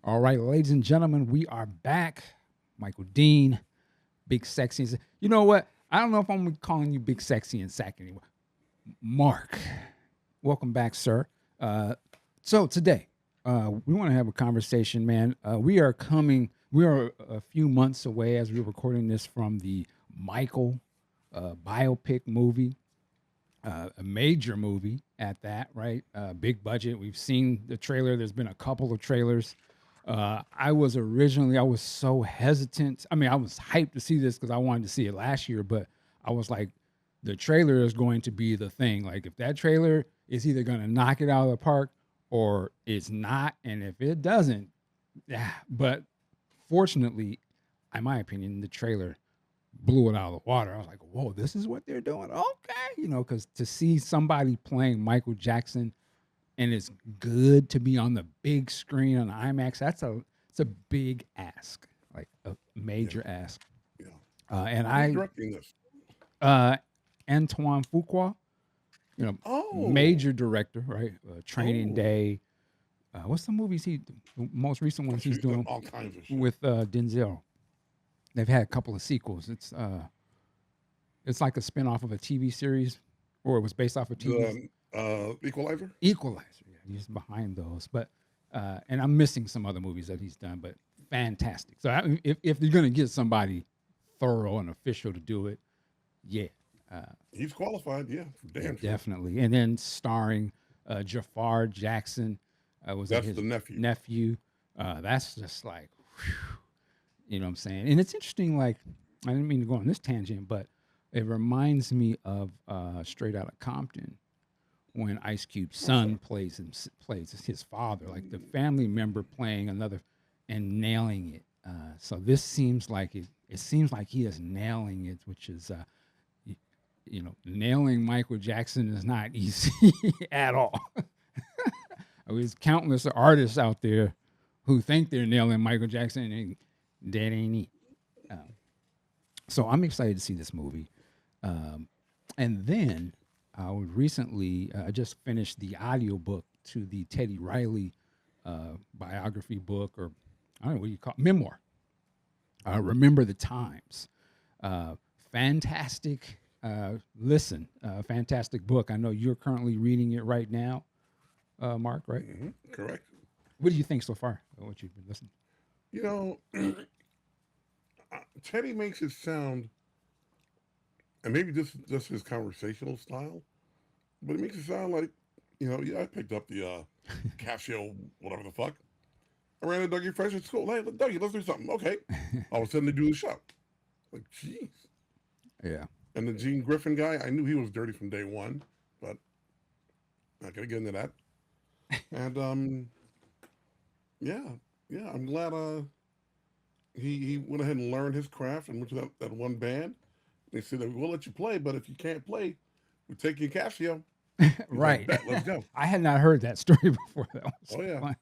All right, ladies and gentlemen, we are back. Michael Dean, Big Sexy. You know what? I don't know if I'm calling you Big Sexy and Sack anymore. Mark, welcome back, sir. So today, we want to have a conversation, man. We are a few months away as we're recording this from the Michael biopic movie, a major movie at that, right? Big budget. We've seen the trailer. There's been a couple of trailers. I was so hesitant. I mean, I was hyped to see this because I wanted to see it last year, but I was like, the trailer is going to be the thing. Like, if that trailer is either going to knock it out of the park or it's not, and if it doesn't, yeah. But fortunately, in my opinion, the trailer blew it out of the water. I was like, whoa, this is what they're doing. Okay. Because to see somebody playing Michael Jackson and it's good to be on the big screen on IMAX, it's a big ask, like a Yeah, major ask. yeah. And Who's I, directing this? uh, Antoine Fuqua, Oh, major director, right? Training oh. Day. What's the movies the most recent ones he's She's done doing all kinds of shit. with Denzel? They've had a couple of sequels. It's like a spinoff of a TV series, or it was based off of TV. The Equalizer? Equalizer. Yeah, he's behind those, but and I'm missing some other movies that he's done, but fantastic. So if you're gonna get somebody thorough and official to do it, yeah, uh, He's qualified, yeah, for yeah, damn sure. definitely. And then starring Jafar Jackson, was it That's his the nephew. nephew? That's just like, whew, you know what I'm saying? And it's interesting. Like, I didn't mean to go on this tangent, but it reminds me of Straight Outta Compton when Ice Cube's How so? son plays his father, like the family member playing another and nailing it. So this seems like it seems like he is nailing it, which is y- nailing Michael Jackson is not easy at all. There's countless artists out there who think they're nailing Michael Jackson and that ain't it. Um, so I'm excited to see this movie. Um, and then I just finished the audiobook to the Teddy Riley biography book, or I don't know what you call it, memoir. Remember the Times. Uh, fantastic. Fantastic book. I know you're currently reading it right now, Mark. Right? Correct. What do you think so far? What you've been listening? You know, Teddy makes it sound, and maybe this is just his conversational style, but it makes it sound like, yeah, I picked up the Casio, whatever the fuck. I ran into Dougie Fresh at school. Hey, Dougie, let's do something. Okay. All of a sudden they do the show. Like, jeez. Yeah. And the Gene Griffin guy, I knew he was dirty from day one, but not gonna get into that. And yeah, yeah, I'm glad he went ahead and learned his craft and went to that one band. They said we'll let you play, but if you can't play, we take you Casio. He's like, Right. bet, let's go. I had not heard that story before. That was so Oh yeah. fun.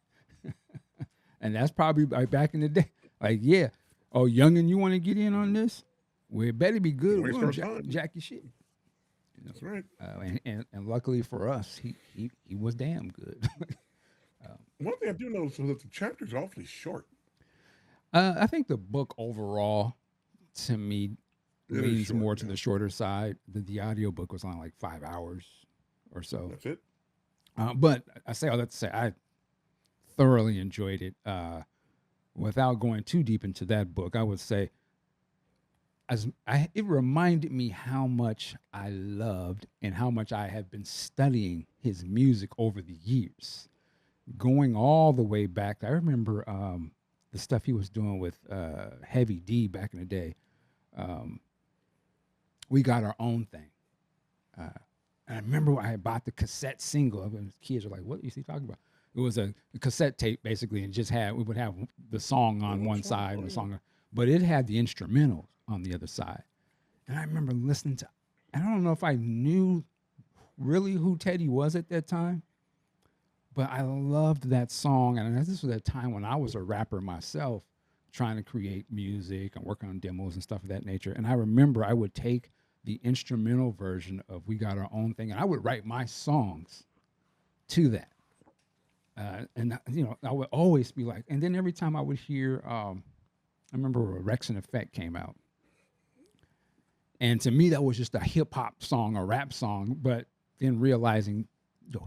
And that's probably like back in the day. Like, yeah. Oh, youngin, you want to get in on this? Well, it better be good. Don't We're waste gonna our time. jack your shit. That's right. And luckily for us, he was damn good. One thing I do notice is that the chapters are awfully short. I think the book overall, to me, It is leans short, more to yeah. the shorter side. The audio book was on like 5 hours or so. That's it. But I say all that to say I thoroughly enjoyed it. Without going too deep into that book, I would say it reminded me how much I loved and how much I have been studying his music over the years, going all the way back. I remember the stuff he was doing with Heavy D back in the day. Um, we got our own thing. Uh, and I remember I had bought the cassette single. And kids were like, "What is he talking about?" It was a cassette tape basically, and we would have the song on one One song. side and Oh the yeah. song, but it had the instrumental on the other side. And I remember listening to. I don't know if I knew really who Teddy was at that time, but I loved that song. And this was a time when I was a rapper myself, trying to create music and work on demos and stuff of that nature. And I remember I would take the instrumental version of "We Got Our Own Thing" and I would write my songs to that. And I would always be like, and then every time I would hear, I remember Rex and Effect came out, and to me that was just a hip hop song, a rap song. But then realizing,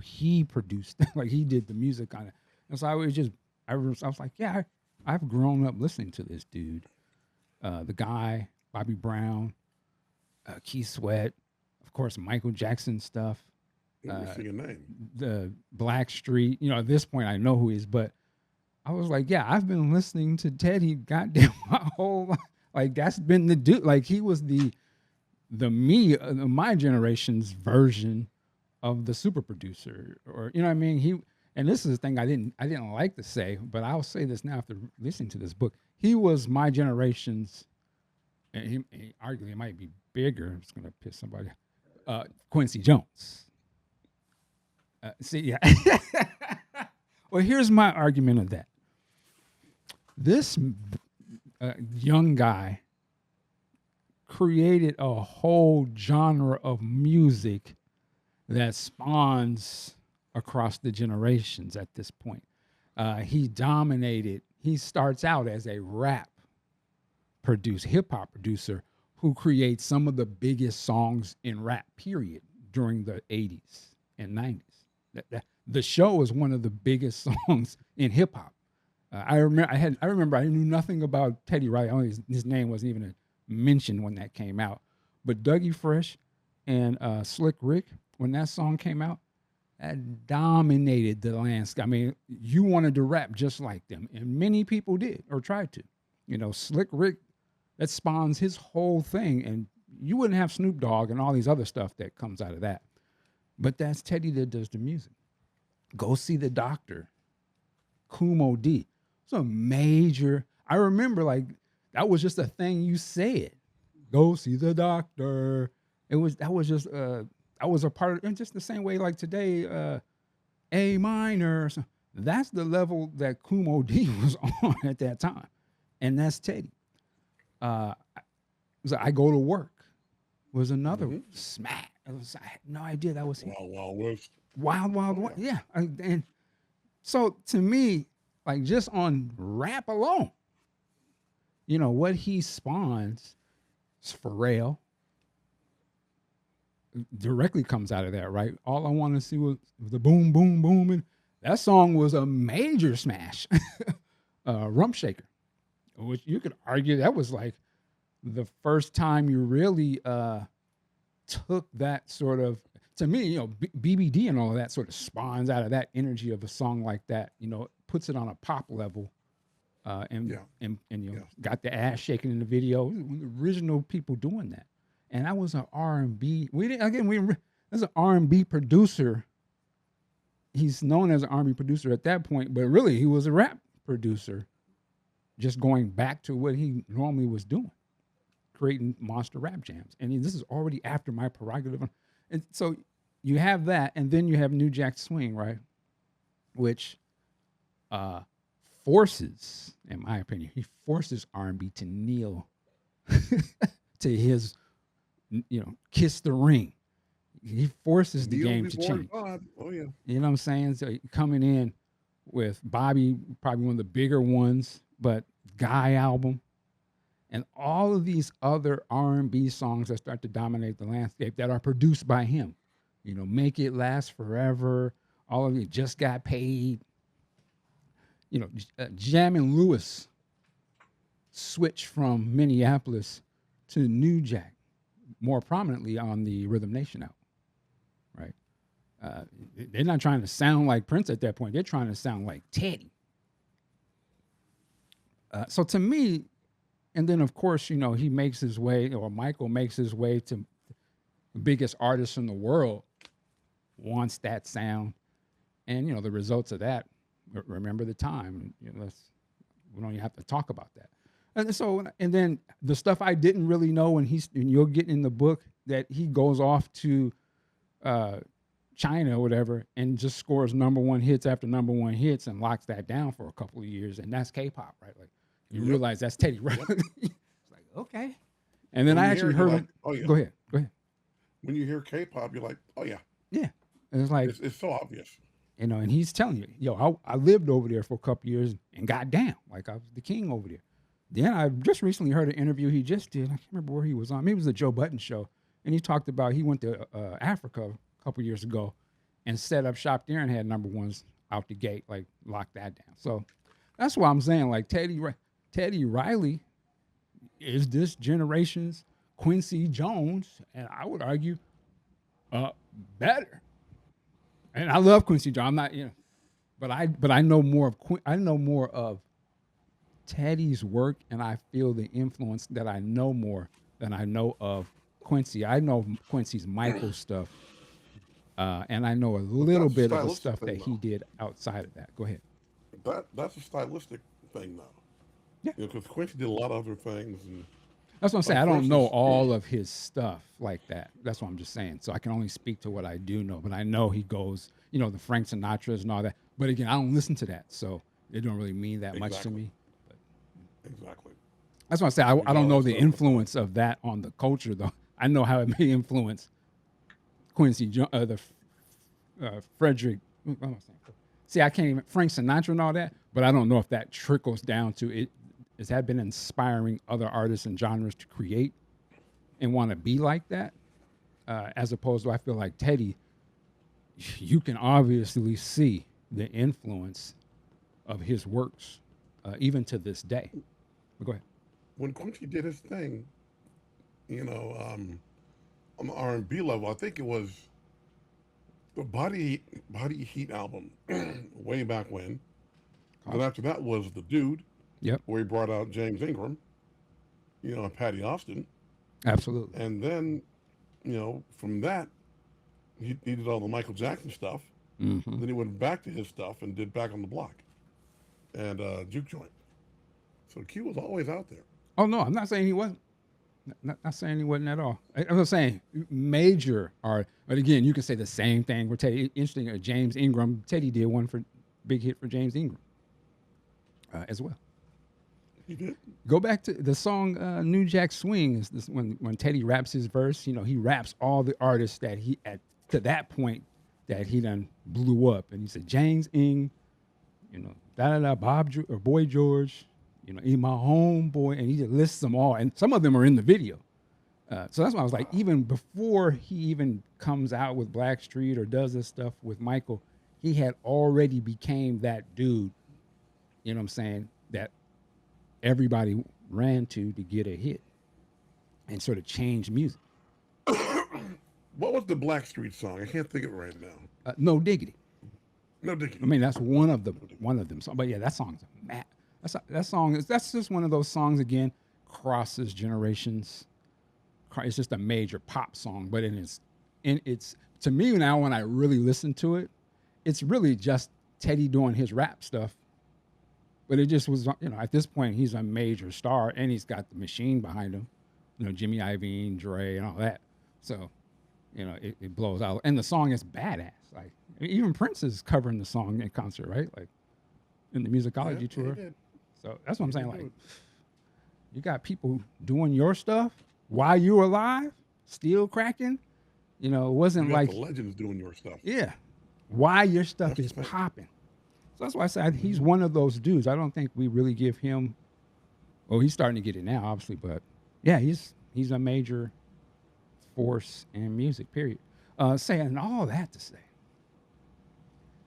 he produced, like he did the music on it, and so I was just, I was like, yeah, I've grown up listening to this dude, the guy, Bobby Brown, Keith Sweat, of course, Michael Jackson stuff, You're missing a name. the Black Street. At this point, I know who he is, but I was like, yeah, I've been listening to Teddy goddamn my whole life. Like that's been the dude. Like he was the me, my generation's version of the super producer, or what I mean. And this is the thing I didn't like to say, but I'll say this now after listening to this book. He was my generation's, and he arguably might be bigger. It's gonna piss somebody. Quincy Jones. See, yeah. Well, here's my argument of that. This young guy created a whole genre of music that spawns across the generations at this point. He dominated. He starts out as a rap hip hop producer who creates some of the biggest songs in rap, period, during the 80s and 90s. The Show is one of the biggest songs in hip hop. I remember I knew nothing about Teddy Riley. His name wasn't even mentioned when that came out. But Dougie Fresh and Slick Rick, when that song came out, that dominated the landscape. I mean, you wanted to rap just like them, and many people did or tried to. Slick Rick, that spawns his whole thing, and you wouldn't have Snoop Dogg and all these other stuff that comes out of that. But that's Teddy that does the music. Go See the Doctor, Kumo D. It's a major. I remember that was just a thing you said. Go see the doctor. That was just that was a part of it. Just the same way like today, A minor. That's the level that Kumo D was on at that time, and that's Teddy. So I Go to Work was another smack. I had no idea that was him. Wild Wild West. Wild Wild West. Yeah. And so to me, like just on rap alone, what he spawns is Pharrell. Directly comes out of that, right? All I want to see was the boom, boom, boom. And that song was a major smash. Rump Shaker, which you could argue that was like the first time you really took that sort of, to me, BBD and all of that sort of spawns out of that energy of a song like that, puts it on a pop level. And got the ass shaking in the video. The original people doing that. And that was an R&B. There's an R&B producer. He's known as an R&B producer at that point, but really he was a rap producer, just going back to what he normally was doing, creating monster rap jams. And this is already after My Prerogative. And so you have that, and then you have New Jack Swing, right? Which forces, in my opinion, he forces R&B to kneel to his, kiss the ring. He forces the game to change. God. Oh yeah. You know what I'm saying? So coming in with Bobby, probably one of the bigger ones, but Guy album, and all of these other R&B songs that start to dominate the landscape that are produced by him. Make It Last Forever. All of it Just Got Paid. Jam and Lewis switched from Minneapolis to New Jack, more prominently on the Rhythm Nation album, right? They're not trying to sound like Prince at that point. They're trying to sound like Teddy. So to me, and then of course, he makes his way, or Michael makes his way to the biggest artist in the world, wants that sound. And, the results of that, remember the time. We don't even have to talk about that. And then the stuff I didn't really know, and you'll get in the book that he goes off to China or whatever and just scores number one hits after number one hits and locks that down for a couple of years. And that's K-pop, right? Like you realize that's Teddy, right? It's like, okay. And then I actually heard him. Oh, yeah. Go ahead. When you hear K-pop, you're like, oh yeah. Yeah. And it's like, it's so obvious. And he's telling you, yo, I lived over there for a couple years, and goddamn, like I was the king over there. Then I just recently heard an interview he just did. I can't remember where he was on. Maybe it was a Joe Budden show, and he talked about he went to Africa a couple years ago, and set up shop there and had number ones out the gate, like locked that down. So that's why I'm saying, like Teddy Riley is this generation's Quincy Jones, and I would argue better. And I love Quincy Jones. I'm not, but I know more of I know more of Teddy's work, and I feel the influence that I know more than I know of Quincy. I know Quincy's Michael stuff, and I know a little bit of the stuff that he did outside of that. Go ahead. That's a stylistic thing, though. Yeah, because Quincy did a lot of other things. And that's what I'm saying. I don't know all of his stuff like that. That's what I'm just saying. So I can only speak to what I do know. But I know he goes, the Frank Sinatras and all that. But again, I don't listen to that, so it don't really mean that much to me. But exactly. That's what I say. I don't know the influence of that on the culture, though. I know how it may influence Quincy, Frederick. See, I can't even Frank Sinatra and all that, but I don't know if that trickles down to it. Has that been inspiring other artists and genres to create and want to be like that? As opposed to, I feel like Teddy, you can obviously see the influence of his works, even to this day. But go ahead. When Quincy did his thing, on the R&B level, I think it was the Body Heat album way back when. Then after that was The Dude. Yep. Where he brought out James Ingram, and Patty Austin. Absolutely. And then, from that, he did all the Michael Jackson stuff. Mm-hmm. Then he went back to his stuff and did Back on the Block and Juke Joint. So Q was always out there. Oh, no, I'm not saying he wasn't. Not saying he wasn't at all. I was saying major art. But again, you can say the same thing with Teddy. Interesting, James Ingram. Teddy did one for big hit for James Ingram as well. He did. Go back to the song New Jack Swing. Is this when Teddy raps his verse? He raps all the artists that he to that point that he done blew up, and he said James Ing, Bob or Boy George, in my homeboy, and he just lists them all, and some of them are in the video. So that's why I was like, even before he even comes out with Blackstreet or does this stuff with Michael, he had already became that dude. You know what I'm saying? That everybody ran to get a hit and sort of change music. What was the Blackstreet song? I can't think of it right now. No Diggity. No Diggity. I mean, that's one of them. But yeah, that song's mad. That's just one of those songs, again, crosses generations. It's just a major pop song, but it's to me now, when I really listen to it, it's really just Teddy doing his rap stuff. But it just was, at this point, he's a major star, and he's got the machine behind him, Jimmy Iovine, Dre, and all that. So, it blows out. And the song is badass. Like, even Prince is covering the song in concert, right? Like, in the musicology tour. So that's what I'm saying. Like, you got people doing your stuff while you're alive, still cracking. It wasn't like the legends doing your stuff. Yeah, why your stuff is popping. So that's why I said he's one of those dudes. I don't think we really give him. Oh, he's starting to get it now, obviously, but yeah, he's a major force in music. Period. Saying all that to say,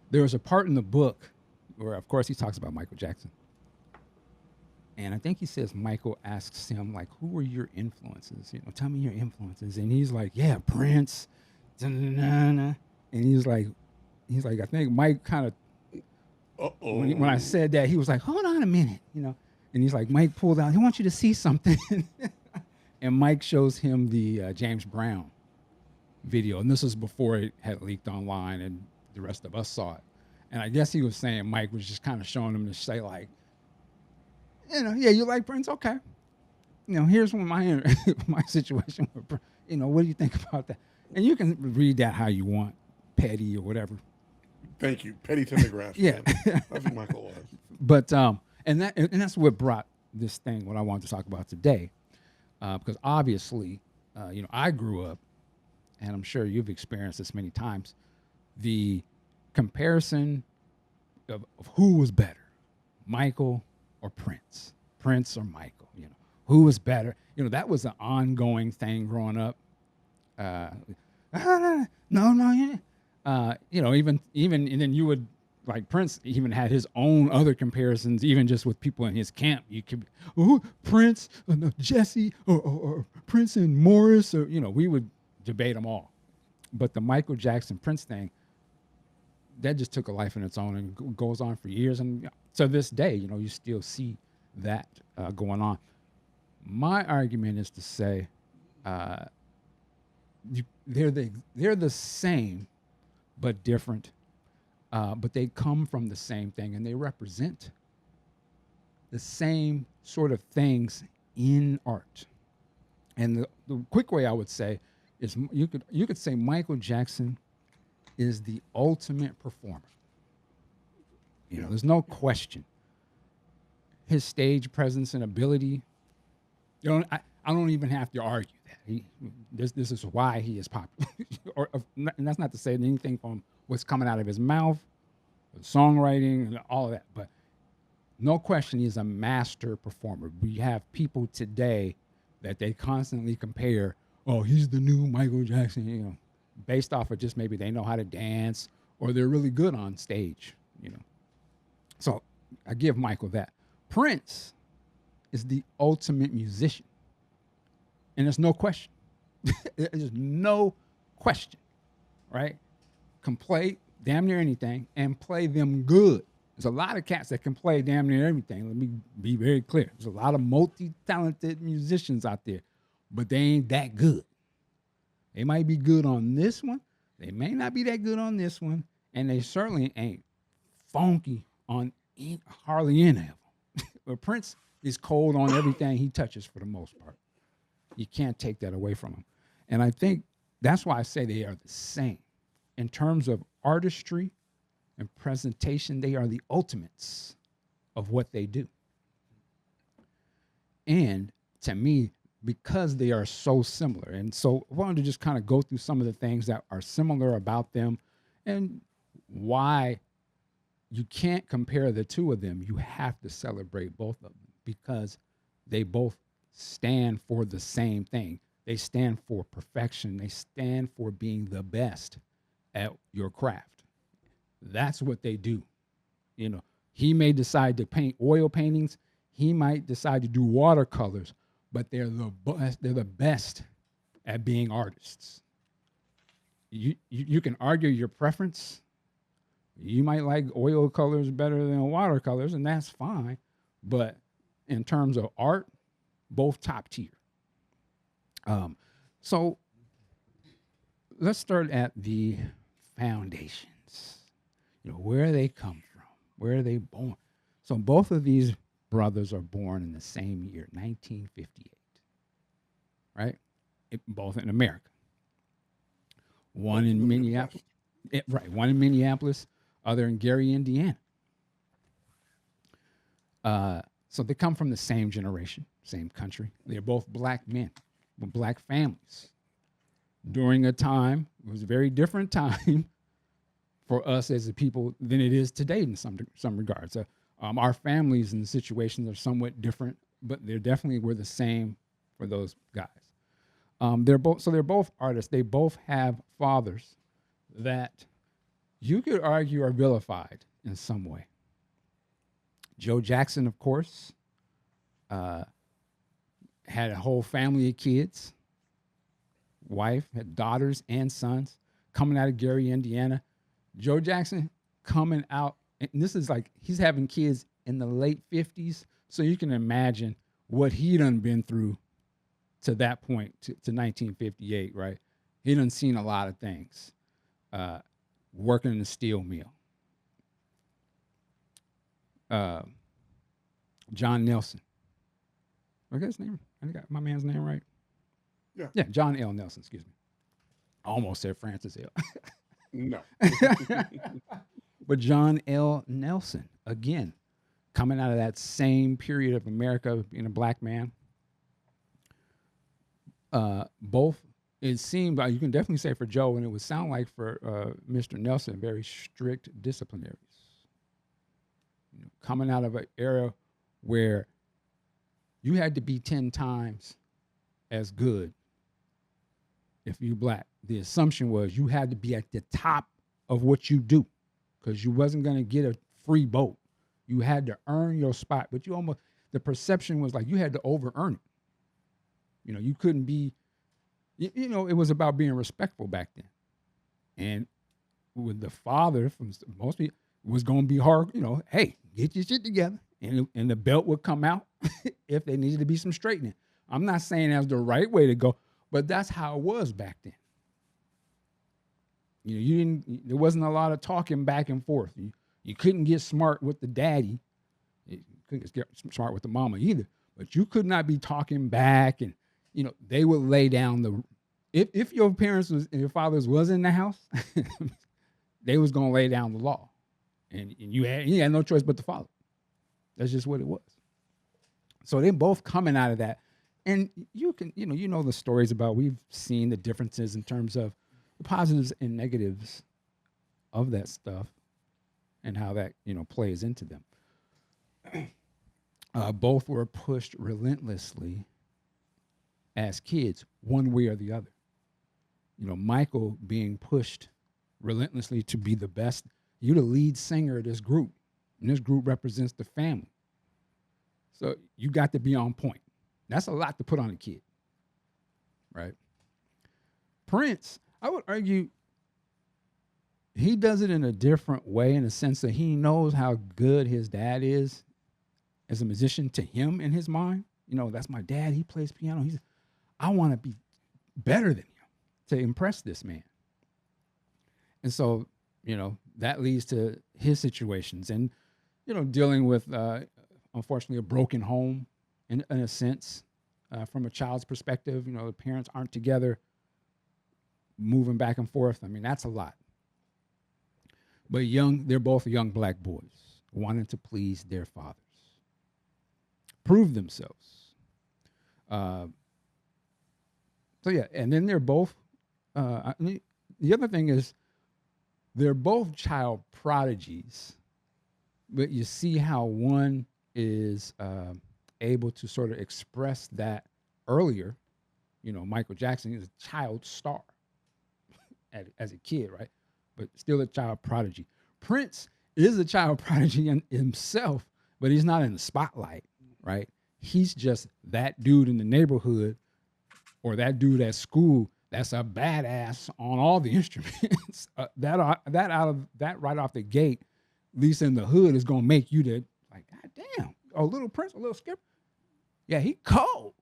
there was a part in the book where, of course, he talks about Michael Jackson, and I think he says Michael asks him, like, "Who were your influences? Tell me your influences." And he's like, "Yeah, Prince." And he's like, I think Mike kind of. When I said that, he was like, "Hold on a minute," and he's like, Mike pulled out. He wants you to see something, and Mike shows him the James Brown video, and this was before it had leaked online, and the rest of us saw it. And I guess he was saying Mike was just kind of showing him to say, like, yeah, you like Prince, okay. Here's my my situation with Prince. What do you think about that? And you can read that how you want, petty or whatever. Thank you, Petty Telegraph. Yeah, that's what Michael was. But and that's what brought this thing, what I wanted to talk about today, because obviously, I grew up, and I'm sure you've experienced this many times, the comparison of who was better, Michael or Prince, Prince or Michael. Who was better? That was an ongoing thing growing up. No, yeah. Even and then you would like Prince even had his own other comparisons, even just with people in his camp. You could, Prince, no, Jesse, or Prince and Morris, or we would debate them all. But the Michael Jackson Prince thing, that just took a life in its own and goes on for years. And to this day, you still see that going on. My argument is to say they're the same but different, but they come from the same thing and they represent the same sort of things in art. And the quick way I would say is you could say Michael Jackson is the ultimate performer. There's no question. His stage presence and ability, I don't even have to argue that. This is why he is popular. And that's not to say anything from what's coming out of his mouth, songwriting, and all of that. But no question, he's a master performer. We have people today that they constantly compare. Oh, he's the new Michael Jackson, based off of just maybe they know how to dance or they're really good on stage, So I give Michael that. Prince is the ultimate musician. And there's no question. There's no question, right? Can play damn near anything and play them good. There's a lot of cats that can play damn near everything. Let me be very clear. There's a lot of multi-talented musicians out there, but they ain't that good. They might be good on this one. They may not be that good on this one. And they certainly ain't funky on hardly any of them. But Prince is cold on everything he touches for the most part. You can't take that away from him. And I think that's why I say they are the same. In terms of artistry and presentation, they are the ultimates of what they do. And to me, because they are so similar. And so I wanted to just kind of go through some of the things that are similar about them and why you can't compare the two of them. You have to celebrate both of them because they both stand for the same thing. They stand for perfection. They stand for being the best at your craft. That's what they do. He may decide to paint oil paintings. He might decide to do watercolors, but they're the best at being artists. You can argue your preference. You might like oil colors better than watercolors, and that's fine. But in terms of art, both top tier. So let's start at the foundations. Where they come from, where are they born? So both of these brothers are born in the same year, 1958, right? Both in America. One in Minneapolis, right? One in Minneapolis, other in Gary, Indiana. So they come from the same generation, same country. They're both black men with black families. During a time, it was a very different time for us as a people than it is today in some regards. Our families and situations are somewhat different, but they definitely were the same for those guys. They're both artists. They both have fathers that you could argue are vilified in some way. Joe Jackson, of course, had a whole family of kids, wife, had daughters and sons coming out of Gary, Indiana. Joe Jackson coming out, and this is like he's having kids in the late 50s, so you can imagine what he done been through to that point, to 1958, right? He done seen a lot of things, working in the steel mill. John Nelson. I got his name. I got my man's name right. Yeah, John L. Nelson. Excuse me. I almost said Francis L. No. But John L. Nelson, again, coming out of that same period of America, being a black man. Both it seemed like, you can definitely say for Joe, and it would sound like for Mr. Nelson, very strict disciplinaries. Coming out of an era where you had to be 10 times as good if you black. The assumption was you had to be at the top of what you do because you wasn't going to get a free boat. You had to earn your spot, but the perception was like you had to over earn it. You couldn't be, it was about being respectful back then. And with the father from most people was going to be hard, hey, get your shit together. And the belt would come out if there needed to be some straightening. I'm not saying that's the right way to go, but that's how it was back then. There wasn't a lot of talking back and forth. You couldn't get smart with the daddy. You couldn't get smart with the mama either. But you could not be talking back, and they would lay down if your parents and your fathers was in the house, they was gonna lay down the law, and you had no choice but to follow. That's just what it was. So they're both coming out of that, and you can the stories about, we've seen the differences in terms of the positives and negatives of that stuff, and how that plays into them. Both were pushed relentlessly as kids, one way or the other. Michael being pushed relentlessly to be the best. You're the lead singer of this group, and this group represents the family. So you got to be on point. That's a lot to put on a kid, right? Prince, I would argue, he does it in a different way, in the sense that he knows how good his dad is as a musician to him in his mind. That's my dad. He plays piano. I want to be better than him to impress this man. And so, that leads to his situations and, dealing with, unfortunately, a broken home in a sense, from a child's perspective. The parents aren't together, moving back and forth. I mean, that's a lot. But they're both young black boys wanting to please their fathers, prove themselves. So yeah, and then they're both. The other thing is, they're both child prodigies, but you see how one is able to sort of express that earlier. Michael Jackson is a child star as a kid, right? But still a child prodigy. Prince is a child prodigy in himself, but he's not in the spotlight, right? He's just that dude in the neighborhood, or that dude at school that's a badass on all the instruments. That right off the gate, at least in the hood, is gonna make you like, God damn, a little Prince, a little Skip. Yeah, he cold.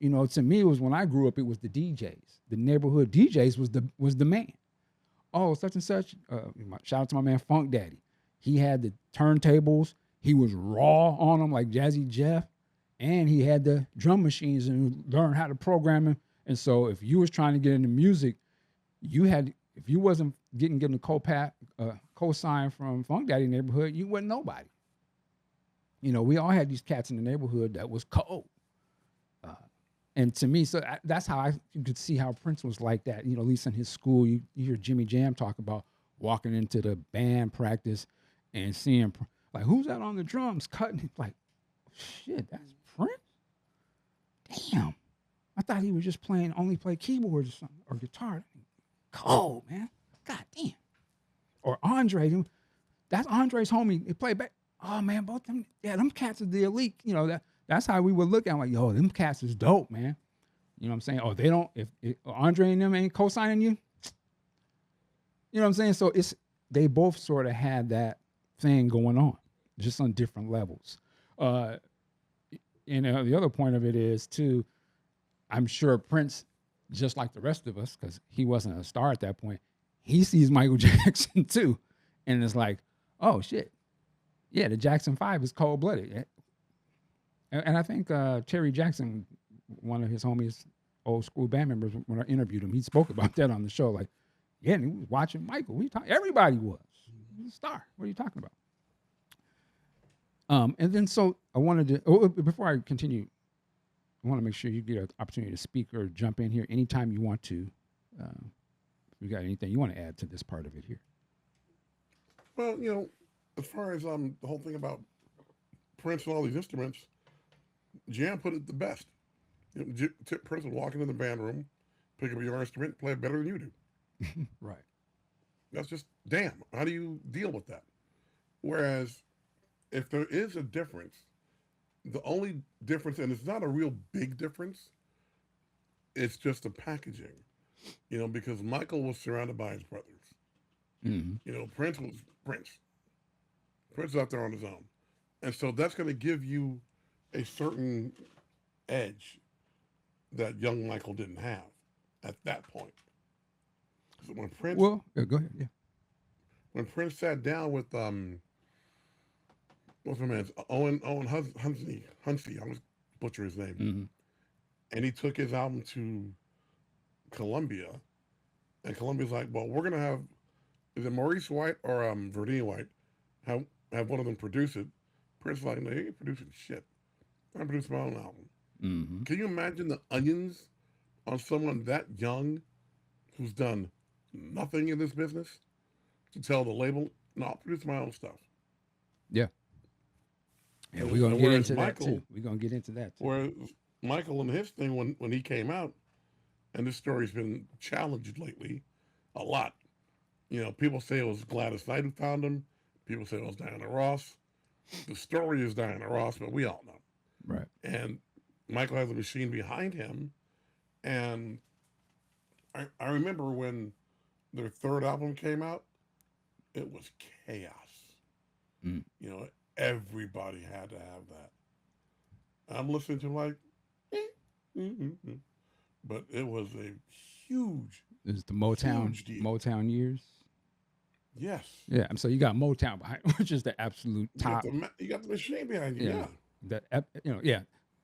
To me, it was when I grew up, it was the DJs. The neighborhood DJs was the man. Oh, such and such. Shout out to my man Funk Daddy. He had the turntables. He was raw on them like Jazzy Jeff, and he had the drum machines and learned how to program them. And so, if you was trying to get into music, if you wasn't getting a co-sign from Funk Daddy neighborhood, you wasn't nobody. We all had these cats in the neighborhood that was cold. And to me, so that's how you could see how Prince was like that. At least in his school, you hear Jimmy Jam talk about walking into the band practice and seeing, like, who's that on the drums cutting? Like, shit, that's Prince? Damn. I thought he was just only play keyboards or something, or guitar. Cold, man. God damn. Or Andre, that's Andre's homie. He played back. Oh, man, both them, them cats are the elite. That's how we would look at them, like, yo, them cats is dope, man. You know what I'm saying? Oh, they don't, if Andre and them ain't co-signing you, you know what I'm saying? So they both sort of had that thing going on, just on different levels. And the other point of it is, too, I'm sure Prince, just like the rest of us, because he wasn't a star at that point, he sees Michael Jackson, too. And it's like, oh, shit. Yeah, the Jackson 5 is cold-blooded. And I think Terry Jackson, one of his homies, old school band members, when I interviewed him, he spoke about that on the show. Like, yeah, and he was watching Michael. Everybody was. He was a star. What are you talking about? And then so I wanted to, before I continue, I want to make sure you get an opportunity to speak or jump in here anytime you want to. If you got anything you want to add to this part of it here. Well, you know, as far as the whole thing about Prince and all these instruments, Jam put it the best. You know, Prince would walk into the band room, pick up your instrument, play it better than you do. Right. That's just damn. How do you deal with that? Whereas, if there is a difference, the only difference, and it's not a real big difference, it's just the packaging. You know, because Michael was surrounded by his brothers. Mm-hmm. You know, Prince was Prince. Prince is out there on his own. And so that's going to give you a certain edge that young Michael didn't have at that point. So when Prince, Well, go ahead. Yeah. when Prince sat down with what's my man's Owen Hunsey, I almost butcher his name, Mm-hmm. and he took his album to Columbia, and Columbia's like, well, we're gonna have, is it Maurice White or Verdine White, have one of them produce it. Prince was like, no, he ain't producing shit. I produced my own album. Mm-hmm. Can you imagine the onions on someone that young who's done nothing in this business to tell the label, no, I'll produce my own stuff. Yeah. Yeah, And- we're gonna and get whereas into that Michael- too. We're gonna get into that too. Whereas Michael and his thing, when he came out, and this story's been challenged lately a lot. You know, people say it was Gladys Knight who found him. People say it was Diana Ross. The story is Diana Ross, but we all know. Right. And Michael has a machine behind him. And I remember when their third album came out, it was chaos. Mm. You know, everybody had to have that. I'm listening to like, but it was a huge, This is the Motown huge deal. Motown years. Yes. Yeah. So you got Motown behind, which is the absolute top. You got the machine behind you. Yeah. Yeah.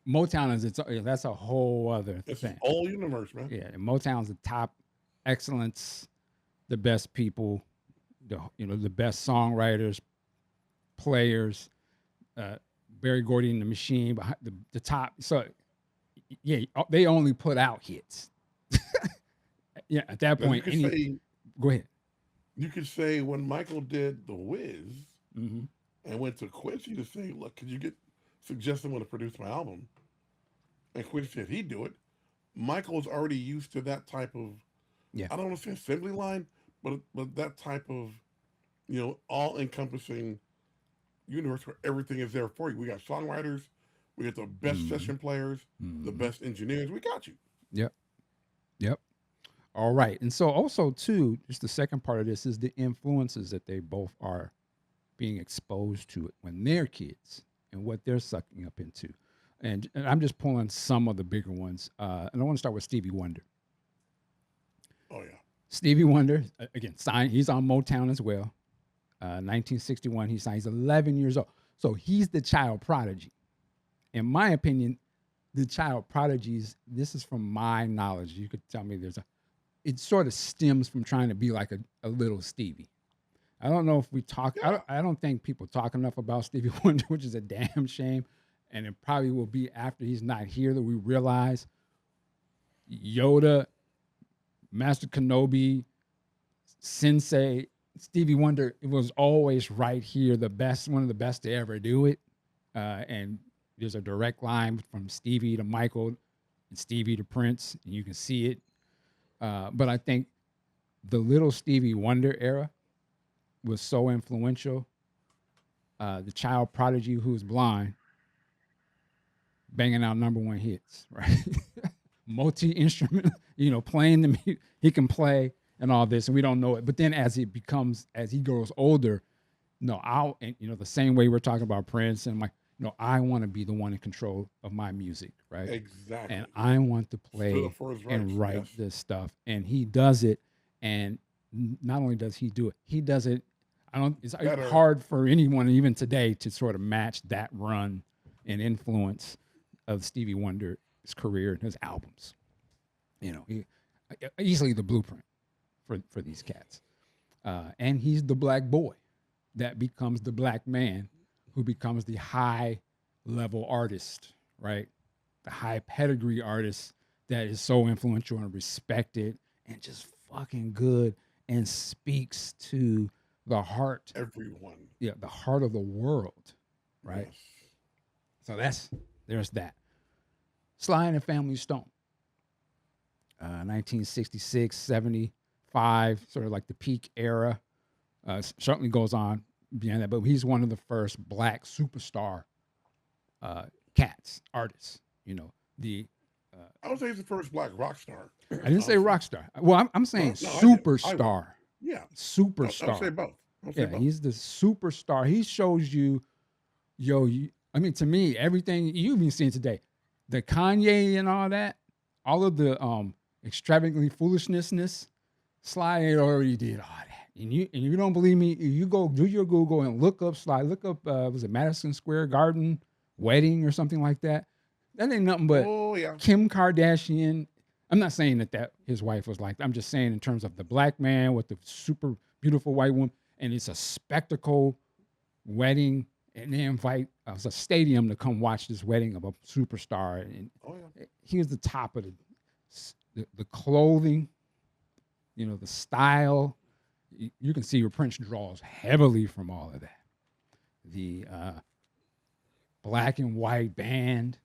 Motown is that's a whole other It's thing. an whole universe, man. Yeah, and Motown's the top excellence, the best people, the best songwriters, players, Barry Gordy and the Machine behind the top. So yeah, they only put out hits. Yeah, at that Now, point, go ahead. you could say when Michael did The Wiz Mm-hmm. and went to Quincy to say, look, could you suggest someone to produce my album? And Quincy said he'd do it. Michael was already used to that type of, Yeah. I don't want to say assembly line, but that type of, all-encompassing universe where everything is there for you. We got songwriters, we got the best session players, the best engineers. We got you. Yep. All right. And so also too, just the second part of this is the influences that they both are being exposed to it when they're kids and what they're sucking up into. And I'm just pulling some of the bigger ones. And I want to start with Stevie Wonder. Oh, yeah. Stevie Wonder, again, signed. He's on Motown as well. 1961, he signed. He's 11 years old. So he's the child prodigy. In my opinion, the child prodigies, this is from my knowledge. You could tell me it sort of stems from trying to be like a little Stevie. I don't know if we talk, I don't think people talk enough about Stevie Wonder, which is a damn shame. And it probably will be after he's not here that we realize Yoda, Master Kenobi, Sensei, Stevie Wonder, it was always right here, one of the best to ever do it. And there's a direct line from Stevie to Michael and Stevie to Prince, and you can see it. But I think the little Stevie Wonder era was so influential. The child prodigy who was blind, banging out #1 hits, right? Multi-instrument, playing the music. He can play and all this, and we don't know it. But then as he grows older, the same way we're talking about Prince and I want to be the one in control of my music, right? Exactly. And I want to play Stood up for his and rights, write yes. this stuff. And he does it. And not only does he do it, he does it. It's Better. hard for anyone, even today, to sort of match that run and influence of Stevie Wonder's career and his albums. Easily the blueprint for these cats. And he's the black boy that becomes the black man who becomes the high level artist, right? the high pedigree artist that is so influential and respected and just fucking good and speaks to the heart, Everyone. yeah, the heart of the world, right? Yes. So there's that. Sly and the Family Stone, 1966, 75, sort of like the peak era. Certainly goes on beyond that, but he's one of the first black superstar cats, artists. You know, the I would say he's the first black rock star. I didn't say Honestly. rock star. Well, I'm saying No, I did. I would. superstar. Yeah. I would say Superstar. both. I would say Yeah, both. he's the superstar. He shows you, yo, I mean, to me, everything you've been seeing today, the Kanye and all that, all of the extravagantly foolishness, Sly had already did all that. And you don't believe me, you go do your Google and look up Sly, look up was it Madison Square Garden wedding or something like that? That ain't nothing but Oh yeah. Kim Kardashian. I'm not saying that his wife was like that. I'm just saying in terms of the black man with the super beautiful white woman, and it's a spectacle wedding, and they invite a stadium to come watch this wedding of a superstar, and Oh yeah. he was the top of the clothing, you know, the style. You can see where Prince draws heavily from all of that. The black and white band,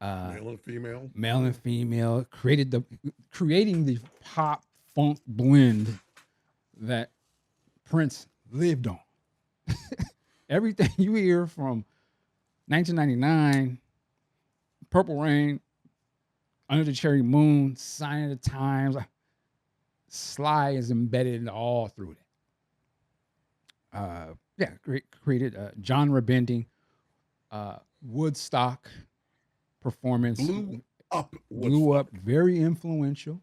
Male and female. male and female, creating the pop funk blend that Prince lived on. Everything you hear from 1999, Purple Rain, Under the Cherry Moon, Sign of the Times, Sly is embedded all through that. Created genre bending, Woodstock performance, blew up, very influential.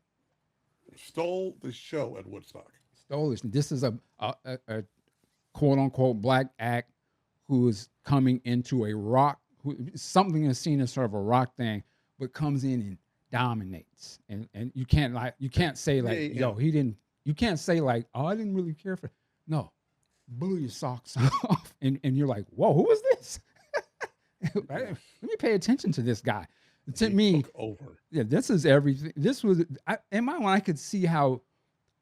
Stole the show at Woodstock. Stole this. This is a quote unquote black act who is coming into a rock, something is seen as sort of a rock thing, but comes in and dominates. And you can't say like, yo, he didn't. You can't say like, oh, I didn't really care for. No, blew your socks off, and you're like, whoa, who is this? Let me pay attention to this guy. To me, over. Yeah, this is everything. This was in my mind. I could see how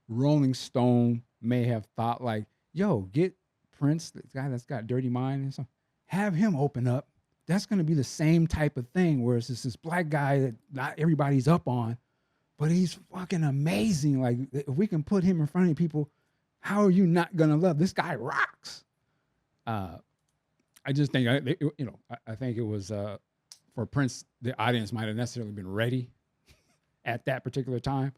Rolling Stone may have thought like, yo, get Prince, the guy that's got Dirty Mind and stuff, have him open up. That's going to be the same type of thing. Whereas it's this black guy that not everybody's up on, but he's fucking amazing. Like if we can put him in front of people, how are you not going to love this guy? Rocks. I just think I think it was for Prince, the audience might have necessarily been ready at that particular time,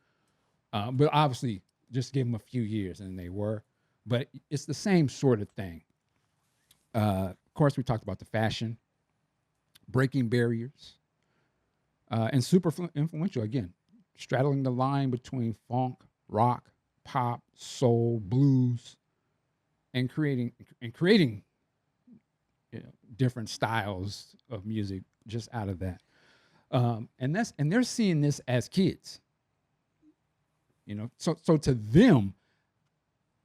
but obviously just give them a few years and they were. But it's the same sort of thing. Of course, we talked about the fashion, breaking barriers, and super influential again, straddling the line between funk, rock, pop, soul, blues, and creating different styles of music just out of that. And they're seeing this as kids. So to them,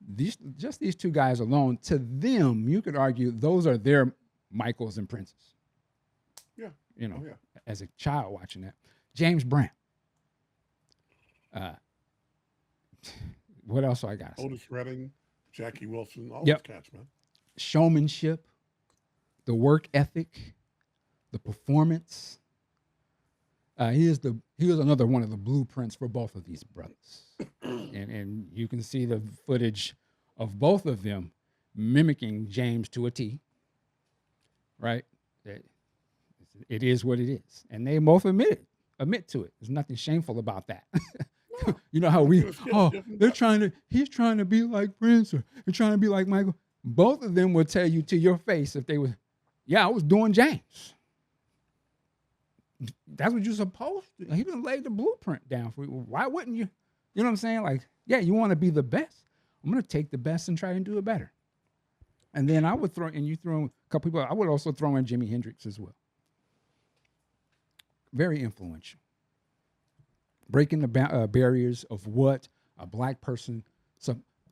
these two guys alone, to them, you could argue those are their Michaels and Princes. Yeah. As a child watching that. James Brown. What else I got? Otis Redding, Jackie Wilson, all those cats, man. Showmanship, the work ethic, the performance. He was another one of the blueprints for both of these brothers. and you can see the footage of both of them mimicking James to a T. Right? It is what it is. And they both admit to it. There's nothing shameful about that. You know how he's trying to be like Prince or he's trying to be like Michael. Both of them would tell you to your face if they were, I was doing James. That's what you're supposed to. He done laid the blueprint down for you. Why wouldn't you? You know what I'm saying? Like, you want to be the best. I'm going to take the best and try and do it better. And then I would throw in a couple people. I would also throw in Jimi Hendrix as well. Very influential. Breaking the barriers of what a black person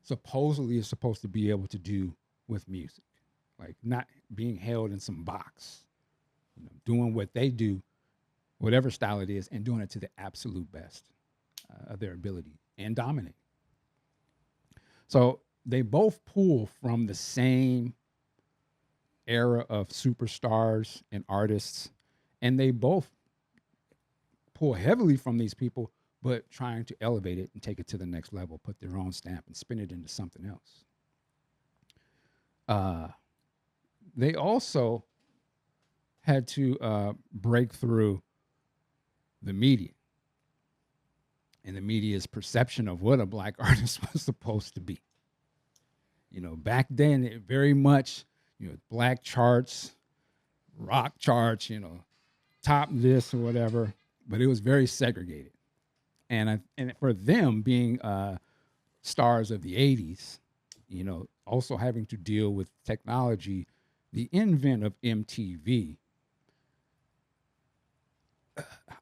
supposedly is supposed to be able to do with music. Like not being held in some box. doing what they do, whatever style it is, and doing it to the absolute best of their ability and dominate. So they both pull from the same era of superstars and artists, and they both pull heavily from these people, but trying to elevate it and take it to the next level, put their own stamp and spin it into something else. They also had to break through the media and the media's perception of what a black artist was supposed to be. Back then, it very much, black charts, rock charts, top this or whatever, but it was very segregated. And for them being stars of the 80s, also having to deal with technology, the invent of MTV,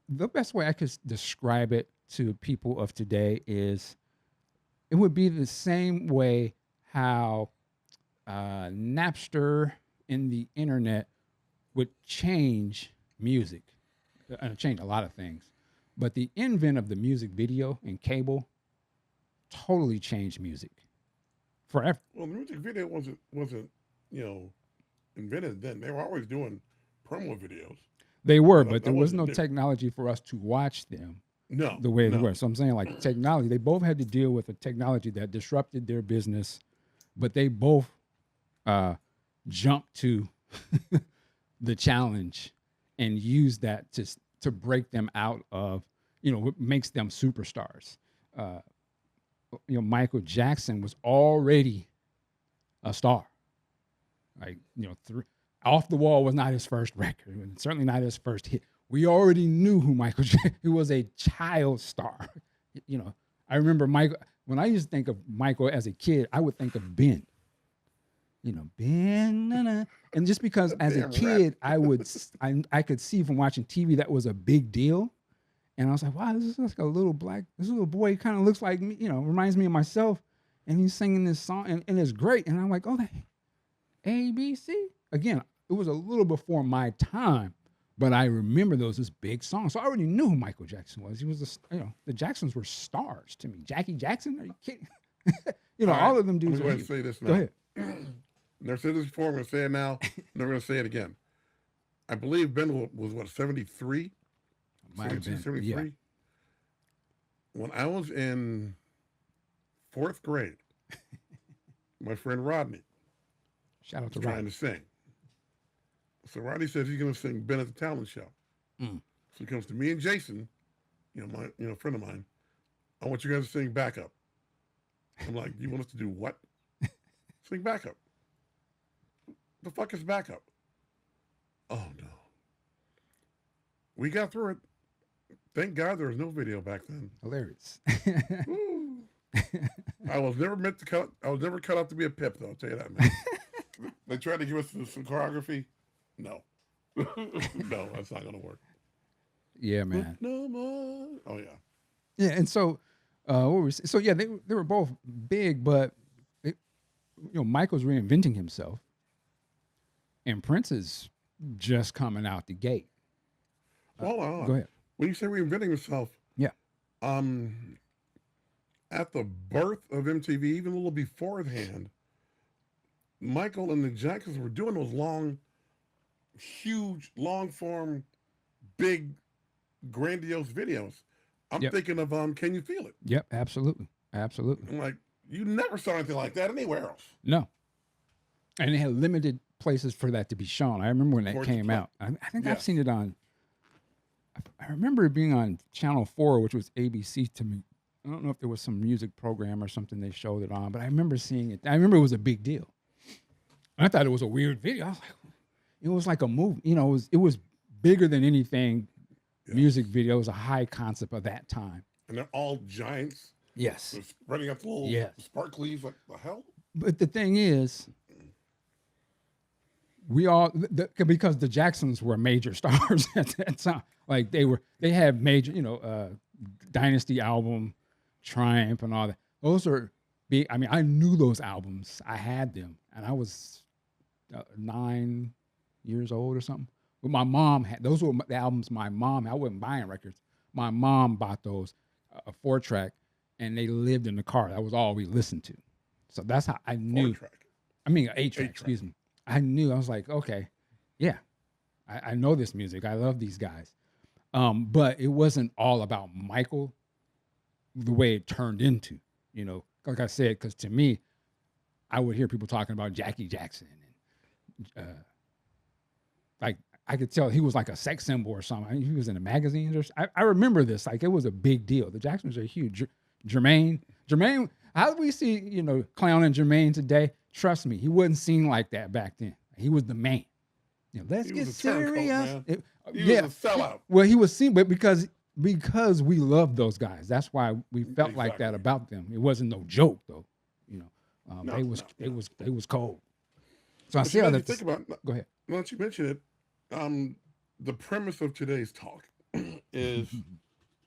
the best way I could describe it to people of today is it would be the same way how Napster in the internet would change music, change a lot of things. But the invent of the music video and cable totally changed music forever. Well, the music video wasn't invented then. They were always doing promo videos. They were, but there was no technology for us to watch them. No, the way they were. So I'm saying, like, technology, they both had to deal with a technology that disrupted their business, but they both jumped to the challenge and used that to break them out of, what makes them superstars. Michael Jackson was already a star. Like, Off the Wall was not his first record, and certainly not his first hit. We already knew who Michael Jackson. He was a child star. I remember Michael. When I used to think of Michael as a kid, I would think of Ben. Ben, and just because as a kid, I could see from watching TV that was a big deal, and I was like, wow, this is like this little boy kind of looks like me. Reminds me of myself, and he's singing this song, and it's great. And I'm like, oh, ABC. Again, it was a little before my time. But I remember those as big songs. So I already knew who Michael Jackson was. He was, the Jacksons were stars to me. Jackie Jackson? Are you kidding? All of them dudes. I'm going to say this now. Go ahead. Never said this before. I'm going to say it now. I'm never going to say it again. I believe Ben was, 73? Might have been. 73? Yeah. When I was in 4th grade, my friend Rodney Shout out to was trying to sing. So Rodney says he's going to sing Ben at the Talent Show. So he comes to me and Jason, my friend of mine. I want you guys to sing backup. I'm like, you want us to do what? Sing backup. The fuck is backup? Oh no. We got through it. Thank God there was no video back then. Hilarious. I was never cut out to be a pip, though. I'll tell you that, man. They tried to give us some choreography. No. No, that's not going to work. Yeah, man. No more. Oh, yeah. Yeah, and so, they were both big, but Michael's reinventing himself, and Prince is just coming out the gate. Hold on. Go ahead. When you say reinventing himself, yeah. At the birth of MTV, even a little beforehand, Michael and the Jacksons were doing those long, huge, long-form, big, grandiose videos. I'm thinking of Can You Feel It? Yep, absolutely. Absolutely. I'm like, you never saw anything like that anywhere else. No. And they had limited places for that to be shown. I remember when that came out. I think I've seen it on, I remember it being on Channel 4, which was ABC to me. I don't know if there was some music program or something they showed it on, but I remember seeing it. I remember it was a big deal. I thought it was a weird video. I was like, it was like a movie. It was bigger than anything. Music video was a high concept of that time. And they're all giants. Yes. They're spreading out the little sparklies. Like, the hell? But the thing is, we all, because the Jacksons were major stars at that time. Like they had major, Dynasty album, Triumph and all that. Those are big. I mean, I knew those albums. I had them. And I was 9 years old or something. But my mom had those were the albums my mom. I wasn't buying records. My mom bought those, a 4-track, and they lived in the car. That was all we listened to. So that's how I knew. 4-track. I mean, 8-track. 8-track. Excuse me. I knew. I was like, okay, yeah, I know this music. I love these guys. But it wasn't all about Michael the way it turned into. You know, like I said, because to me, I would hear people talking about Jackie Jackson and like I could tell he was like a sex symbol or something. I mean, he was in the magazines. I remember this. Like it was a big deal. The Jacksons are huge. Jermaine, how do we see, you know, clowning Jermaine today? Trust me, he wasn't seen like that back then. He was the man. You know, let's He get was a turncoat, serious. man. He was a sellout. Well, he was seen, but because we loved those guys. That's why we felt like that Exactly. about them. It wasn't no joke though. You know, No, they no. was cold. So I But see you how know, you that's. think about, Go ahead. now that you mention it, the premise of today's talk is,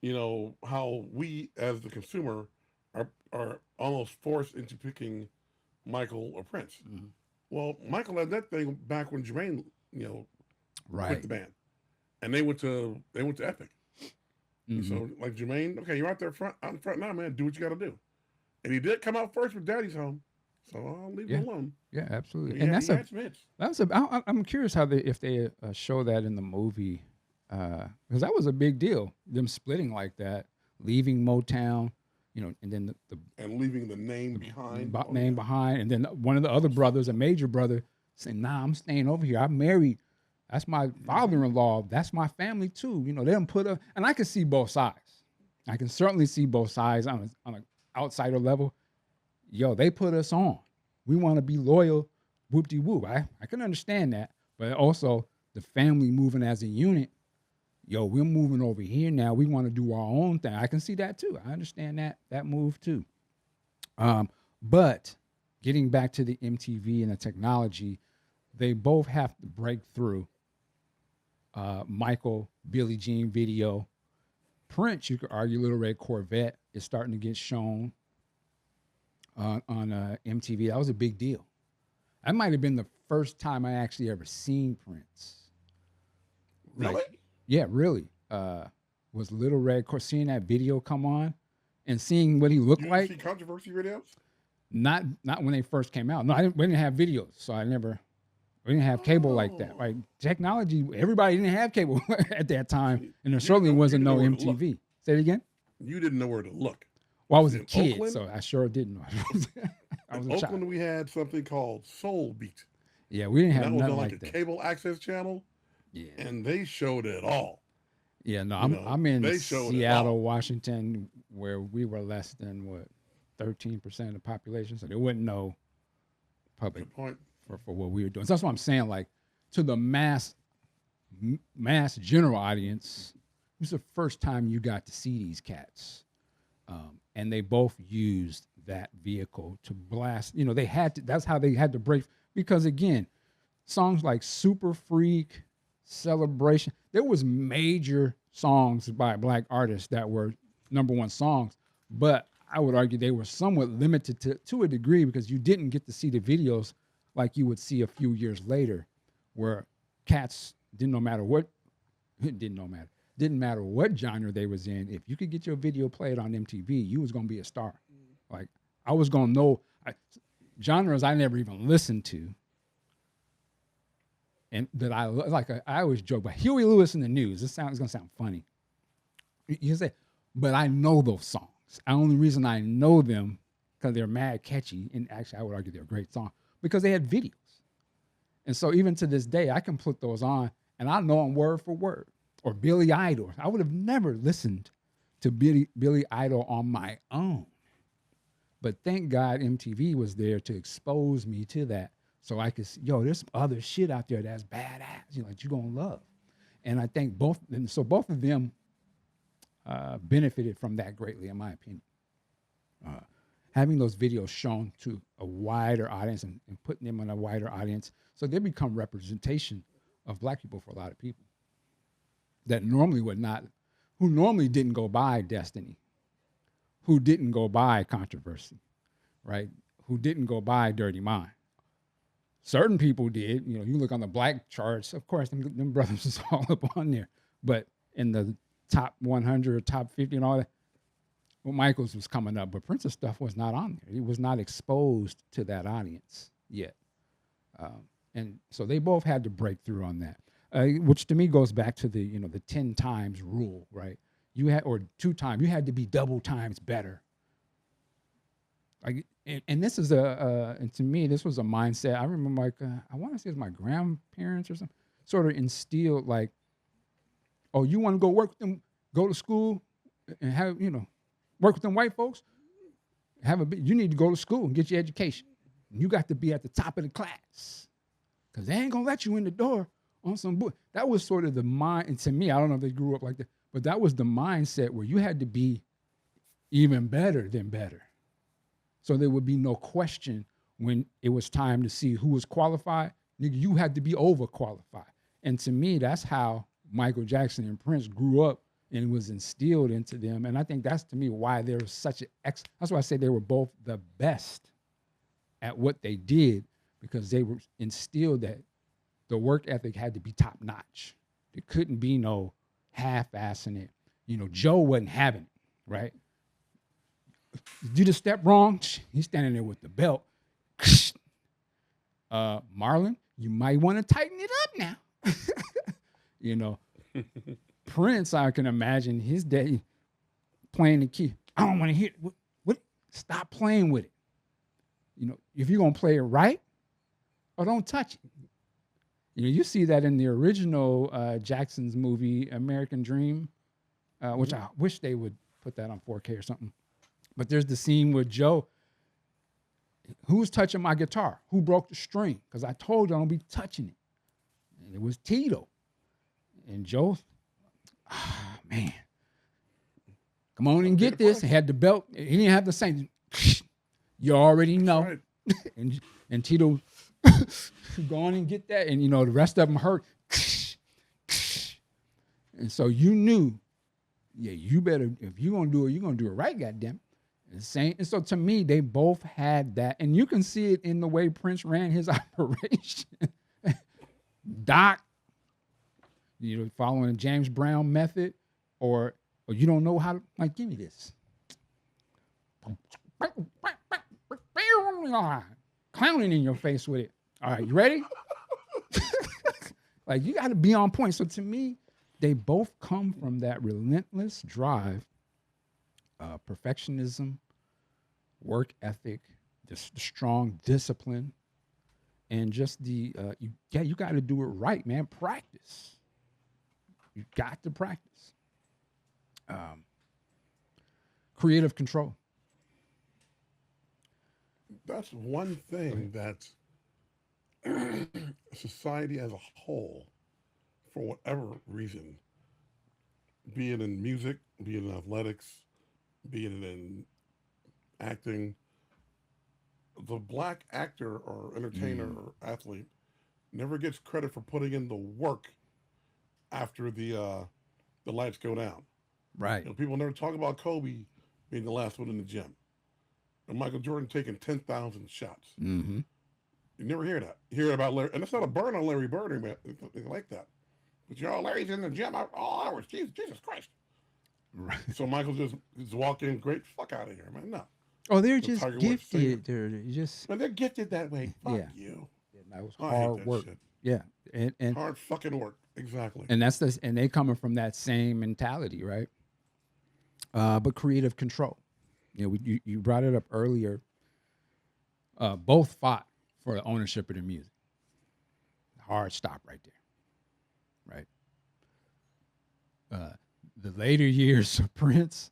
you know, how we as the consumer are almost forced into picking Michael or Prince. Mm-hmm. Well, Michael had that thing back when Jermaine, you know, quit Right. the band, and they went to Epic. Mhm. So like Jermaine, okay, you're out in front now, man. Do what you got to do. And he did come out first with Daddy's Home, so I'll leave him alone. Yeah, absolutely. He And had, that's he a had some hits. I'm curious how if they show that in the movie, because that was a big deal. Them splitting like that, leaving Motown, you know, and then the And leaving the name behind. Oh, name yeah. behind, and then one of the other brothers, a major brother, saying, "Nah, I'm staying over here. I'm married. That's my father-in-law. That's my family too." You know, they don't put up, and I can see both sides. I can certainly see both sides on an outsider level. Yo, they put us on. We want to be loyal. Whoop de whoop. I can understand that, but also the family moving as a unit. Yo, we're moving over here now. We want to do our own thing. I can see that too. I understand that move too. But getting back to the MTV and the technology, they both have to break through. Michael, Billie Jean video. Prince, you could argue Little Red Corvette is starting to get shown on MTV. That was a big deal. That might have been the first time I actually ever seen Prince. Really? Like, yeah, really. Was Little Red Corvette, seeing that video come on and seeing what he looked You like. didn't see controversy videos? Not when they first came out. No, we didn't have videos, so we didn't have cable like that. Right? Technology, everybody didn't have cable at that time, and there certainly wasn't no didn't know where to MTV. Say it again. You didn't know where to look. Well, I was In a kid, Oakland? so I sure didn't know. I was In a Oakland, child. we had something called Soul Beat. Yeah, we didn't And have that was nothing on like like a that. cable access channel, Yeah, and they showed it all. yeah. No, you know, I'm in they showed it Seattle, all. Washington, where we were less than 13% of the population, so there wasn't no public Good point. for what we were doing. So that's what I'm saying. Like to the mass general audience, it was the first time you got to see these cats, and they both used that vehicle to blast. You know, they had to. That's how they had to break. Because again, songs like Super Freak, Celebration, there was major songs by black artists that were #1 songs, but I would argue they were somewhat limited to a degree because you didn't get to see the videos like you would see a few years later, where cats didn't matter what genre they was in. If you could get your video played on MTV, you was gonna be a star. Like I was gonna know genres I never even listened to, and that I like. I always joke, but Huey Lewis in the News. It's gonna sound funny. You say, but I know those songs. The only reason I know them because they're mad catchy, and actually I would argue they're a great song because they had videos. And so even to this day, I can put those on and I know them word for word. Or Billy Idol. I would have never listened to Billy Idol on my own. But thank God MTV was there to expose me to that. So I could see, there's some other shit out there that's badass, that you're going to love. And I think both of them benefited from that greatly, in my opinion. Having those videos shown to a wider audience and putting them in a wider audience, so they become representation of black people for a lot of people that normally who normally didn't go by Destiny, who didn't go by Controversy, right? Who didn't go by Dirty Mind. Certain people did. You know, you look on the black charts, of course, them brothers is all up on there. But in the top 100 or top 50 and all that, well, Michael's was coming up, but Prince's stuff was not on there. He was not exposed to that audience yet. And so they both had to break through on that, which to me goes back to the 10 times rule, right? You had, or 2 times, you had to be double times better. Like, and this is and to me, this was a mindset. I remember, like, I want to say it was my grandparents or something, sort of instilled, like, oh, you want to go work with them, go to school and have, work with them white folks, you need to go to school and get your education. You got to be at the top of the class because they ain't going to let you in the door on some book. That was sort of the mind. And to me, I don't know if they grew up like that, but that was the mindset where you had to be even better than better. So there would be no question when it was time to see who was qualified. Nigga, you had to be overqualified. And to me, that's how Michael Jackson and Prince grew up and was instilled into them. And I think that's, to me, why there was such that's why I say they were both the best at what they did, because they were instilled that the work ethic had to be top notch. There couldn't be no half-assing it. Joe wasn't having it, right? Did a step wrong, he's standing there with the belt. Marlon, you might want to tighten it up now. Prince, I can imagine his day playing the key. I don't want to hear it. What? Stop playing with it. If you're going to play it right, or don't touch it. You see that in the original Jackson's movie, American Dream, which I wish they would put that on 4K or something. But there's the scene with Joe. Who's touching my guitar? Who broke the string? Because I told you I don't be touching it. And it was Tito. And Joe, man, come on and get this. He had the belt. He didn't have the same. You already know. Right. and Tito, go on and get that. And, the rest of them hurt. And so you knew, yeah, you better, if you're going to do it, you're going to do it right, goddamn. And so to me, they both had that. And you can see it in the way Prince ran his operation. Doc, following the James Brown method, or you don't know how to, like, give me this. Clowning in your face with it. All right, you ready? Like, you got to be on point. So to me, they both come from that relentless drive, perfectionism, work ethic, the strong discipline, and just you got to do it right, man. Practice. You got to practice. Creative control. That's one thing that society as a whole, for whatever reason, be it in music, be it in athletics, be it in acting, the black actor or entertainer or athlete never gets credit for putting in the work after the lights go down. Right. People never talk about Kobe being the last one in the gym, and Michael Jordan taking 10,000 shots. Mm-hmm. You never hear that. You hear about Larry, and it's not a burn on Larry Bird or anything like that. But Larry's in the gym all hours. Jesus Christ. Right. So Michael just walk in, great, fuck out of here, man. No. Oh, they're just gifted. They're gifted that way. Fuck you. Yeah, that was hard work. Shit. Yeah, and hard fucking work. Exactly. And that's and they coming from that same mentality, right? But creative control. You brought it up earlier. Both fought for the ownership of the music. Hard stop right there. Right. The later years of Prince,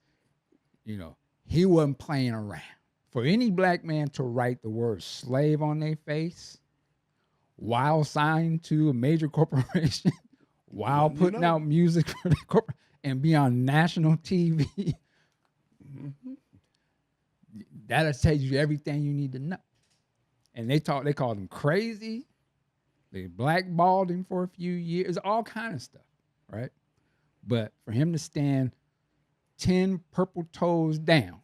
he wasn't playing around. For any black man to write the word slave on their face while signed to a major corporation, while putting out music for the corporate and be on national TV, that'll tell you everything you need to know. And they called him crazy. They blackballed him for a few years, all kind of stuff, right? But for him to stand 10 purple toes down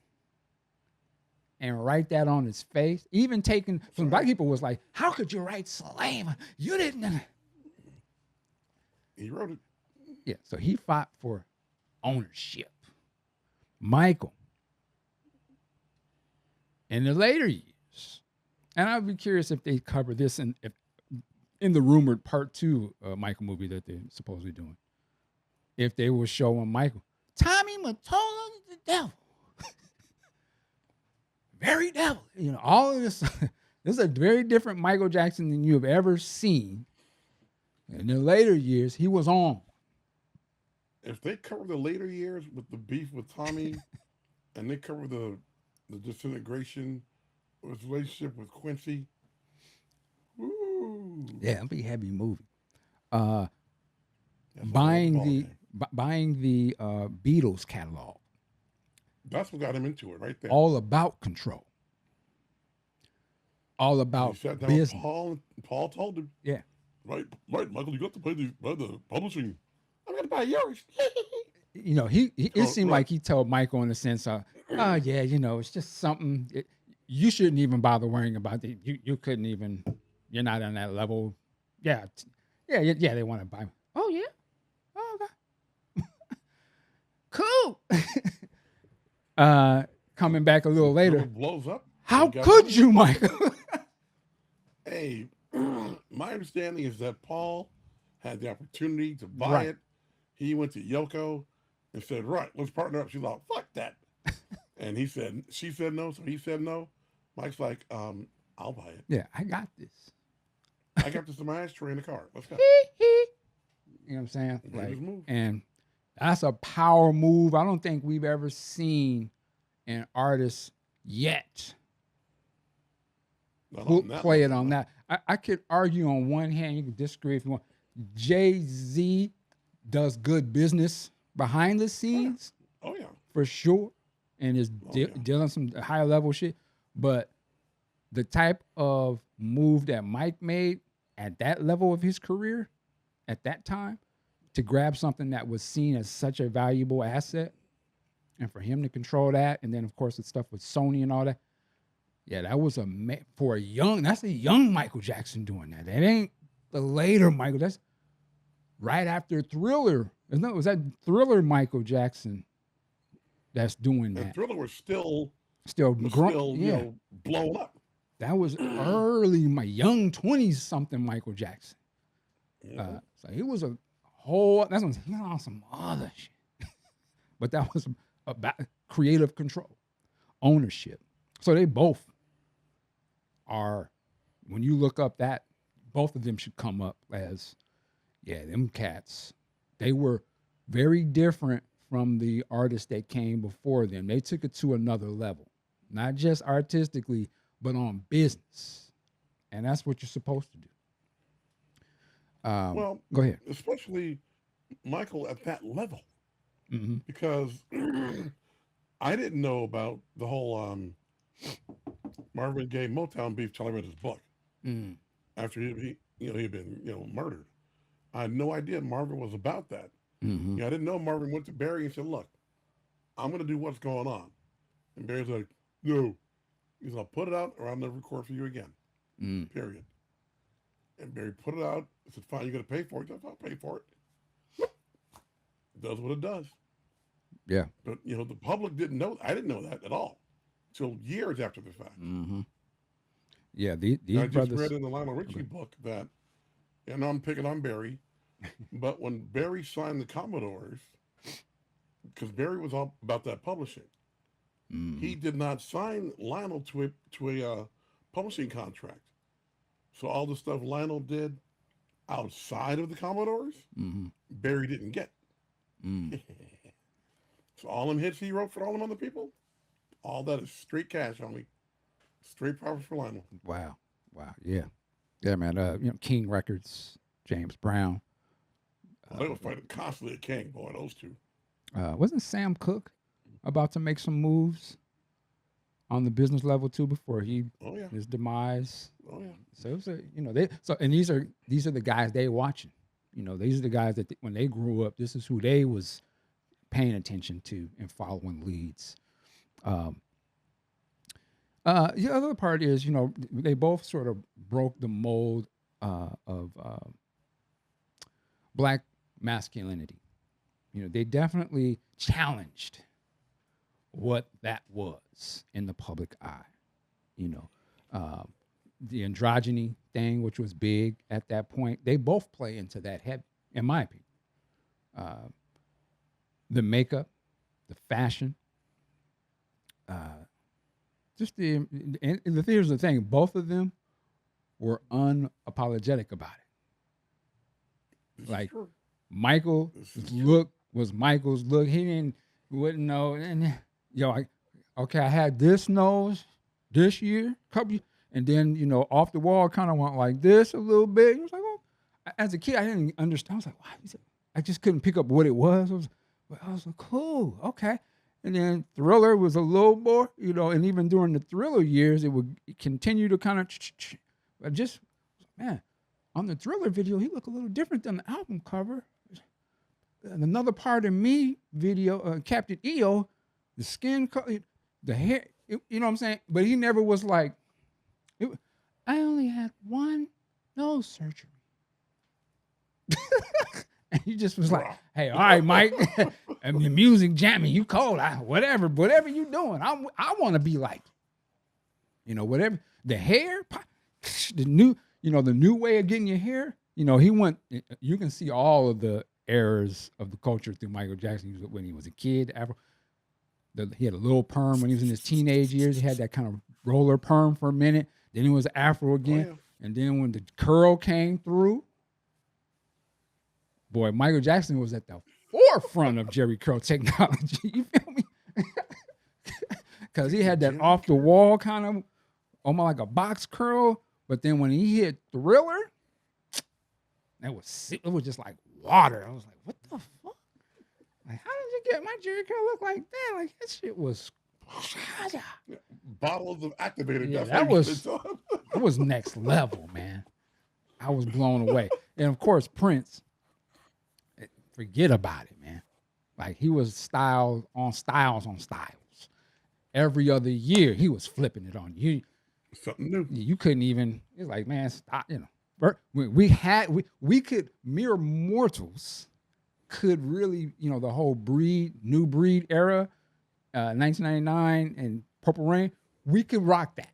and write that on his face. Even taking some black people was like, how could you write slave? You didn't. He wrote it. Yeah, so he fought for ownership. Michael, in the later years, and I'd be curious if they cover this in the rumored part 2 Michael movie that they're supposedly doing. If they were showing Michael, Tommy Mottola the devil. Very devil. You know, all of this. This is a very different Michael Jackson than you have ever seen. In the later years, he was on. If they cover the later years with the beef with Tommy, and they cover the disintegration of his relationship with Quincy, ooh, Yeah, it'll be a heavy movie. that's Buying the Beatles catalog. That's what got him into it, right there. All about control. All about he sat down business. With Paul told him, Yeah. Right, Michael, you got to buy the publishing. I'm going to buy yours. You know, it seemed like he told Michael in the sense of, oh, yeah, you know, it's just something. You shouldn't even bother worrying about it. You couldn't even, you're not on that level. Yeah. Yeah, they want to buy. Oh, yeah. Oh, okay. Cool. Coming back a little later. Blows up. How could you, Michael? Hey, my understanding is that Paul had the opportunity to buy it. He went to Yoko and said, right, let's partner up. She's like, fuck that. And she said no, so he said no. Mike's like, I'll buy it. Yeah, I got this. I got this in my ashtray in the car. Let's go. You know what I'm saying? Like, and that's a power move. I don't think we've ever seen an artist yet play it on that. I could argue on one hand, you can disagree if you want. Jay-Z does good business behind the scenes. Oh, yeah. For sure. And is dealing some high level shit. But the type of move that Mike made at that level of his career at that time to grab something that was seen as such a valuable asset and for him to control that. And then, of course, the stuff with Sony and all that. Yeah, that was that's a young Michael Jackson doing that. That ain't the later Michael. That's right after Thriller. Was that Thriller Michael Jackson that's doing that? Thriller was still blown up. That was early, my young 20-something Michael Jackson. Yeah. So he was he was on some other shit. But that was about creative control, ownership. So they both are, when you look up that, both of them should come up as, them cats. They were very different from the artists that came before them. They took it to another level, not just artistically, but on business. And that's what you're supposed to do. Well, go ahead. Especially Michael at that level. Mm-hmm. Because I didn't know about the whole Marvin Gaye Motown beef till I read his book. Mm. After he had been murdered. I had no idea Marvin was about that. Mm-hmm. I didn't know Marvin went to Barry and said, look, I'm going to do what's going on. And Barry's like, no. He's like, put it out or I'll never record for you again. Period. And Barry put it out. I said, fine, you're going to pay for it. I'll pay for it. It does what it does. Yeah. But, the public didn't know. I didn't know that at all until years after the fact. Mm-hmm. Yeah, these I just brothers. read in the Lionel Richie book that, and I'm picking on Barry, but when Barry signed the Commodores, because Barry was all about that publishing, he did not sign Lionel to a publishing contract. So all the stuff Lionel did outside of the Commodores, Barry didn't get. So all them hits he wrote for all them other people, all that is straight cash, homie. Straight profit for Lionel. Wow. Yeah, man. King Records, James Brown. They were fighting constantly at King, boy. Those two. Wasn't Sam Cooke about to make some moves on the business level too before his demise? Oh yeah. So it was and these are the guys they watching. These are the guys that when they grew up, this is who they was paying attention to and following leads. The other part is, they both sort of broke the mold of black masculinity. They definitely challenged what that was in the public eye. You know, the androgyny thing, which was big at that point, they both play into that head, in my opinion. The makeup, the fashion, just here's the thing: both of them were unapologetic about it. Like Michael's look was Michael's look. He wouldn't know. And okay, I had this nose this year, and then off the wall kind of went like this a little bit. He was like, oh, as a kid, I didn't understand. I was like, wow, I just couldn't pick up what it was. I was like, cool, okay. And then Thriller was a little more, and even during the Thriller years, it would continue to kind of just, man, on the Thriller video, he looked a little different than the album cover. And Another Part of Me video, Captain EO, the skin color, the hair, you know what I'm saying? But he never was like, I only had one nose surgery. And he just was like, hey, all right, Mike, and the music jamming, you cold, whatever you doing, I want to be like, whatever. The hair, the new way of getting your hair, he went, you can see all of the errors of the culture through Michael Jackson when he was a kid. He had a little perm when he was in his teenage years. He had that kind of roller perm for a minute. Then he was afro again. Oh, yeah. And then when the curl came through, boy, Michael Jackson was at the forefront of Jerry curl technology. You feel me? Because he had that off the wall kind of, almost like a box curl. But then when he hit Thriller, it was just like water. I was like, what the fuck? Like, how did you get my Jerry curl look like that? Like, that shit was bottles of activated. Yeah, that was next level, man. I was blown away. And of course, Prince. Forget about it, man. Like, he was styles on styles. Every other year, he was flipping it on you. Something new. You couldn't even. It's like, man, stop. We could, mere mortals could really, the whole new breed era, 1999 and Purple Rain. We could rock that.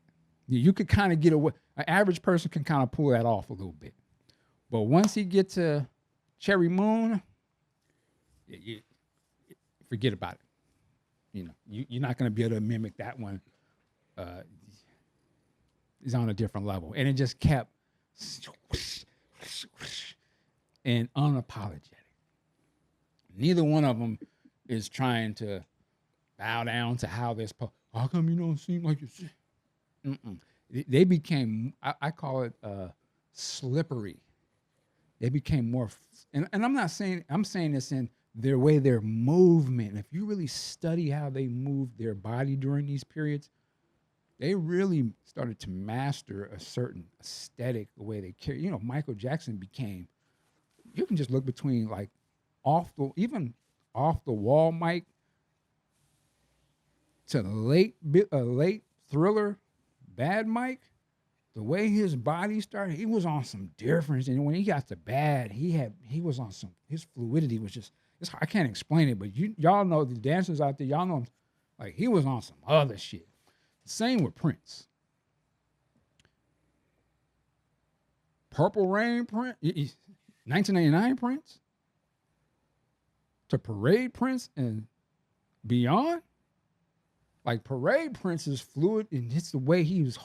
You could kind of get away. An average person can kind of pull that off a little bit. But once he get to Cherry Moon, you forget about it. You're not going to be able to mimic that one. It's on a different level. And it just kept and unapologetic. Neither one of them is trying to bow down to how this. How come you don't seem like you? They became, I call it slippery. They became more, and I'm saying this in their way, their movement. If you really study how they moved their body during these periods, they really started to master a certain aesthetic, the way they carry. Michael Jackson became, you can just look between like off the wall Mike to the late Thriller Bad Mike. The way his body started, he was on some difference. And when he got to Bad, he was on some, his fluidity was just, I can't explain it, but y'all know the dancers out there, y'all know him, like he was on some other shit. Same with Prince. Purple Rain Prince, 1999 Prince, to Parade Prince and beyond. Like Parade Prince is fluid, and it's the way he was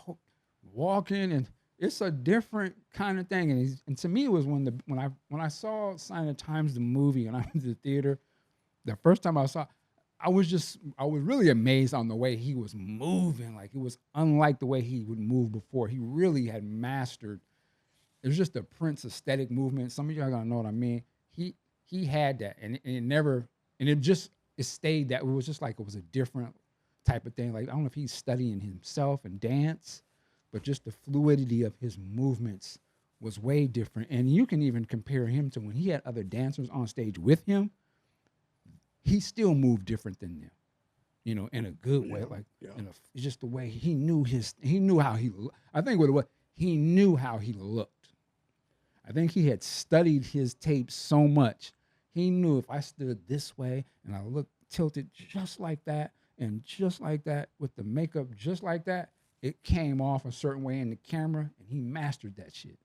walking, and it's a different kind of thing. And to me, it was when I saw Sign of the Times, the movie, and I went to the theater, the first time I saw, I was really amazed on the way he was moving. Like, it was unlike the way he would move before. He really had mastered. It was just a Prince aesthetic movement. Some of y'all gonna know what I mean. He had that, and it stayed that. It was just like it was a different type of thing. Like, I don't know if he's studying himself and dance, but just the fluidity of his movements was way different. And you can even compare him to when he had other dancers on stage with him. He still moved different than them. in a good way, Yeah, like yeah. it's just the way he knew how he. I think what it was, he knew how he looked. I think he had studied his tapes so much. He knew if I stood this way and I looked tilted just like that and just like that with the makeup just like that, it came off a certain way in the camera, and he mastered that shit.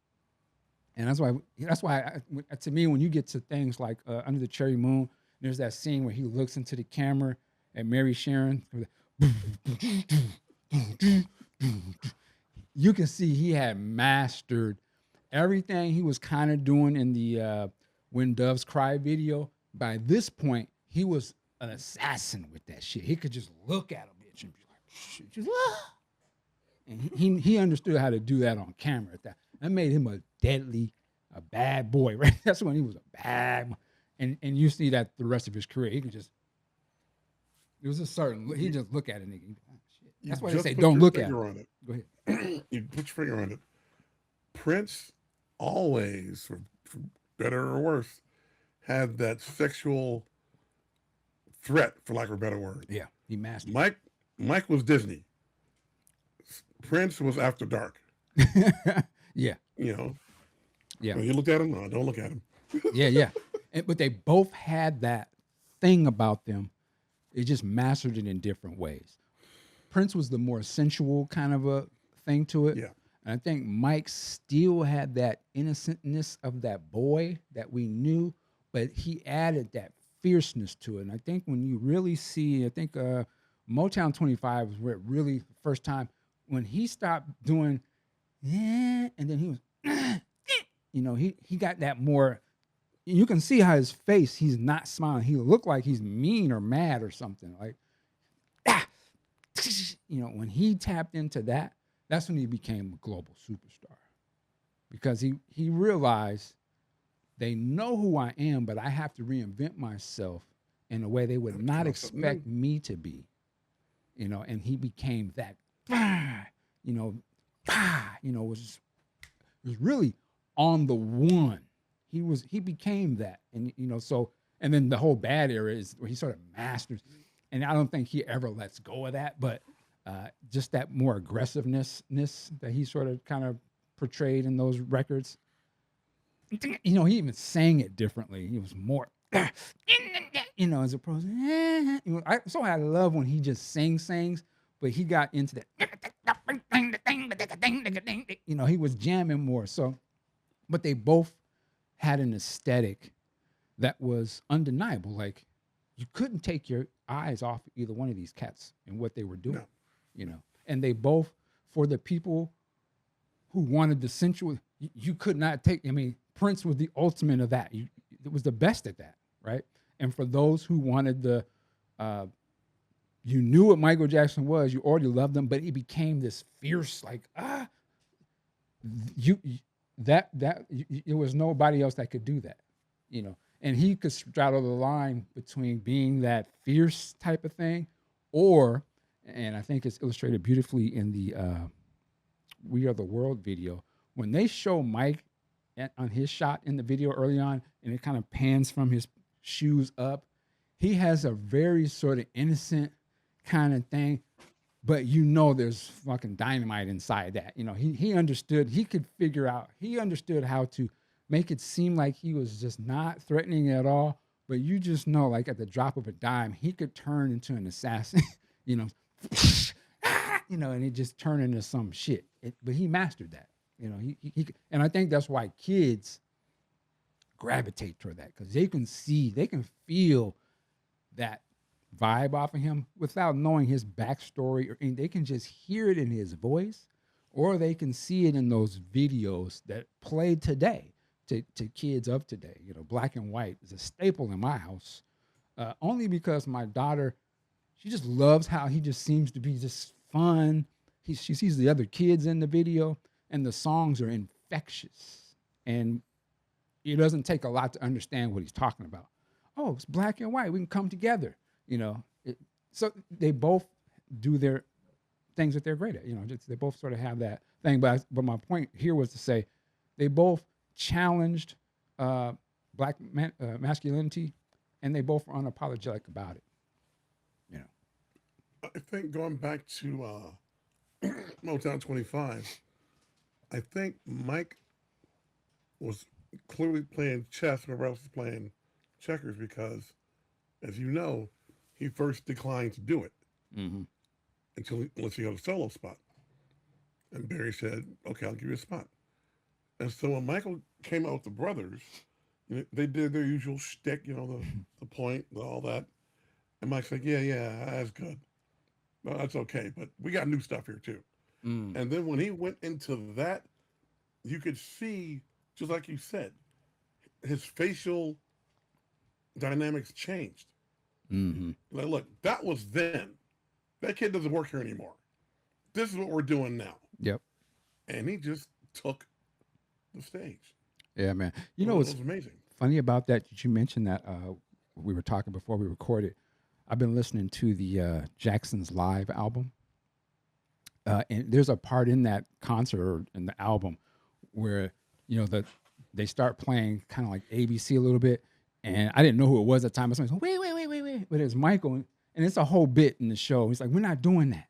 And to me, when you get to things like Under the Cherry Moon, there's that scene where he looks into the camera at Mary Sharon. You can see he had mastered everything he was kind of doing in the When Doves Cry video. By this point, he was an assassin with that shit. He could just look at a bitch and be like, shit, just, ah. And he understood how to do that on camera. That made him a bad boy, right? That's when he was a bad, and you see that the rest of his career, he could just, it was a certain, he just look at a nigga. Like, oh, shit. That's why they say don't look at him. On it. Go ahead. You put your finger on it. Prince always, for better or worse, had that sexual threat, for lack of a better word. Yeah, he mastered. Mike was Disney. Prince was After Dark. Yeah. Yeah. When you looked at him, no, don't look at him. Yeah. But they both had that thing about them. They just mastered it in different ways. Prince was the more sensual kind of a thing to it. Yeah. And I think Mike still had that innocentness of that boy that we knew, but he added that fierceness to it. And I think when you really see, Motown 25 was where it really, first time, when he stopped doing, and then he was, he got that more, you can see how his face, he's not smiling. He looked like he's mean or mad or something. Like, when he tapped into that, that's when he became a global superstar. Because he realized they know who I am, but I have to reinvent myself in a way they would not expect me to be. And he became that, was really on the one. He became that. And, and then the whole bad era is where he sort of masters. And I don't think he ever lets go of that, but just that more aggressiveness that he sort of kind of portrayed in those records. He even sang it differently. He was more, as opposed to, I love when he just sings, but he got into that, he was jamming more. So, but they both had an aesthetic that was undeniable. Like, you couldn't take your eyes off either one of these cats and what they were doing, and they both, for the people who wanted the sensual, you could not take, Prince was the ultimate of that. It was the best at that, right? And for those who wanted the, you knew what Michael Jackson was, you already loved him, but he became this fierce, like, there was nobody else that could do that, and he could straddle the line between being that fierce type of thing, and I think it's illustrated beautifully in the We Are the World video, when they show Mike on his shot in the video early on, and it kind of pans from his shoes up. He has a very sort of innocent kind of thing, but there's fucking dynamite inside that. He understood, he understood how to make it seem like he was just not threatening at all, but like at the drop of a dime, he could turn into an assassin, and he just turned into some shit. But he mastered that. And I think that's why kids gravitate toward that, because they can feel that vibe off of him without knowing his backstory, or they can just hear it in his voice, or they can see it in those videos that play today to kids of today. Black and white is a staple in my house, only because my daughter, she just loves how he just seems to be just fun. She sees the other kids in the video, and the songs are infectious, and it doesn't take a lot to understand what he's talking about. Oh, it's black and white. We can come together, so they both do their things that they're great at. They both sort of have that thing. But my point here was to say they both challenged black masculinity, and they both were unapologetic about it. I think going back to Motown 25, I think Mike was clearly playing chess when everybody else was playing checkers because, as you know, he first declined to do it Mm-hmm. unless he got a solo spot. And Barry said, "Okay, I'll give you a spot." And so when Michael came out with the brothers, they did their usual shtick, the point, all that. And Mike's like, "Yeah, yeah, that's good. No, that's okay, but we got new stuff here too." Mm. And then when he went into that, you could see, just like you said, his facial dynamics changed. Mm-hmm. Like, look, that was then. That kid doesn't work here anymore. This is what we're doing now. Yep. And he just took the stage. Yeah, man. You It know was, it what's was amazing. funny about that? Did you mention that we were talking before we recorded? I've been listening to the Jackson's Live album, and there's a part in that concert or in the album where they start playing kind of like ABC a little bit, and I didn't know who it was at the time. But somebody's like, wait, but it's Michael, and it's a whole bit in the show. He's like, we're not doing that.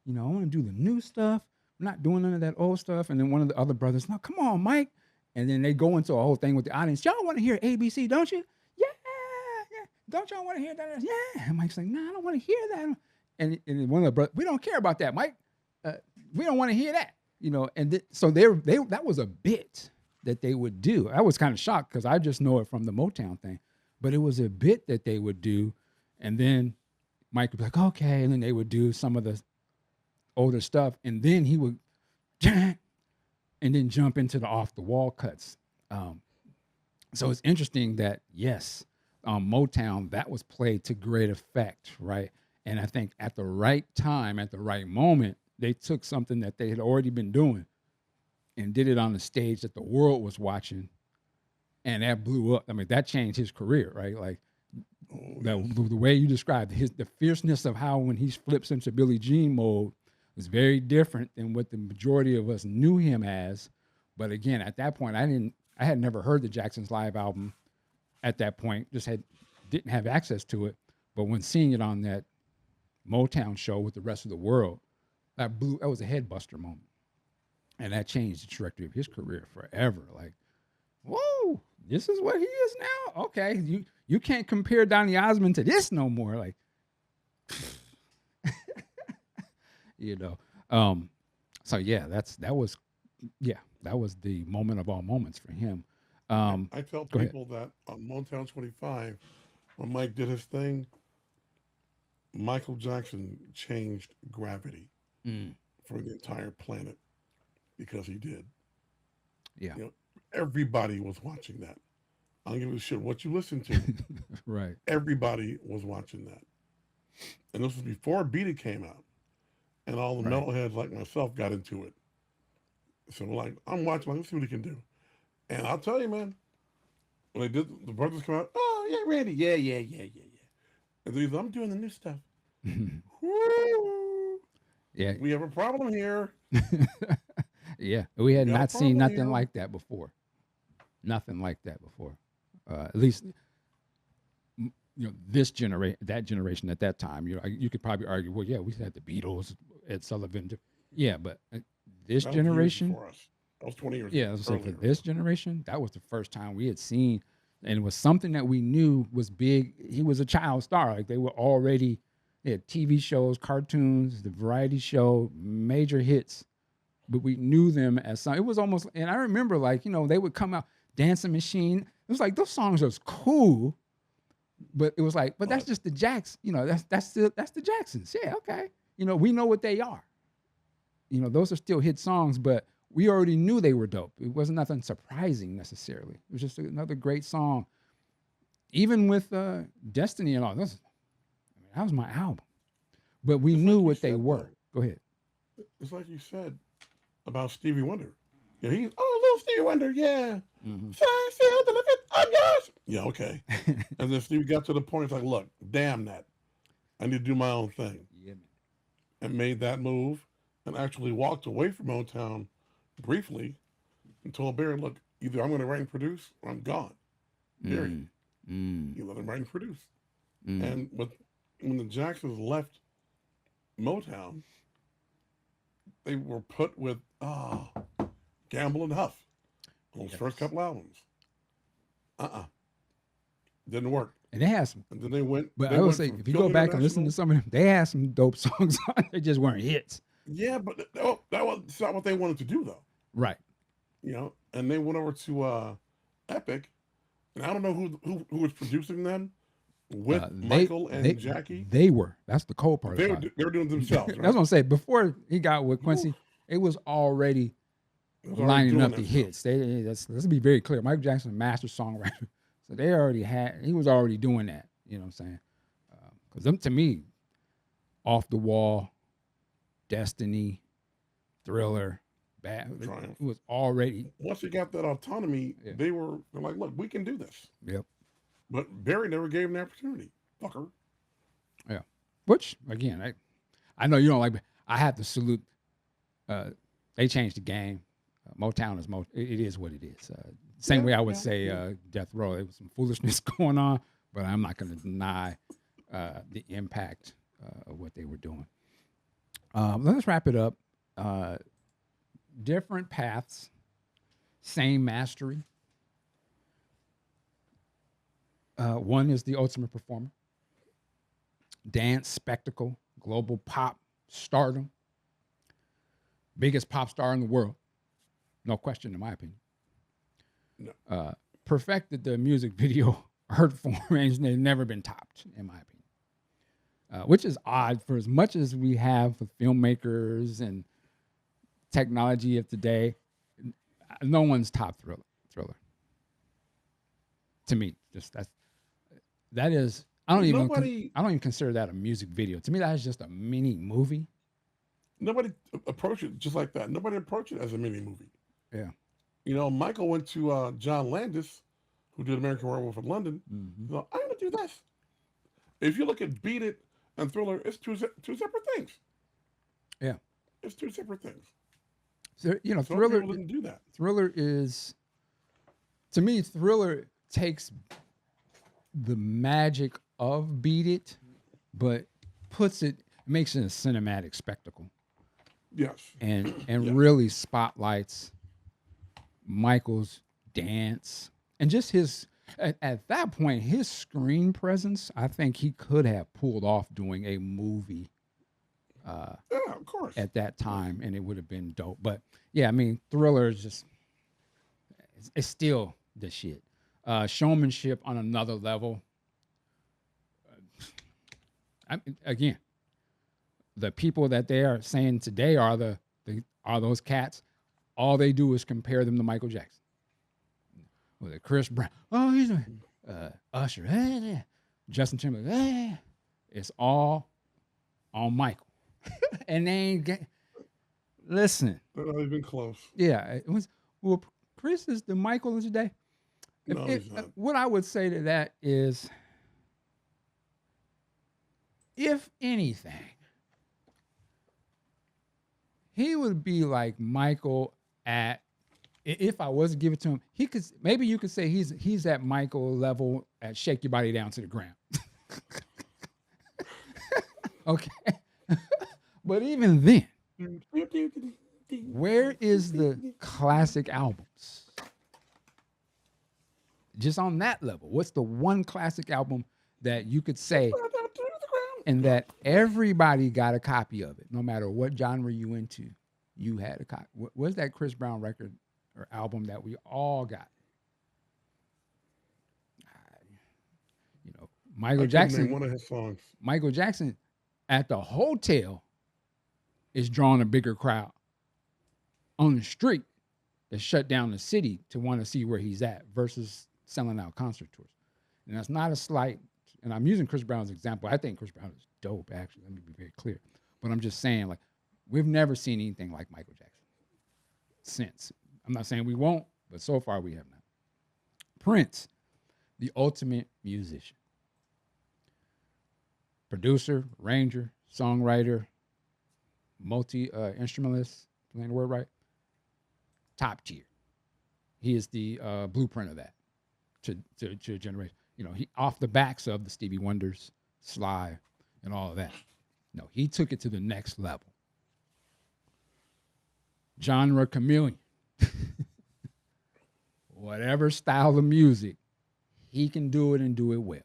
I want to do the new stuff. We're not doing none of that old stuff. And then one of the other brothers, no, come on, Mike. And then they go into a whole thing with the audience. Y'all want to hear ABC, don't you? Yeah, yeah. Don't y'all want to hear that? Yeah. And Mike's like, no, I don't want to hear that. And one of the brothers, we don't care about that, Mike. We don't want to hear that. So they that was a bit that they would do. I was kind of shocked because I just know it from the Motown thing, but it was a bit that they would do, and then Mike would be like, okay, and then they would do some of the older stuff, and then he would, and then jump into the off the wall cuts. So it's interesting that yes, Motown that was played to great effect, right? And I think at the right time, at the right moment, they took something that they had already been doing and did it on the stage that the world was watching, and that blew up. I mean, that changed his career, right? Like the way you described the fierceness of how when he flips into Billie Jean mode was very different than what the majority of us knew him as. But again, at that point, I had never heard the Jackson's Live album at that point, didn't have access to it. But when seeing it on that Motown show with the rest of the world, that was a headbuster moment. And that changed the trajectory of his career forever. Like, whoa, this is what he is now? Okay, you can't compare Donny Osmond to this no more. Like, so yeah, that was the moment of all moments for him. I tell Go ahead. people that on Motown 25, when Mike did his thing, Michael Jackson changed gravity Mm, for the entire planet because he did. yeah. Everybody was watching that. I don't give a shit what you listen to. Right. Everybody was watching that. And this was before Beat It came out. And all the Right. metalheads like myself got into it. So we're like, I'm watching, let's see what he can do. And I'll tell you, man, when they did, the brothers come out, oh, yeah, Randy, yeah. And they're I'm doing the new stuff. Woo! Yeah. We have a problem here. Yeah. We had We got a not seen problem nothing here. like that before. Nothing like that before. At least this generation, that generation at that time. You could probably argue, well, yeah, we had the Beatles, Ed Sullivan. Yeah, but this That was years generation, before us. That was 20 years yeah, I was saying for earlier. this generation, that was the first time we had seen, and it was something that we knew was big. He was a child star. Like they were already, they had TV shows, cartoons, the variety show, major hits, but we knew them as some. It was almost, and I remember like they would come out, Dancing Machine. It was like those songs was cool, but it was like, but that's just the Jacks. That's the Jacksons. Yeah, okay. We know what they are. Those are still hit songs, but we already knew they were dope. It wasn't nothing surprising necessarily. It was just another great song. Even with Destiny and all, that was my album. But we It's knew like you what they said, were. though. Go ahead. It's like you said about Stevie Wonder. Yeah, little Stevie Wonder, yeah. Mm-hmm. I'm yours. Yeah, okay. And then Stevie got to the point, it's like, look, damn that. I need to do my own thing. Yeah, man. And made that move and actually walked away from Motown briefly and told Barry, look, either I'm going to write and produce or I'm gone. Period. Mm. You let him write and produce. Mm. And when the Jacksons left Motown, they were put with Gamble and Huff on those first couple albums. Didn't work. And they had some, And then they went. but They I would went say from if you Philly go back and listen International. to some of them, they had some dope songs on. They just weren't hits. Yeah, but that was not what they wanted to do though. Right. And they went over to Epic, and I don't know who was producing them with Michael and Jackie. They were. That's the cold part They were about it. they were doing it themselves. That's Right? what I'm saying. Before he got with Quincy, it was already They was already lining doing up the that hits. Let's be very clear. Michael Jackson, a master songwriter, so they already he was already doing that. You know what I'm saying? Because them to me, Off the Wall, Destiny, Thriller, Bad. Triumph. It was already. Once they got that autonomy, Yeah. they're like, look, we can do this. Yep. But Barry never gave them the opportunity. Fucker. Yeah. Which again, I know you don't like, but I have to salute. They changed the game. Motown is it is what it is. Same way I would say Death Row. There was some foolishness going on, but I'm not going to deny the impact of what they were doing. Let's wrap it up. Different paths, same mastery. One is the ultimate performer, dance, spectacle, global pop stardom, biggest pop star in the world, no question, in my opinion. No. Perfected the music video art form, and they've never been topped, in my opinion. Which is odd for as much as we have with filmmakers and technology of today. No one's top Thriller. To me, just that is. I don't even consider that a music video. To me, that is just a mini movie. Nobody approached it just like that. Nobody approached it as a mini movie. Yeah. Michael went to John Landis, who did American Werewolf in London. Mm-hmm. I'm going to do this. If you look at Beat It and Thriller, it's two separate things. Yeah. It's two separate things. So, Some Thriller people didn't do that. Thriller is, to me, Thriller takes the magic of Beat It, but makes it a cinematic spectacle. Yes. And Yes. really spotlights Michael's dance and just his at that point his screen presence. I think he could have pulled off doing a movie Yeah, of course. at that time, and it would have been dope. But yeah, I mean, Thriller is just it's still the shit. Showmanship on another level. Again, the people that they are saying today are are those cats. All they do is compare them to Michael Jackson. With it Chris Brown, oh, he's Usher, Justin Timberlake, it's all on Michael, and they ain't listen. They're not even close. Yeah, it was. Well, Chris is the Michael of today. No, he's not. What I would say to that is, if anything, he would be like Michael at. If I was to give it to him, he could. Maybe you could say he's at Michael level at Shake Your Body Down to the Ground. Okay, but even then, where is the classic albums? Just on that level, what's the one classic album that you could say and that everybody got a copy of it, no matter what genre you into, you had a copy? What's that Chris Brown record or album that we all got? Michael Jackson. Name one of his songs. Michael Jackson at the hotel is drawing a bigger crowd on the street that shut down the city to want to see where he's at versus selling out concert tours. And that's not a slight, and I'm using Chris Brown's example. I think Chris Brown is dope, actually. Let me be very clear. But I'm just saying, like, we've never seen anything like Michael Jackson since. I'm not saying we won't, but so far we have not. Prince, the ultimate musician. Producer, arranger, songwriter, multi-instrumentalist, playing the word right. Top tier. He is the blueprint of that to generate. He off the backs of the Stevie Wonders, Sly, and all of that. No, he took it to the next level. Genre chameleon. Whatever style of music, he can do it and do it well.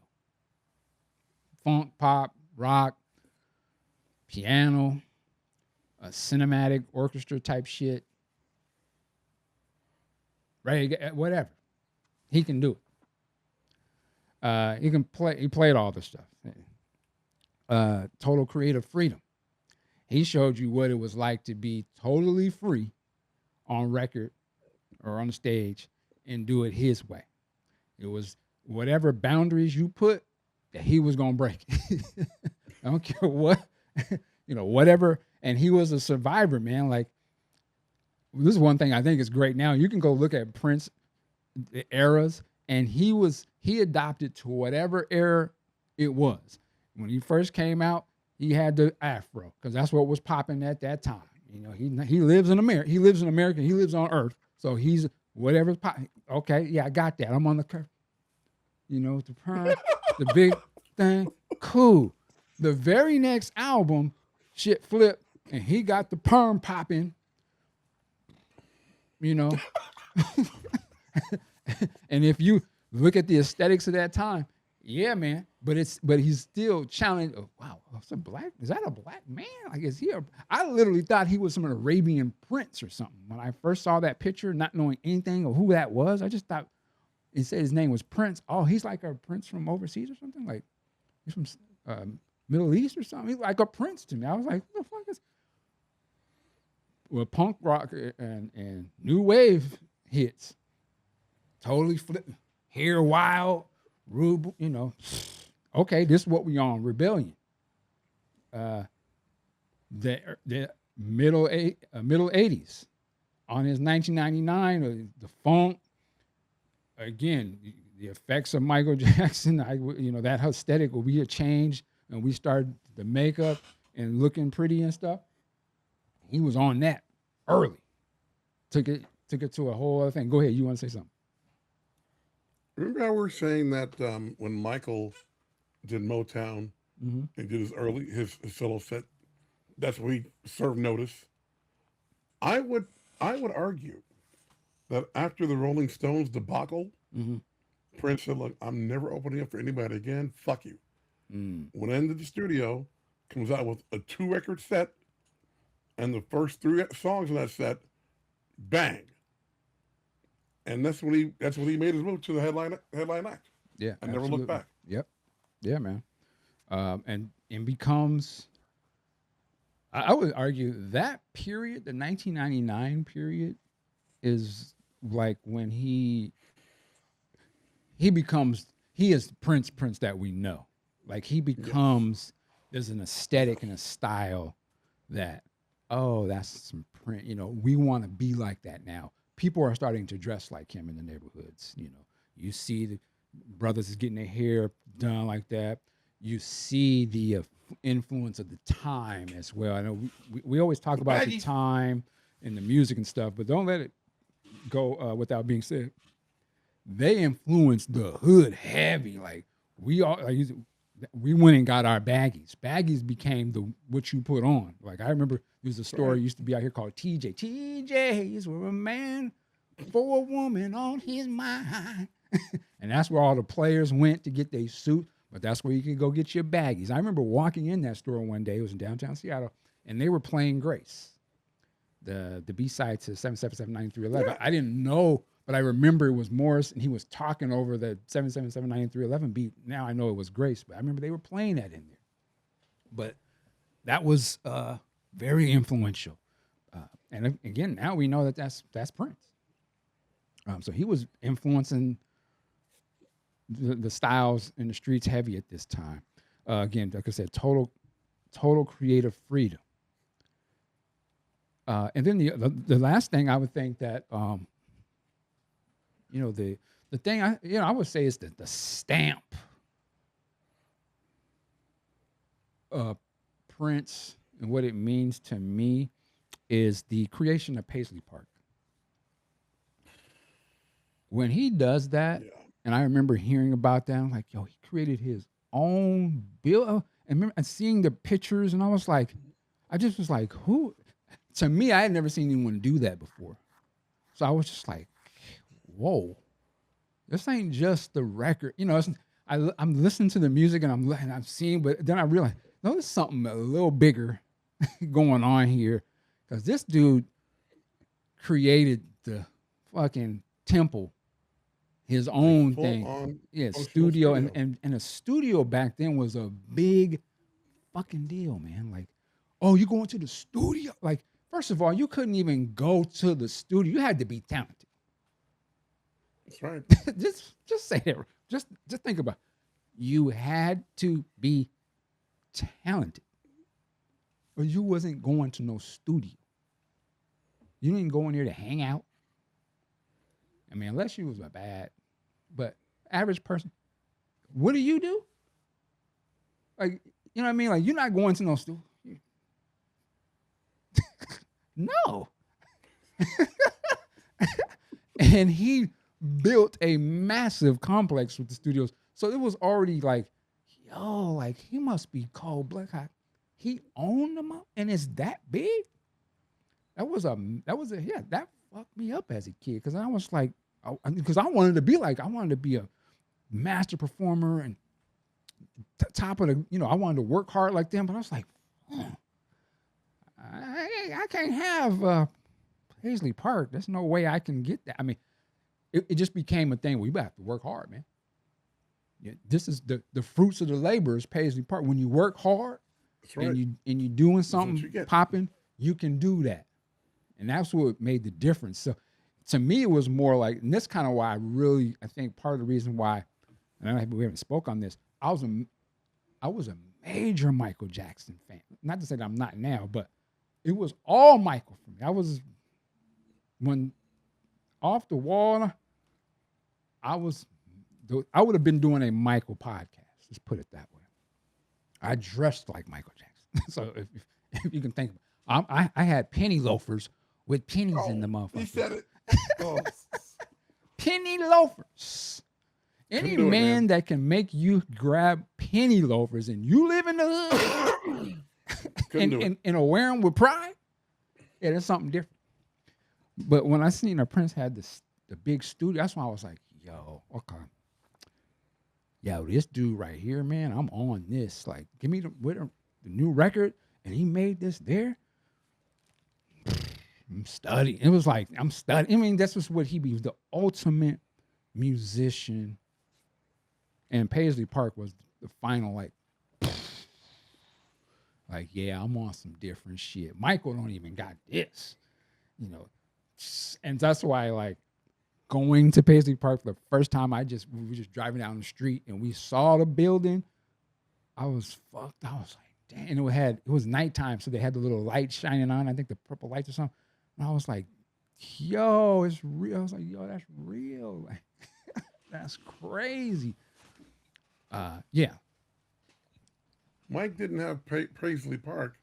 Funk, pop, rock, piano, a cinematic orchestra type shit, reggae, whatever. He can do it. He can play. He played all the stuff. Total creative freedom. He showed you what it was like to be totally free on record or on the stage and do it his way. It was whatever boundaries you put that he was gonna break. I don't care what, whatever. And he was a survivor, man. Like, this is one thing I think is great now. You can go look at Prince the eras, and he adopted to whatever era it was. When he first came out, he had the afro because that's what was popping at that time. He lives in America. He lives in America. He lives on Earth. So he's whatever's pop. Okay, yeah, I got that. I'm on the curve. The perm, the big thing. Cool. The very next album, shit flipped, and he got the perm popping. And if you look at the aesthetics of that time, yeah, man. But he's still challenged. Oh, wow, is that a black man? Like, is he I literally thought he was some Arabian prince or something. When I first saw that picture, not knowing anything of who that was, I just thought it said his name was Prince. Oh, he's like a prince from overseas or something. Like, he's from Middle East or something. He's like a prince to me. I was like, what the fuck is? Well, punk rock and new wave hits. Totally flip. Hair wild, rude, Okay, this is what we on, rebellion. The middle 80s. On his 1999, the funk. Again, the effects of Michael Jackson, that aesthetic will be a change, and we started the makeup and looking pretty and stuff. He was on that early. Took it to a whole other thing. Go ahead. You want to say something? Remember how we were saying that when Michael did Motown and did his solo set, that's when he served notice. I would argue that after the Rolling Stones debacle, Prince said, "Look, I'm never opening up for anybody again. Fuck you." Went into the studio, comes out with a 2-record set, and the first 3 songs in that set, bang. And that's when he made his move to the headline act. Yeah, and never looked back. Yep, yeah, man. And becomes. I would argue that period, the 1999 period, is like when he is the Prince that we know. Like, he becomes, there's an aesthetic and a style that, that's some Prince. We want to be like that now. People are starting to dress like him in the neighborhoods. You see the brothers is getting their hair done like that. You see the influence of the time as well. I know we always talk about the time and the music and stuff, but don't let it go without being said. They influenced the hood heavy. Like, we went and got our baggies. Baggies became what you put on. Like, I remember there's a store used to be out here called TJ. TJs were a man for a woman on his mind. And that's where all the players went to get their suit. But that's where you could go get your baggies. I remember walking in that store one day. It was in downtown Seattle, and they were playing Grace, the B-side to 777-9311. Yeah. I didn't know, but I remember it was Morris, and he was talking over the 777-9311 beat. Now I know it was Grace, but I remember they were playing that in there. But that was very influential. And again, now we know that's Prince. So he was influencing the styles in the streets heavy at this time. Again, like I said, total creative freedom. And then the last thing I would think that the thing I would say is that the stamp of Prince and what it means to me is the creation of Paisley Park. When he does that, and I remember hearing about that, I'm like, yo, he created his own bill. And remember, and seeing the pictures, and I just was like, who? To me, I had never seen anyone do that before. So I was just like, whoa, this ain't just the record. I'm listening to the music and I'm seeing, but then I realized, no, there's something a little bigger going on here. Because this dude created the fucking temple, his own thing. Yeah, studio. And a studio back then was a big fucking deal, man. Like, oh, you going to the studio? Like, first of all, you couldn't even go to the studio. You had to be talented. That's right. just say that. Just think about it. You had to be talented. Or you wasn't going to no studio. You didn't go in there to hang out. I mean, unless you was a bad, but average person, what do you do? Like, you know what I mean? Like, you're not going to no studio. No. And he built a massive complex with the studios. So it was already like, yo, like he must be cold blood. He owned them up and it's that big. That fucked me up as a kid. Cause I was like, because I wanted to be a master performer and top of the, I wanted to work hard like them. But I was like, I can't have Paisley Park. There's no way I can get that. I mean, it just became a thing where you have to work hard, man. Yeah, this is the fruits of the labor is Paisley Park. When you work hard, that's right, and you doing something popping, you can do that. And that's what made the difference. So to me, it was more like, and that's kind of why I think part of the reason why, and we haven't spoke on this, I was a major Michael Jackson fan. Not to say that I'm not now, but it was all Michael for me. When Off the Wall, I would have been doing a Michael podcast. Let's put it that way. I dressed like Michael Jackson. So if you can think, I had penny loafers with pennies in the motherfucker. He said it. Oh. Penny loafers. Any man that can make you grab penny loafers and you live in the hood and wear them with pride, yeah, that's something different. But when I seen the Prince had the big studio, that's when I was like, yo, okay. Yo, this dude right here, man, I'm on this. Like, give me the new record, and he made this there. I'm studying. It was like, I'm studying. I mean, that's just what he was, the ultimate musician. And Paisley Park was the final, like, yeah, I'm on some different shit. Michael don't even got this, And that's why, like, going to Paisley Park for the first time, we were just driving down the street and we saw the building. I was fucked. I was like, damn. And it was nighttime, so they had the little lights shining on. I think the purple lights or something. And I was like, yo, it's real. I was like, yo, that's real. Like, that's crazy. Yeah. Mike didn't have Paisley Park.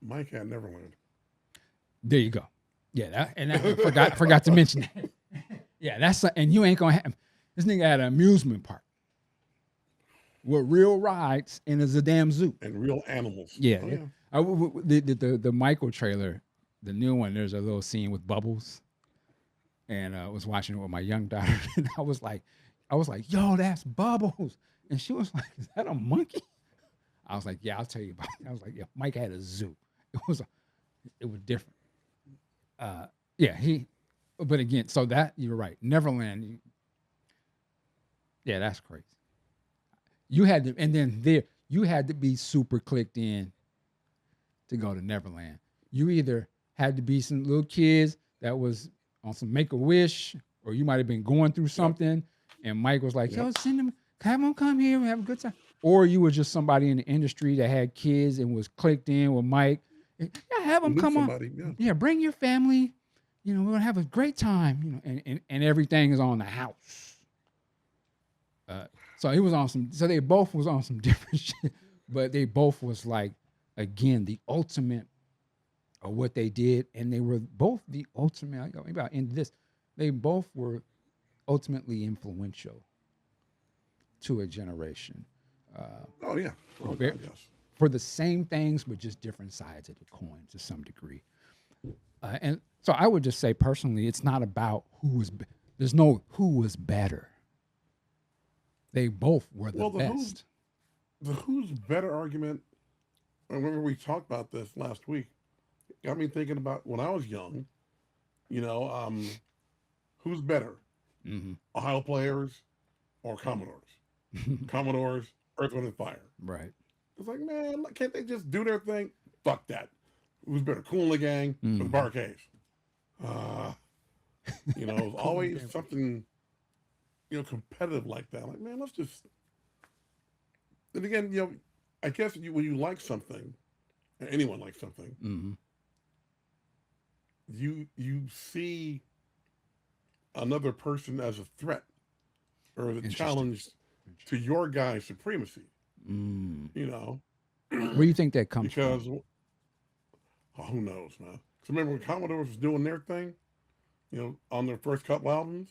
Mike had Neverland. There you go. Yeah, I forgot to mention that. Yeah, and you ain't gonna have this nigga had an amusement park with real rides and it's a damn zoo and real animals. Yeah, the Michael trailer, the new one. There's a little scene with Bubbles, and I was watching it with my young daughter, and I was like, yo, that's Bubbles, and she was like, is that a monkey? I was like, yeah, I'll tell you about it. I was like, yeah, Mike had a zoo. It was different. But again, so that you're right. Neverland. Yeah, that's crazy. You had to, and then you had to be super clicked in to go to Neverland. You either had to be some little kids that was on some Make-A-Wish, or you might have been going through something, and Mike was like, yo, send them, have them come here and have a good time. Or you were just somebody in the industry that had kids and was clicked in with Mike. Yeah, have them come on. Yeah, bring your family. We're gonna have a great time. And everything is on the house. So he was on some. So they both was on some different shit, but they both was like, again, the ultimate of what they did, and they were both the ultimate. Maybe I'll end this. They both were ultimately influential to a generation. Oh yeah. Oh Ve- God, yes. for the same things, but just different sides of the coin to some degree. And so I would just say personally, it's not about there's no who was better. They both were the Well, best. the who's better argument. I remember we talked about this last week. Got me thinking about when I was young. You know, who's better, Hmm. Ohio players or Commodores? Commodores, Earth, Wind, and Fire. Right. It's like, man, can't they just do their thing? Fuck that. Who's better, Kool and the Gang or the Hmm. Bar Caves? Uh, you know, it's Cool always again. something, competitive like that. Like, man, let's just. And again, I guess when you like something, or anyone likes something, Hmm. you see another person as a threat or as a Interesting. challenge to your guy's supremacy. Mm. You know, Where do you think that comes because from? who knows, man? Because remember when Commodores was doing their thing, on their first couple albums,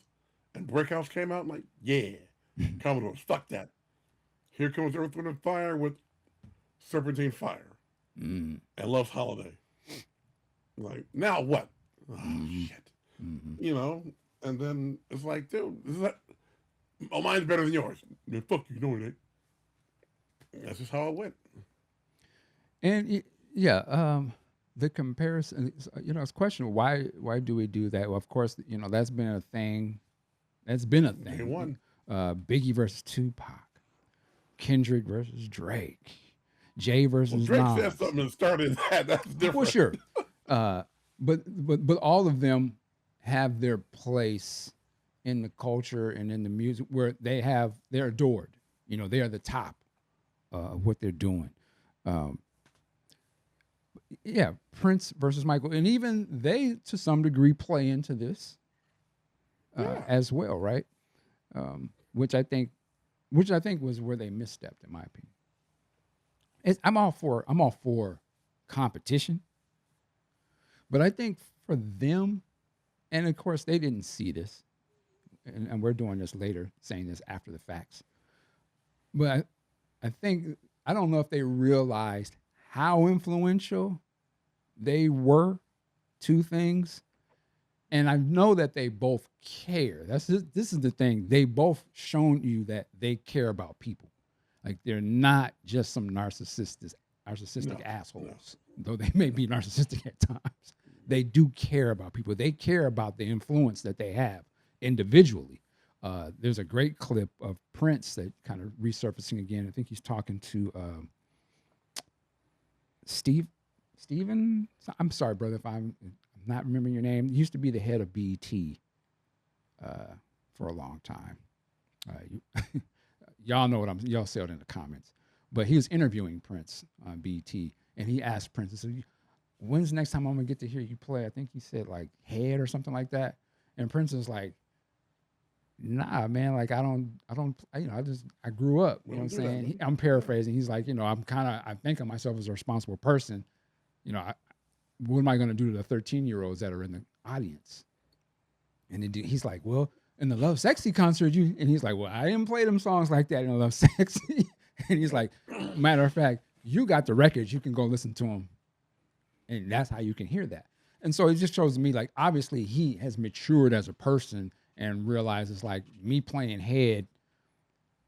and Brickhouse came out, I'm like, yeah, Commodores, fuck that. Here comes Earth, Wind, and Fire with Serpentine Fire Mm. and Love's Holiday. Like, now what? Oh, Hmm. shit. Hmm. You know? And then it's like, dude, oh, mine's better than yours. Man, fuck you, no, it ain't. That's just how it went. And yeah, the comparison, it's questionable. Why do we do that? Well, of course, that's been a thing. That's been a Day thing. one. Biggie versus Tupac, Kendrick versus Drake, Jay Well, versus Drake said Nas. something and started that. That's Well, different. sure, uh, but all of them have their place in the culture and in the music where they're adored. They are the top of what they're doing. Um, yeah, Prince versus Michael, and even they to some degree play into this Yeah. as well, right? Which I think was where they misstepped, in my opinion. I'm all for competition, but I think for them, and of course they didn't see this, and we're doing this later, saying this after the facts. But I think I don't know if they realized how influential they were to things. And I know that they both care. This is the thing. They both shown you that they care about people. Like they're not just some narcissistic No. No. assholes, though they may be narcissistic at times. They do care about people. They care about the influence that they have individually. There's a great clip of Prince that kind of resurfacing again. I think he's talking to Steve Steven. I'm sorry, brother, if I'm not remembering your name. He used to be the head of BET for a long time. Y'all know what y'all say it in the comments. But he was interviewing Prince on BET, and he asked Prince, he said, "When's the next time I'm gonna get to hear you play?" I think he said like Head or something like that. And Prince is like, "Nah, man, like I grew up. You We know what I'm don't do that, saying?" man. I'm paraphrasing. He's like, I think of myself as a responsible person. You know, I, what am I gonna do to the 13-year-olds that are in the audience? And he's like, "Well, in the Love Sexy concert, you," and he's like, "Well, I didn't play them songs like that in Love Sexy." And he's like, "Matter of fact, you got the records, you can go listen to them, and that's how you can hear that." And so it just shows me, like, obviously he has matured as a person and realizes, like, me playing Head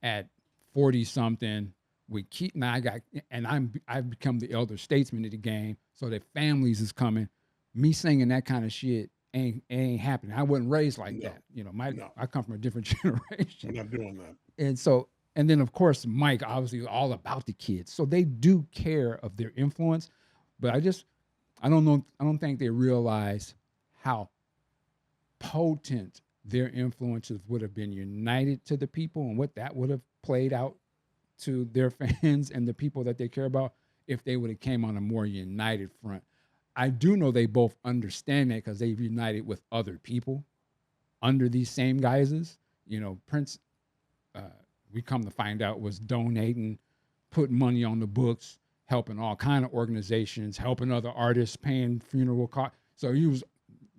at 40 something with keep now I got and I've become the elder statesman of the game, so that families is coming. Me singing that kind of shit ain't happening. I wasn't raised like No. that. My No. I come from a different We're generation. not doing that. And then of course Mike obviously is all about the kids. So they do care of their influence, but I don't know, I don't think they realize how potent their influences would have been united to the people and what that would have played out to their fans and the people that they care about if they would have came on a more united front. I do know they both understand that because they've united with other people under these same guises. Prince, uh, we come to find out, was donating, putting money on the books, helping all kind of organizations, helping other artists, paying funeral costs. So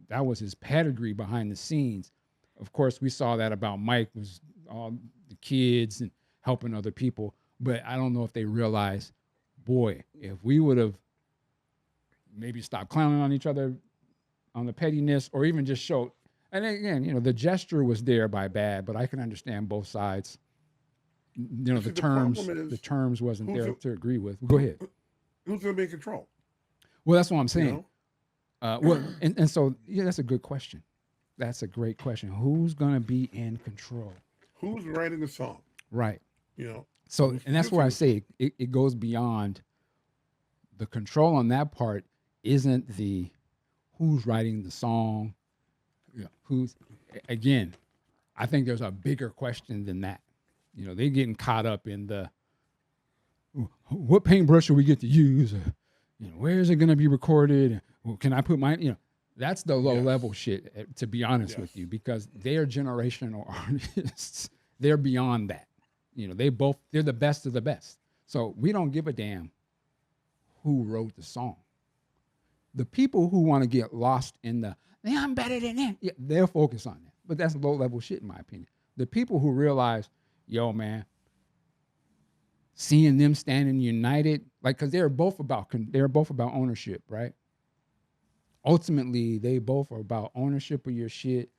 that was his pedigree behind the scenes. Of course, we saw that about Mike, was all the kids and helping other people. But I don't know if they realize, boy, if we would have maybe stopped clowning on each other on the pettiness, or even just showed. And again, the gesture was there by bad, but I can understand both sides. See, the problem The is terms wasn't who's there who, to agree with. Go ahead. who's going to be in control? Well, that's what I'm You saying. know, And so that's a good question. That's a great question. Who's going to be in control? who's writing the song? Right. You know, So, who's and that's where I producing say it goes beyond the control on that part. Isn't the who's writing the song? Who's, again, I think there's a bigger question than that. They're getting caught up in the what paintbrush should we get to use? Where is it going to be recorded? Well, can I put my, that's the low Yes. level shit, to be honest with you, because they're generational artists. They're beyond that. They're the best of the best. So we don't give a damn who wrote the song. The people who want to get lost in I'm better than them, yeah, they'll focus on that. But that's low level shit, in my opinion. The people who realize, yo, man, seeing them standing united, like, because they're both about ownership, right? Ultimately, they both are about ownership of your shit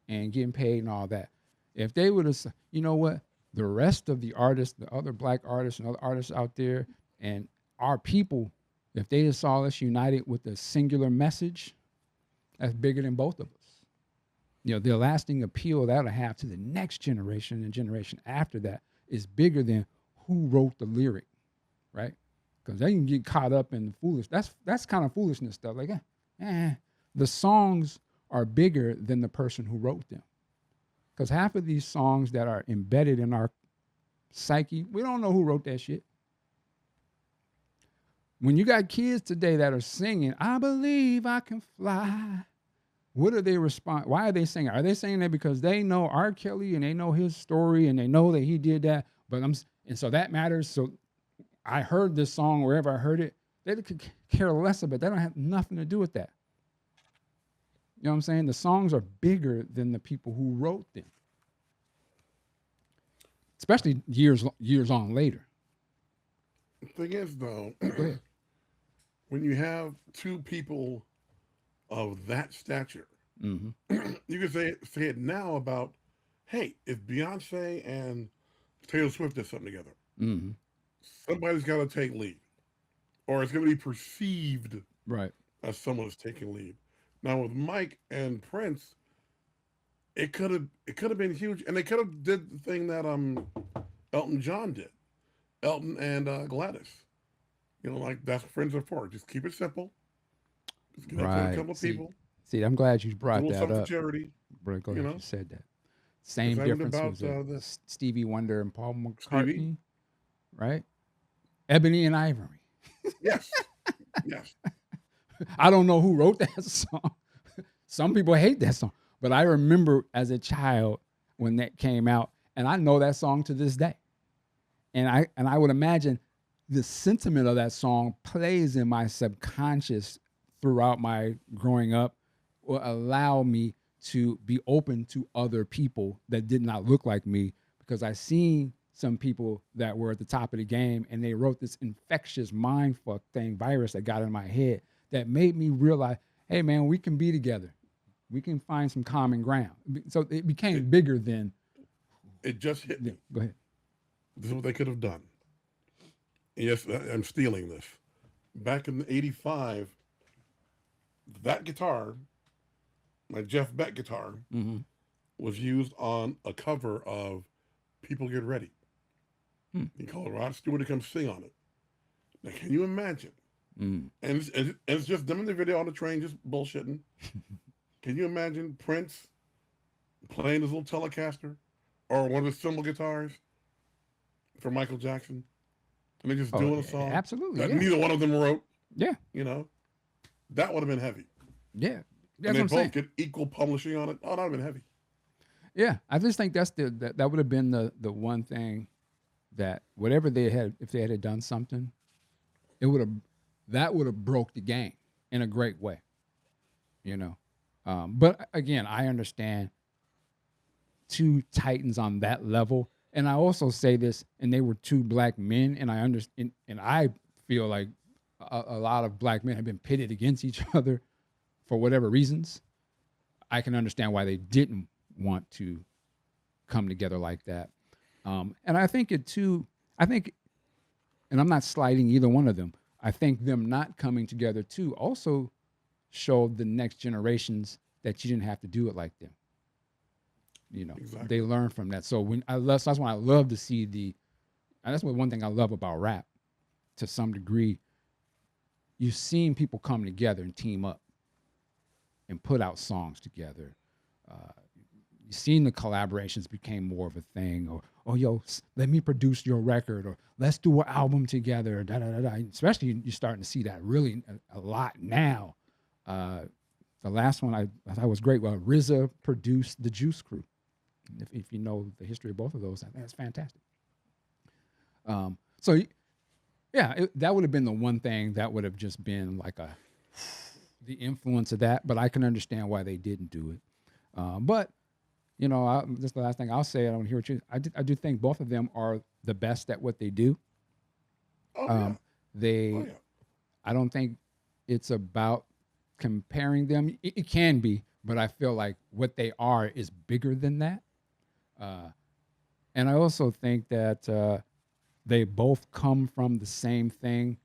and getting paid and all that. If they would have, you know what, the rest of the artists, the other black artists and other artists out there, and our people, if they just saw us united with a singular message, that's bigger than both of us. The lasting appeal that'll have to the next generation and generation after that is bigger than who wrote the lyric, right? Because they can get caught up in the foolish. That's kind of foolishness stuff. Like, the songs are bigger than the person who wrote them. Because half of these songs that are embedded in our psyche, we don't know who wrote that shit. When you got kids today that are singing, I believe I can fly, what are they respond? Why are they singing? Are they saying that because they know R. Kelly and they know his story and they know that he did that? And so that matters. So I heard this song wherever I heard it. They could care less about it. They don't have nothing to do with that. You know what I'm saying? The songs are bigger than the people who wrote them, especially years on later. The thing is, though, Go ahead. when you have two people of that stature, Mm-hmm. you can say it now about, hey, if Beyonce and Taylor Swift did something together, Mm-hmm. somebody's got to take lead, or it's going to be perceived Right. as someone is taking lead. Now with Mike and Prince, it could have been huge, and they could have did the thing that Elton John did, Elton and Gladys. Like, that's what friends are for. Just keep it simple. Just get up with a Right. couple of people. See, I'm glad you Do a brought little that something up. for charity. Bro, go You ahead. know, You said that. Same I read difference about was it this Stevie Wonder and Paul Stevie. McCartney, right? Ebony and Ivory. Yes, yes. I don't know who wrote that song. Some people hate that song, but I remember as a child when that came out, and I know that song to this day. And I would imagine the sentiment of that song plays in my subconscious throughout my growing up, will allow me to be open to other people that did not look like me, because I seen some people that were at the top of the game and they wrote this infectious mind fuck thing virus that got in my head that made me realize, hey man, we can be together. We can find some common ground. So it became bigger than. It just hit me. Go ahead. This is what they could have done. Yes, I'm stealing this. Back in '85, that guitar, my Jeff Beck guitar, Mm-hmm. was used on a cover of People Get Ready. He called Rod Stewart to come sing on it. Now, can you imagine? Mm. And it's just them in the video on the train just bullshitting. Can you imagine Prince playing his little Telecaster or one of his cymbal guitars for Michael Jackson? And they're just doing a song absolutely, that yeah. neither one of them wrote. Yeah. That would have been heavy. Yeah. And That's they what I'm saying. both get equal publishing on it. Oh, that would have been heavy. Yeah, I just think that would have been the one thing that whatever they had, if they had done something, that would have broke the game in a great way, But again, I understand two titans on that level. And I also say this, and they were two black men, and I understand, and I feel like a lot of black men have been pitted against each other for whatever reasons. I can understand why they didn't want to come together like that. And I think and I'm not slighting either one of them. I think them not coming together too also showed the next generations that you didn't have to do it like them. Exactly. They learn from that. So that's why I love to see and that's one thing I love about rap to some degree. You've seen people come together and team up and put out songs together. You've seen the collaborations became more of a thing, or, oh, yo, let me produce your record, or let's do an album together, da, da, da, da. Especially you're starting to see that really a lot now. The last one I thought was great. Well, RZA produced the Juice Crew. If you know the history of both of those, I think that's fantastic. So, yeah, that would have been the one thing that would have just been like the influence of that. But I can understand why they didn't do it. But this is the last thing I'll say. I don't hear what you. I do think both of them are the best at what they do. Oh, yeah. I don't think it's about comparing them. It can be, but I feel like what they are is bigger than that. And I also think that they both come from the same thing.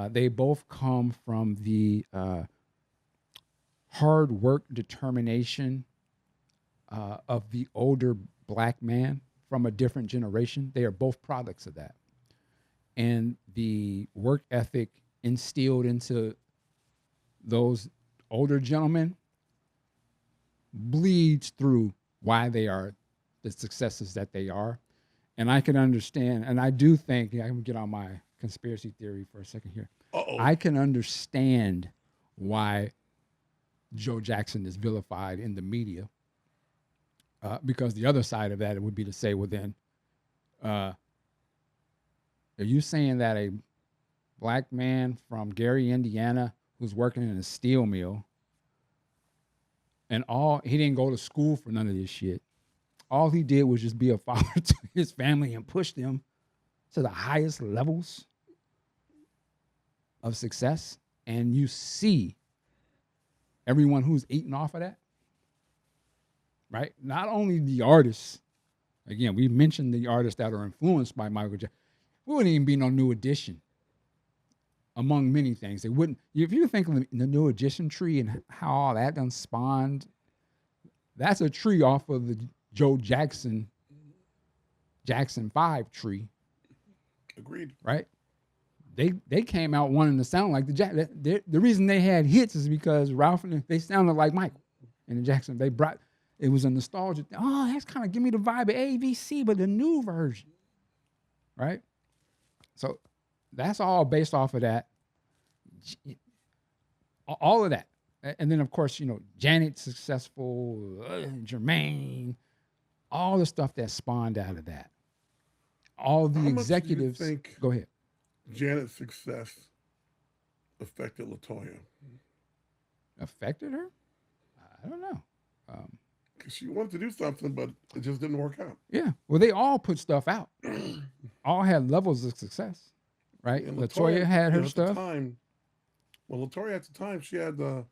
They both come from the hard work, determination of the older black man from a different generation. They are both products of that. And the work ethic instilled into those older gentlemen bleeds through why they are the successes that they are. And I can understand, and I do think, I can get on my conspiracy theory for a second here. Uh-oh. I can understand why Joe Jackson is vilified in the media. Because the other side of that would be to say, well, then, are you saying that a black man from Gary, Indiana, who's working in a steel mill, and he didn't go to school for none of this shit. All he did was just be a father to his family and push them to the highest levels of success. And you see everyone who's eating off of that. Right? Not only the artists, again, we mentioned the artists that are influenced by Michael Jackson. We wouldn't even be no New Edition, among many things. They wouldn't. If you think of the New Edition tree and how all that done spawned, that's a tree off of the Joe Jackson 5 tree. Agreed. Right? They came out wanting to sound like the reason they had hits is because Ralph and they sounded like Michael and the Jackson. It was a nostalgia. Oh, that's kind of give me the vibe of ABC, but the new version, right? So that's all based off of that. All of that, and then of course Janet's successful, Jermaine, all the stuff that spawned out of that. All the executives. How much do you think go ahead. Janet's success affected LaToya? Affected her? I don't know. Because she wanted to do something, but it just didn't work out. Yeah. Well, they all put stuff out. All had levels of success, right? LaToya had her stuff. LaToya at the time, she had the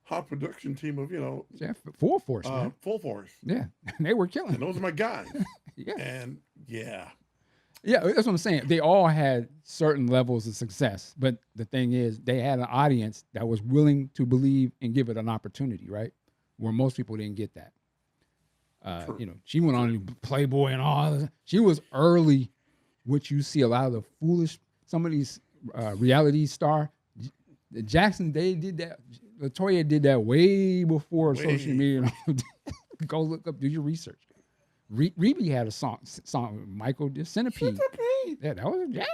hot production team of, yeah, Full Force, man. Full Force. Yeah. They were killing. And those are my guys. Yeah. And yeah. Yeah, that's what I'm saying. They all had certain levels of success, but the thing is, they had an audience that was willing to believe and give it an opportunity, right? Where most people didn't get that. She went on to Playboy and all that. She was early, which you see a lot of the foolish, some of these reality star. Jackson, they did that. LaToya did that way before social media. Go look up, do your research. Reby had a song Michael did Centipede. Yeah, that was a jam.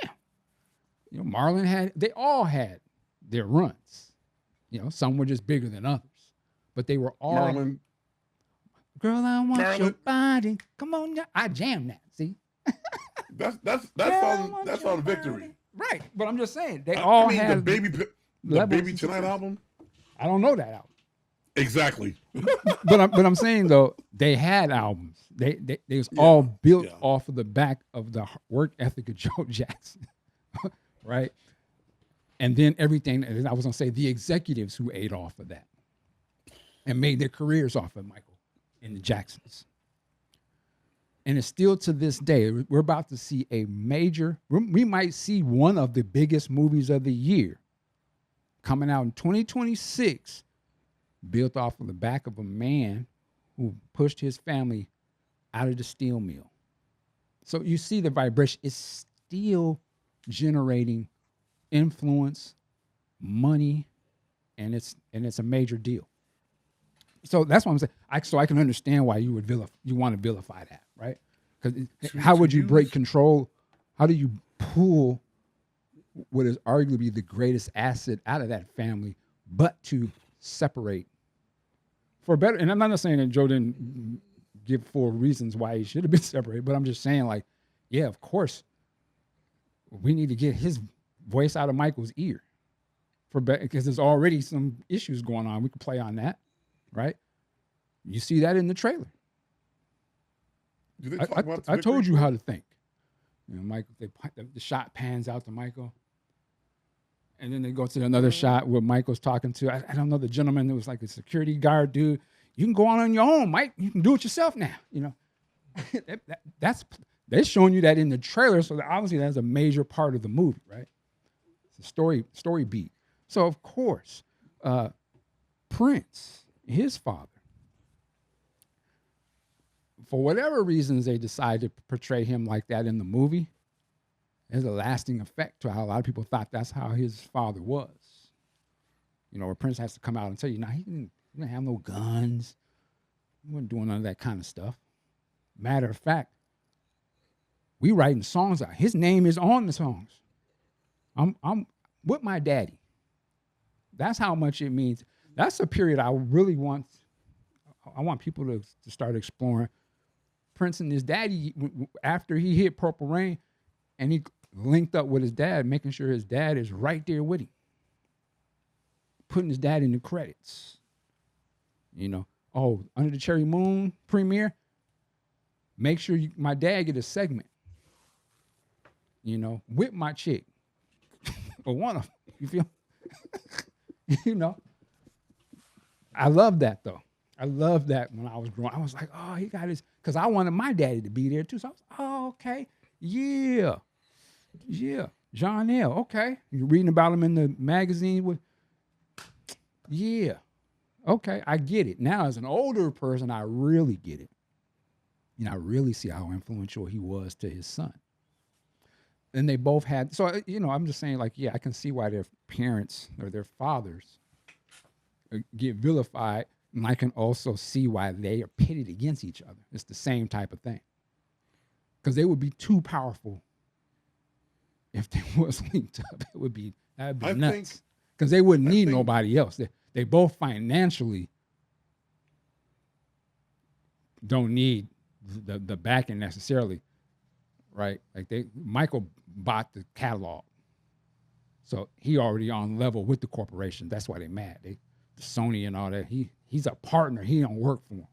Marlon they all had their runs. Some were just bigger than others. But they were all Marlon. Girl, I want your body. Come on now. I jammed that. See? That's all the victory. Right. But I'm just saying they all had the Baby Tonight album. I don't know that album. Exactly. But I'm saying though they had albums. They was all Yeah. built Yeah. off of the back of the work ethic of Joe Jackson, right? And then everything. And I was gonna say the executives who ate off of that and made their careers off of Michael and the Jacksons. And it's still to this day. We're about to see a major. We might see one of the biggest movies of the year coming out in 2026, built off of the back of a man who pushed his family out of the steel mill. So you see the vibration is still generating influence, money, and it's a major deal. So that's what I'm saying. So I can understand why you would you want to vilify that, right? Because how To would you break use control? How do you pull what is arguably the greatest asset out of that family, but to separate for better? And I'm not saying that Joe didn't give 4 reasons why he should have been separated, but I'm just saying, like, yeah, of course, we need to get his voice out of Michael's ear for better because there's already some issues going on. We can play on that, right? You see that in the trailer. do they I, talk I, about this I victory told you tour? how to think. You know, Michael, the shot pans out to Michael, and then they go to another shot where Michael's talking to, I don't know, the gentleman that was like a security guard dude. You can go on your own, Mike. You can do it yourself now. You know, that's they're showing you that in the trailer, so that obviously that's a major part of the movie, right? It's a story beat. So of course, Prince, his father, for whatever reasons they decide to portray him like that in the movie, there's a lasting effect to how a lot of people thought that's how his father was. You know, where Prince has to come out and tell you, now he didn't have no guns. He wasn't doing none of that kind of stuff. Matter of fact, we writing songs out. His name is on the songs. I'm with my daddy. That's how much it means. That's a period I really want. I want people to start exploring. Prince and his daddy, after he hit Purple Rain, and he linked up with his dad, making sure his dad is right there with him, putting his dad in the credits. You know, oh, Under the Cherry Moon premiere, make sure my dad get a segment. You know, with my chick, or one of them. You feel? You know, I love that though. I love that when I was growing. I was like, oh, he got his, because I wanted my daddy to be there too. So I was, oh, okay, yeah, yeah, John L. Okay, you're reading about him in the magazine with, yeah, okay, I get it. Now as an older person, I really get it. You know, I really see how influential he was to his son. And they both had, so you know, I'm just saying, like, yeah, I can see why their parents or their fathers get vilified, and I can also see why they are pitted against each other. It's the same type of thing, because they would be too powerful if they was linked up. That'd be I think nuts, because they wouldn't I need think nobody else. They both financially don't need the backing necessarily, right? Like Michael bought the catalog, so he already on level with the corporation. That's why they mad. Sony and all that. He's a partner. He don't work for him.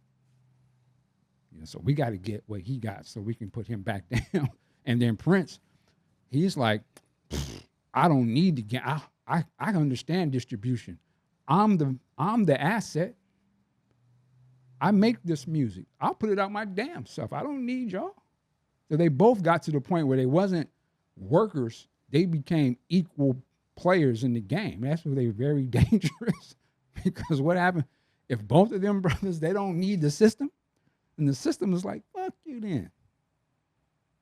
You know, so we got to get what he got so we can put him back down. And then Prince, he's like, I don't need to get. I understand distribution. I'm the asset. I make this music. I'll put it out my damn self. I don't need y'all. So they both got to the point where they wasn't workers. They became equal players in the game. That's where they were very dangerous. Because what happened if both of them brothers, they don't need the system, and the system is like, fuck you then,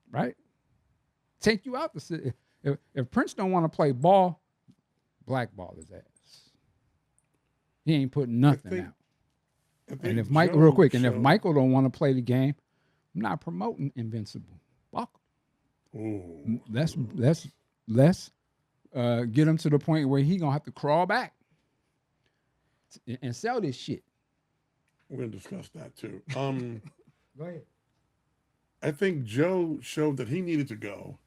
right? Take you out the system. If Prince don't want to play ball, blackball his ass. He ain't putting I nothing think out. I And think if Michael, real Joe quick, and if showed. Michael don't want to play the game, I'm not promoting Invincible. Fuck Ooh, 'em. Let's get him to the point where he gonna have to crawl back and sell this shit. we're gonna discuss that too. Go ahead. I think Joe showed that he needed to go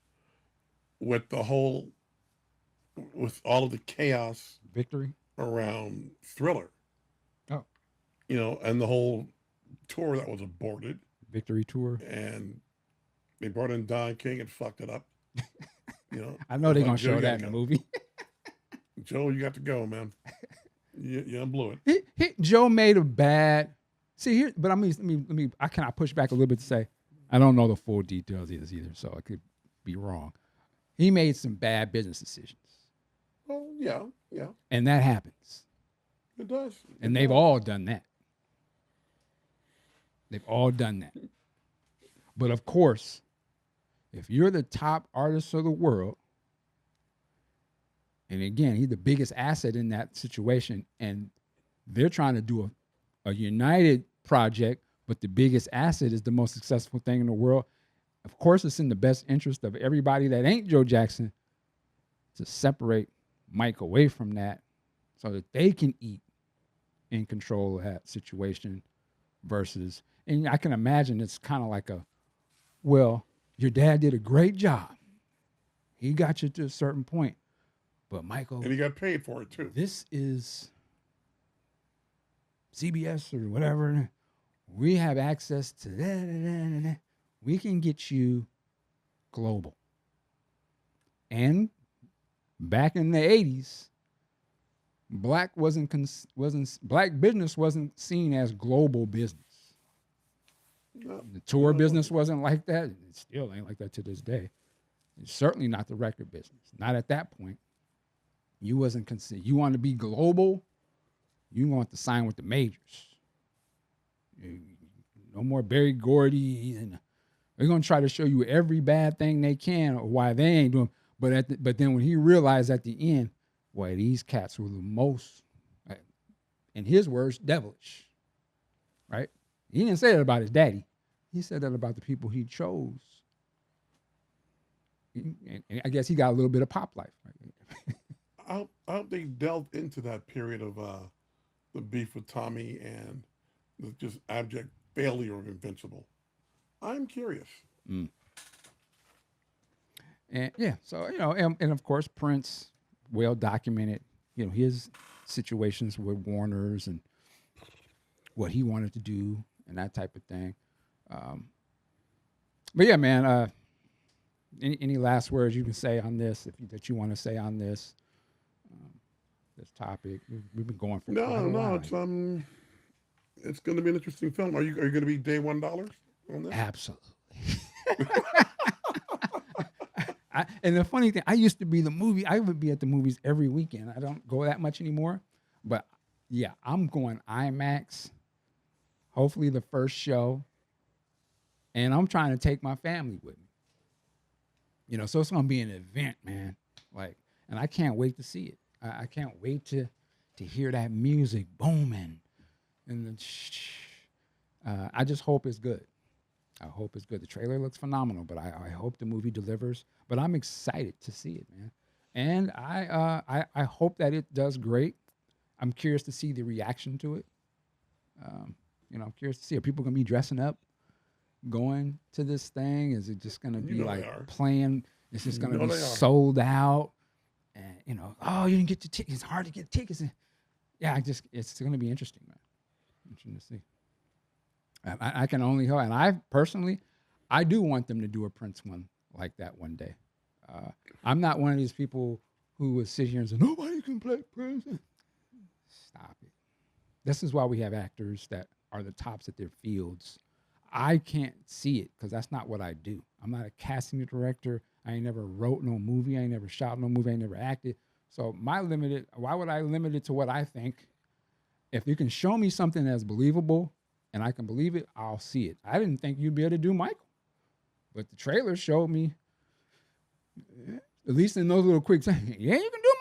with the whole, with all of the chaos Victory. around Thriller. Oh. and the whole tour that was aborted, Victory tour. and they brought in Don King and fucked it up. I know It's they're like, gonna Joe, show you got that to in the go. movie. Joe, you got to go, man. You blew it. Joe made a bad. See here, but let me. I cannot push back a little bit to say I don't know the full details either, so I could be wrong. He made some bad business decisions, Well, yeah, and that happens. it does. And they've all done that. They've all done that. But of course, if you're the top artist of the world, and again, he's the biggest asset in that situation, and they're trying to do a united project, but the biggest asset is the most successful thing in the world. Of course, it's in the best interest of everybody that ain't Joe Jackson to separate Mike away from that so that they can eat in control of that situation versus, and I can imagine it's kind of like well, your dad did a great job. He got you to a certain point. But Michael, and he got paid for it too. This is CBS or whatever. We have access to that. We can get you global. And back in the 80s, black business wasn't seen as global business. The tour business wasn't like that. It still ain't like that to this day. It's certainly not the record business. Not at that point. You wasn't considered. You want to be global, you want to sign with the majors. No more Berry Gordy, and they're gonna try to show you every bad thing they can or why they ain't doing. But then when he realized at the end, boy, these cats were the most, in his words, devilish. Right? He didn't say that about his daddy. He said that about the people he chose. And I guess he got a little bit of pop life. Right? I hope they delved into that period of the beef with Tommy and the just abject failure of Invincible. I'm curious. And yeah, so and of course Prince, well documented, his situations with Warner's and what he wanted to do and that type of thing. But yeah, man. Any last words you can say on this that you want to say on this topic? We've been going for quite a while. It's going to be an interesting film. Are you going to be day $1 on this? Absolutely. And the funny thing, I used to be I would be at the movies every weekend. I don't go that much anymore, but yeah, I'm going IMAX. Hopefully the first show, and I'm trying to take my family with me. So it's going to be an event, man. And I can't wait to see it. I can't wait to hear that music booming, and I just hope it's good. I hope it's good. The trailer looks phenomenal, but I hope the movie delivers. But I'm excited to see it, man. And I hope that it does great. I'm curious to see the reaction to it. I'm curious to see, are people going to be dressing up, going to this thing? Is it just going to be playing? It's just going to be sold out. And oh, you didn't get the tickets. It's hard to get tickets. And yeah, it's going to be interesting, man. Interesting to see. I can only hope, and I do want them to do a Prince one like that one day. I'm not one of these people who would sit here and say nobody can play Prince. Stop it. This is why we have actors that are the tops at their fields. I can't see it because that's not what I do. I'm not a casting director. I ain't never wrote no movie. I ain't never shot no movie. I ain't never acted. So why would I limit it to what I think? If you can show me something that's believable and I can believe it, I'll see it. I didn't think you'd be able to do Michael, but the trailer showed me, at least in those little quick things, yeah, you can do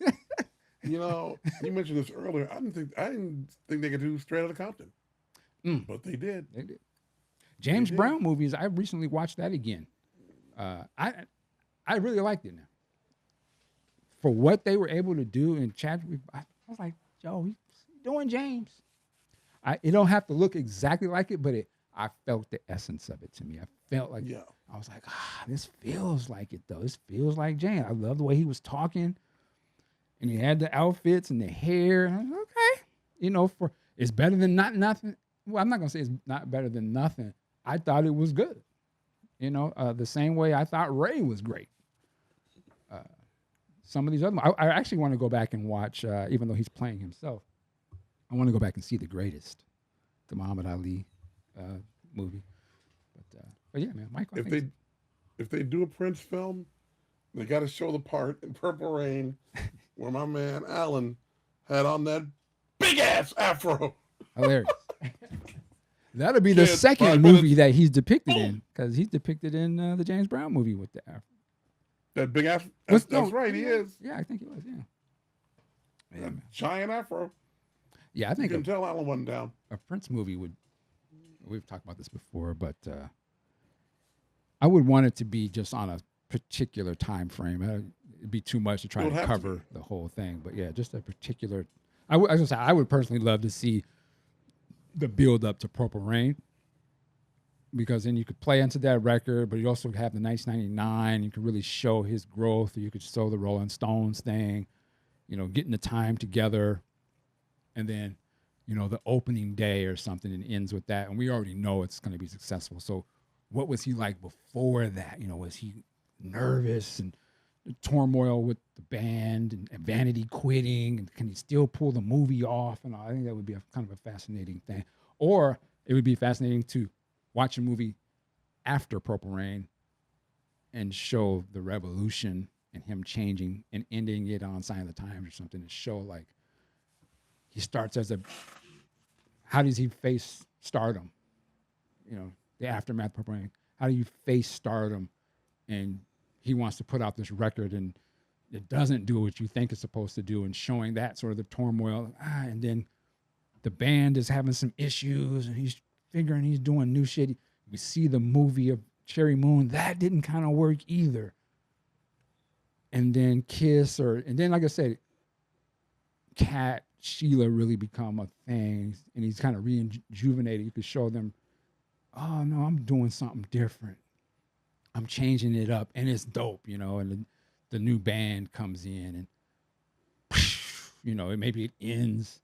Michael. You mentioned this earlier. I didn't think they could do Straight Outta Compton, but they did. They did. James Brown movies. I recently watched that again. I really liked it now. For what they were able to do in Chadwick, I was like, Joe, he's doing James. It don't have to look exactly like it, but I felt the essence of it to me. I felt like, I was like, this feels like it though. This feels like James. I love the way he was talking, and he had the outfits and the hair. And I was like, okay, It's better than not nothing. Well, I'm not gonna say it's not better than nothing. I thought it was good. You know, the same way I thought Ray was great. Some of these other, I actually want to go back and watch, even though he's playing himself. I want to go back and see The Greatest, the Muhammad Ali movie. But yeah, man, Michael. If they do a Prince film, they got to show the part in Purple Rain where my man Alan had on that big ass afro. Hilarious. That'll be the second movie that he's depicted in, because he's depicted in the James Brown movie with the afro. That big afro. That's right, he is. Yeah, I think he was. Yeah. Giant afro. Yeah, I think you can tell Alan wasn't down. A Prince movie would. We've talked about this before, but I would want it to be just on a particular time frame. It'd be too much to try to cover the whole thing. But yeah, just a particular. I would personally love to see the build up to Purple Rain, because then you could play into that record, but you also have the 1999. You could really show his growth. You could show the Rolling Stones thing, you know, getting the time together, and then, you know, the opening day or something, and ends with that. And we already know it's going to be successful. So what was he like before that? You know, was he nervous and turmoil with the band and Vanity quitting? And can he still pull the movie off? And I think that would be a kind of a fascinating thing. Or it would be fascinating to watch a movie after Purple Rain and show the revolution and him changing and ending it on Sign of the Times or something, to show like he starts as how does he face stardom? You know, the aftermath of Purple Rain. How do you face stardom? And he wants to put out this record and it doesn't do what you think it's supposed to do, and showing that sort of the turmoil. And then the band is having some issues and he's figuring he's doing new shit. We see the movie of Cherry Moon. That didn't kind of work either. And then Kiss, and then, like I said, Cat, Sheila really become a thing, and he's kind of rejuvenated. You could show them, oh no, I'm doing something different. I'm changing it up, and it's dope, you know. And the new band comes in, and you know, maybe it ends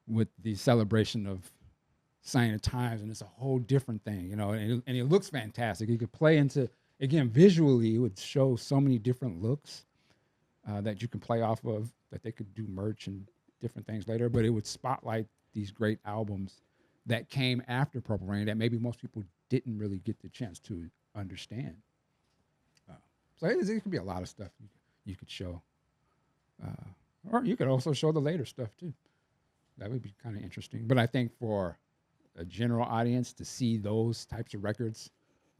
with the celebration of Sign of Times, and it's a whole different thing, you know. And it looks fantastic. You could play into, again, visually, it would show so many different looks that you can play off of, that they could do merch and different things later, but it would spotlight these great albums that came after Purple Rain that maybe most people didn't really get the chance to understand. So it could be a lot of stuff you could show. Or you could also show the later stuff too. That would be kind of interesting. But I think for a general audience to see those types of records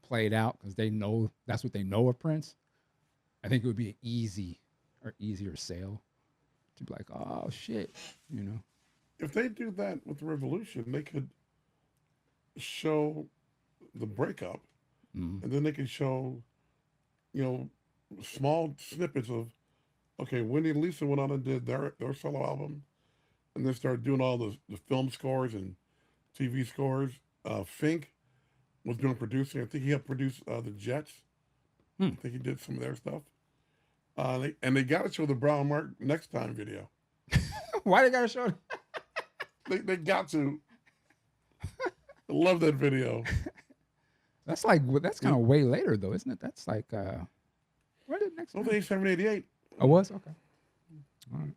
played out, because they know that's what they know of Prince, I think it would be an easier sale to be like, oh shit, you know. If they do that with the Revolution, they could show the breakup, and then they could show, you know, small snippets of, okay, Wendy and Lisa went on and did their solo album, and they started doing all the film scores and TV scores. Fink was doing producing. I think he helped produce the Jets. I think he did some of their stuff. And they got to show the Brown Mark Next Time video. Why they got to show it? They got to. I love that video. That's kind of way later though, isn't it? That's like where did Next Time? 87, Oh, was? Okay. All right.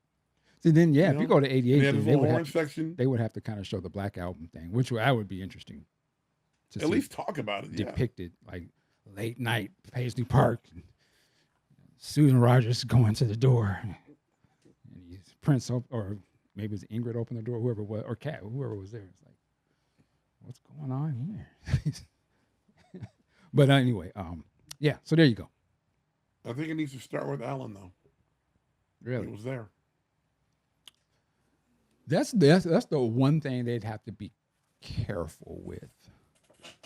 See, then, yeah, if you go to 88, they would have to kind of show the Black Album thing, which that would be interesting. To at least talk about it, depicted, like late night, Paisley Park, and Susan Rogers going to the door, and Prince, or maybe it was Ingrid opened the door, whoever it was, or Cat, whoever was there. It's like, what's going on here? But anyway, yeah, so there you go. I think it needs to start with Alan, though. Really? It was there. That's the one thing they'd have to be careful with,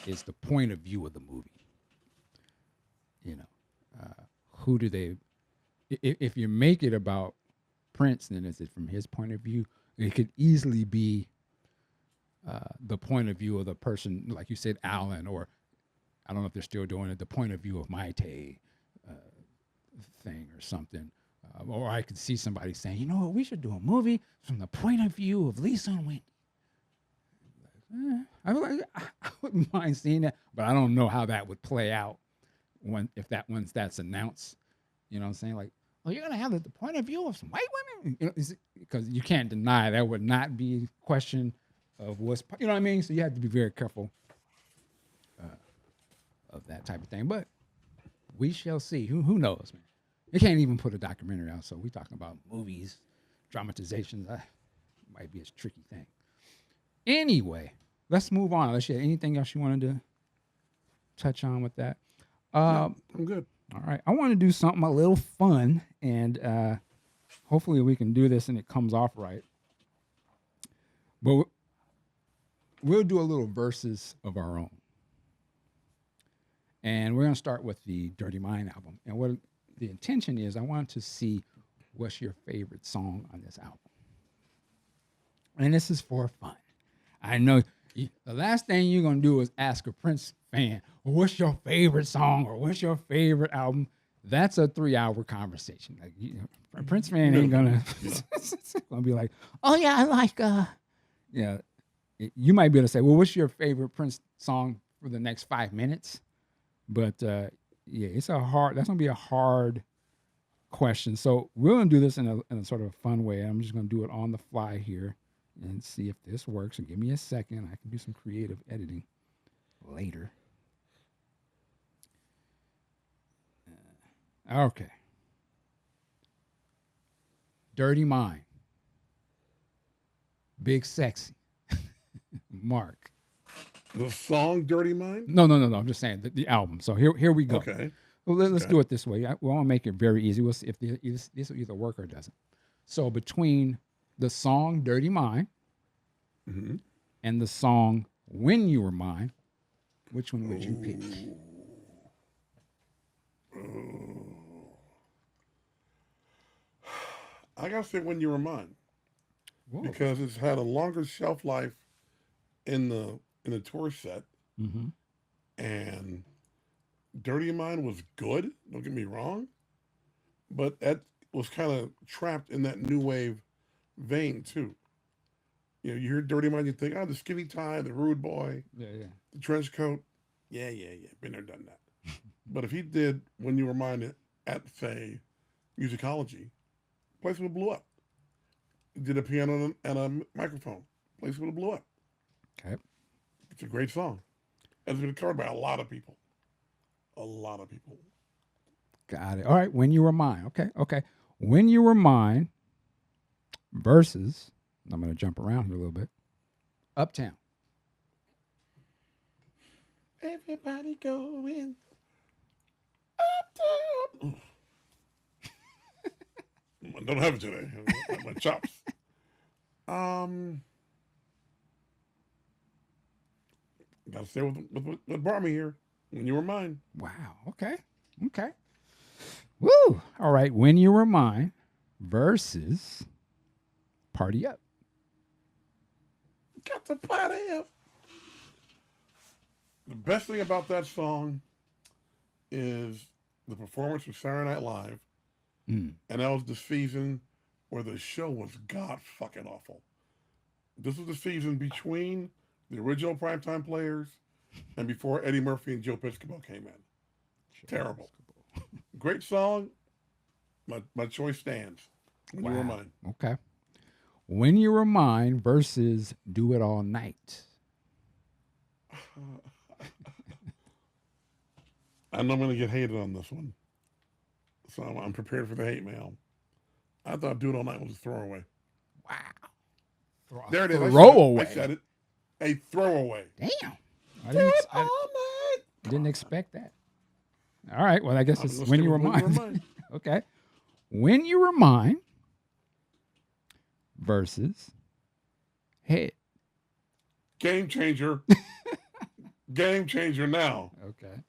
is the point of view of the movie. You know, who do they? If you make it about Prince, then is it from his point of view? It could easily be the point of view of the person, like you said, Alan, or I don't know if they're still doing it, the point of view of Maite thing or something. Or I could see somebody saying, you know what, we should do a movie from the point of view of Lisa and Wendy. I, I wouldn't mind seeing that, but I don't know how that would play out once that's announced. You know what I'm saying? Like, oh, you're gonna have the point of view of some white women, you know, because you can't deny that would not be a question of what's, you know what I mean. So you have to be very careful of that type of thing. But we shall see. Who knows, man? They can't even put a documentary out, so we talking about movies, dramatizations. Might be a tricky thing. Anyway, let's move on. Unless you had anything else you wanted to touch on with that. No, I'm good. All right. I want to do something a little fun, and hopefully we can do this and it comes off right. But we'll do a little verses of our own. And we're going to start with the Dirty Mind album. And what the intention is, I want to see what's your favorite song on this album. And this is for fun. I know the last thing you're going to do is ask a Prince fan, well, what's your favorite song or what's your favorite album? That's a 3-hour conversation. Like, a Prince fan ain't going to be like, oh, yeah, I like, yeah. You might be able to say, well, what's your favorite Prince song for the next 5 minutes? But, yeah, that's going to be a hard question. So we're going to do this in a sort of a fun way. I'm just going to do it on the fly here and see if this works. So give me a second. I can do some creative editing later. Okay. Dirty Mind. Big Sexy. Mark. The song "Dirty Mind"? No. I'm just saying the album. So here we go. Okay. Well, let's do it this way. We want to make it very easy. We'll see if this will either work or doesn't. So between the song "Dirty Mind" and the song "When You Were Mine," which one would you pick? I gotta say "When You Were Mine" Whoa. because it's had a longer shelf life in the tour set, and "Dirty Mind" was good. Don't get me wrong, but that was kind of trapped in that new wave vein too. You know, you hear "Dirty Mind," you think, oh, the skinny tie, the rude boy, Yeah. the trench coat. Yeah. Been there, done that. But if he did "When You Were Mine" at, say, Musicology, place would have blew up. He did a piano and a microphone, place would have blew up. Okay. It's a great song. It's been covered by a lot of people. A lot of people. Got it. All right. When You Were Mine. Okay. When You Were Mine versus, I'm going to jump around here a little bit, Uptown. Everybody going uptown. I don't have it today. My chops. Gotta stay with what brought me here. When You Were Mine. Wow. Okay. Woo. All right. When You Were Mine versus Party Up. Got the party up. The best thing about that song is the performance of Saturday Night Live. And that was the season where the show was god fucking awful. This was the season between the original Primetime Players and before Eddie Murphy and Joe Piscopo came in. Terrible. Great song. My choice stands. When You Were Mine. Okay. When You Were Mine versus Do It All Night. I know I'm going to get hated on this one. So I'm prepared for the hate mail. I thought Do It All Night was a throwaway. Wow. There it is. Throwaway. I said it. A throwaway. Damn. Do It All Night. Didn't expect that. All right. Well, I guess it's When You Were Mine. Okay. When You Were Mine versus Head. Game changer. Game changer now. Okay.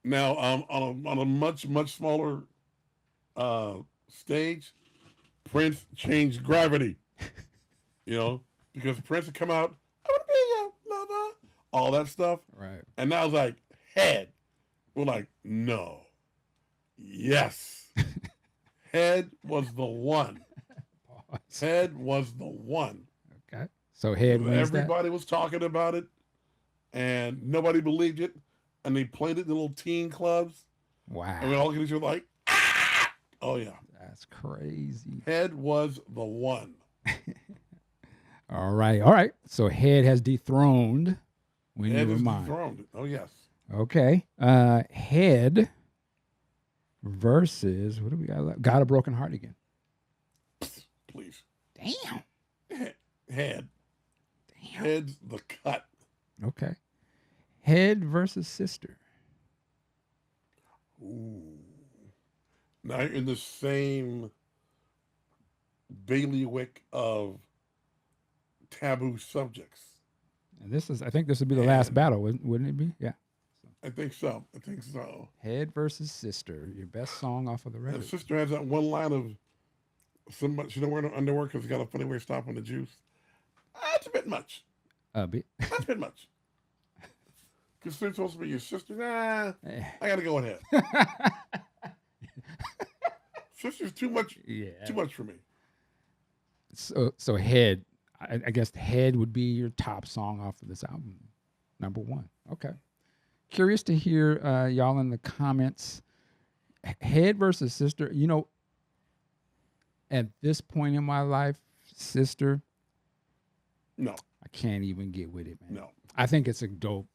Now, on a much smaller stage, Prince changed gravity. You know, because Prince had come out, I want to be your lover, all that stuff. Right. And now it's like, Head. We're like, no. Yes. Head was the one. Pause. Head was the one. Okay. So Head wins that. Everybody was talking about it, and nobody believed it. And they played it in the little teen clubs, and we Wow, all get each other like, ah! Oh yeah, that's crazy. Head was the one. All right, all right. So Head has dethroned When Head You Were is Mine. dethroned. Oh yes. Okay. Head versus what do we got left? Got a Broken Heart again. Please. Damn. Head. Damn. Head's the cut. Okay. Head versus Sister. Ooh. Now you're in the same bailiwick of taboo subjects. And I think this would be the last battle, wouldn't it be? Yeah. I think so. I think so. Head versus Sister, your best song off of the And record. Sister has that one line of somebody she don't wear no underwear because it's got a funny way of stopping the juice. That's a bit much. A bit. That's a bit much. Because they're supposed to be your sister. Nah, I gotta go ahead. Sister's too much. Yeah. Too much for me. So Head, I guess Head would be your top song off of this album, number one. Okay. Curious to hear y'all in the comments. Head versus Sister. You know, at this point in my life, Sister, No, I can't even get with it, man. no. I think it's a dope.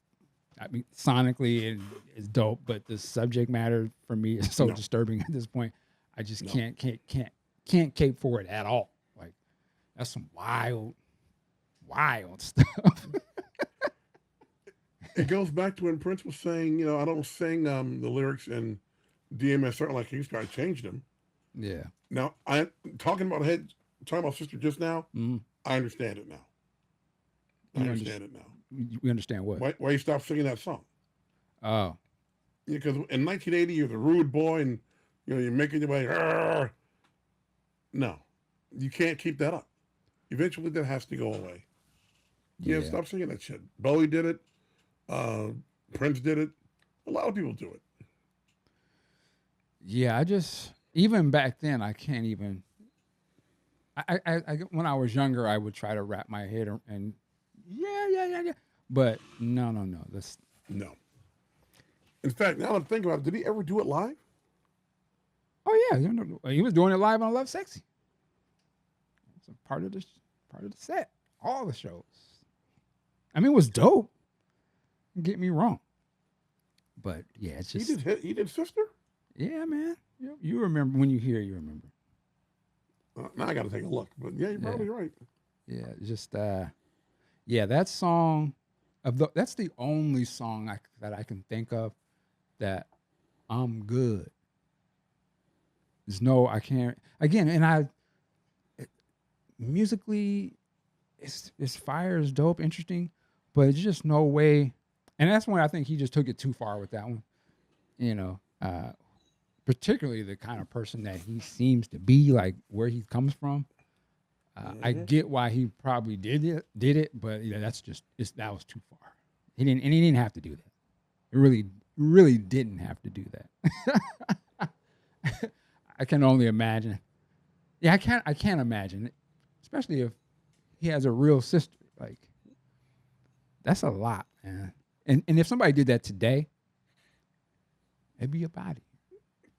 I mean, sonically it's dope, but the subject matter for me is so disturbing at this point. I just can't cape for it at all. Like that's some wild stuff. It goes back to when Prince was saying, you know, I don't sing the lyrics in DMSR like he used to. I changed them. Yeah. Now talking about Sister just now. I understand it now. I understand it now. We understand what? Why you stopped singing that song? Oh. Because in 1980 you're the rude boy and you know you're making your way. Argh. No, you can't keep that up. Eventually that has to go away. Yeah, stop singing that shit. Bowie did it. Prince did it. A lot of people do it. Yeah, even back then I can't even. I when I was younger I would try to wrap my head and yeah. But no. That's no. In fact, now I'm thinking about it, did he ever do it live? Oh yeah, he was doing it live on Love Sexy. It's a part of the set, all the shows. I mean, it was dope. Don't get me wrong, but yeah, it's just he did Sister. Yeah, man. You remember when you hear, you remember. Now I got to take a look, but yeah, you're probably right. Yeah, just that song that's the only song that I can think of that I'm good. I can't again, and musically, it's fire, is dope, interesting, but it's just no way. And that's when I think he just took it too far with that one. You know, particularly the kind of person that he seems to be, like where he comes from. I get why he probably did it, but that's just that was too far. He didn't have to do that. It really didn't have to do that. I can only imagine. Yeah, I can't imagine it, especially if he has a real sister. Like that's a lot, man. And if somebody did that today, it'd be a body.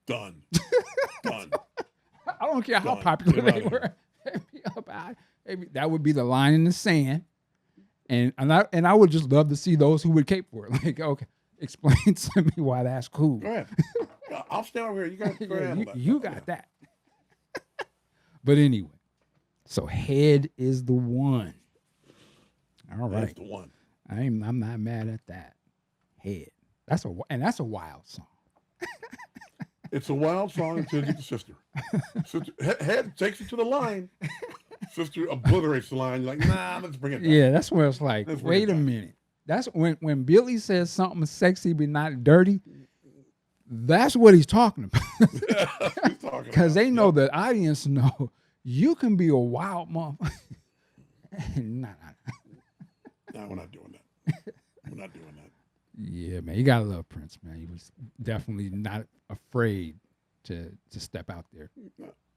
Done. I don't care how popular they were. It'd be a body. That would be the line in the sand. And I would just love to see those who would cape for it. Like, okay, explain to me why that's cool. Go ahead. I'll stand over here. You got you got that. But anyway, so Head is the one. All right. That's the one. I'm not mad at that. Head. That's a wild song. It's a wild song until you get to Sister. Head takes it to the line. Sister obliterates the line. You're like, nah, let's bring it back. Yeah, that's where it's like, wait a minute. That's when Billy says something sexy but not dirty. That's what he's talking about. Because they know the audience know you can be a wild motherfucker. Nah. No, we're not doing that. We're not doing that. Yeah, man, you gotta love Prince, man. He was definitely not afraid to step out there.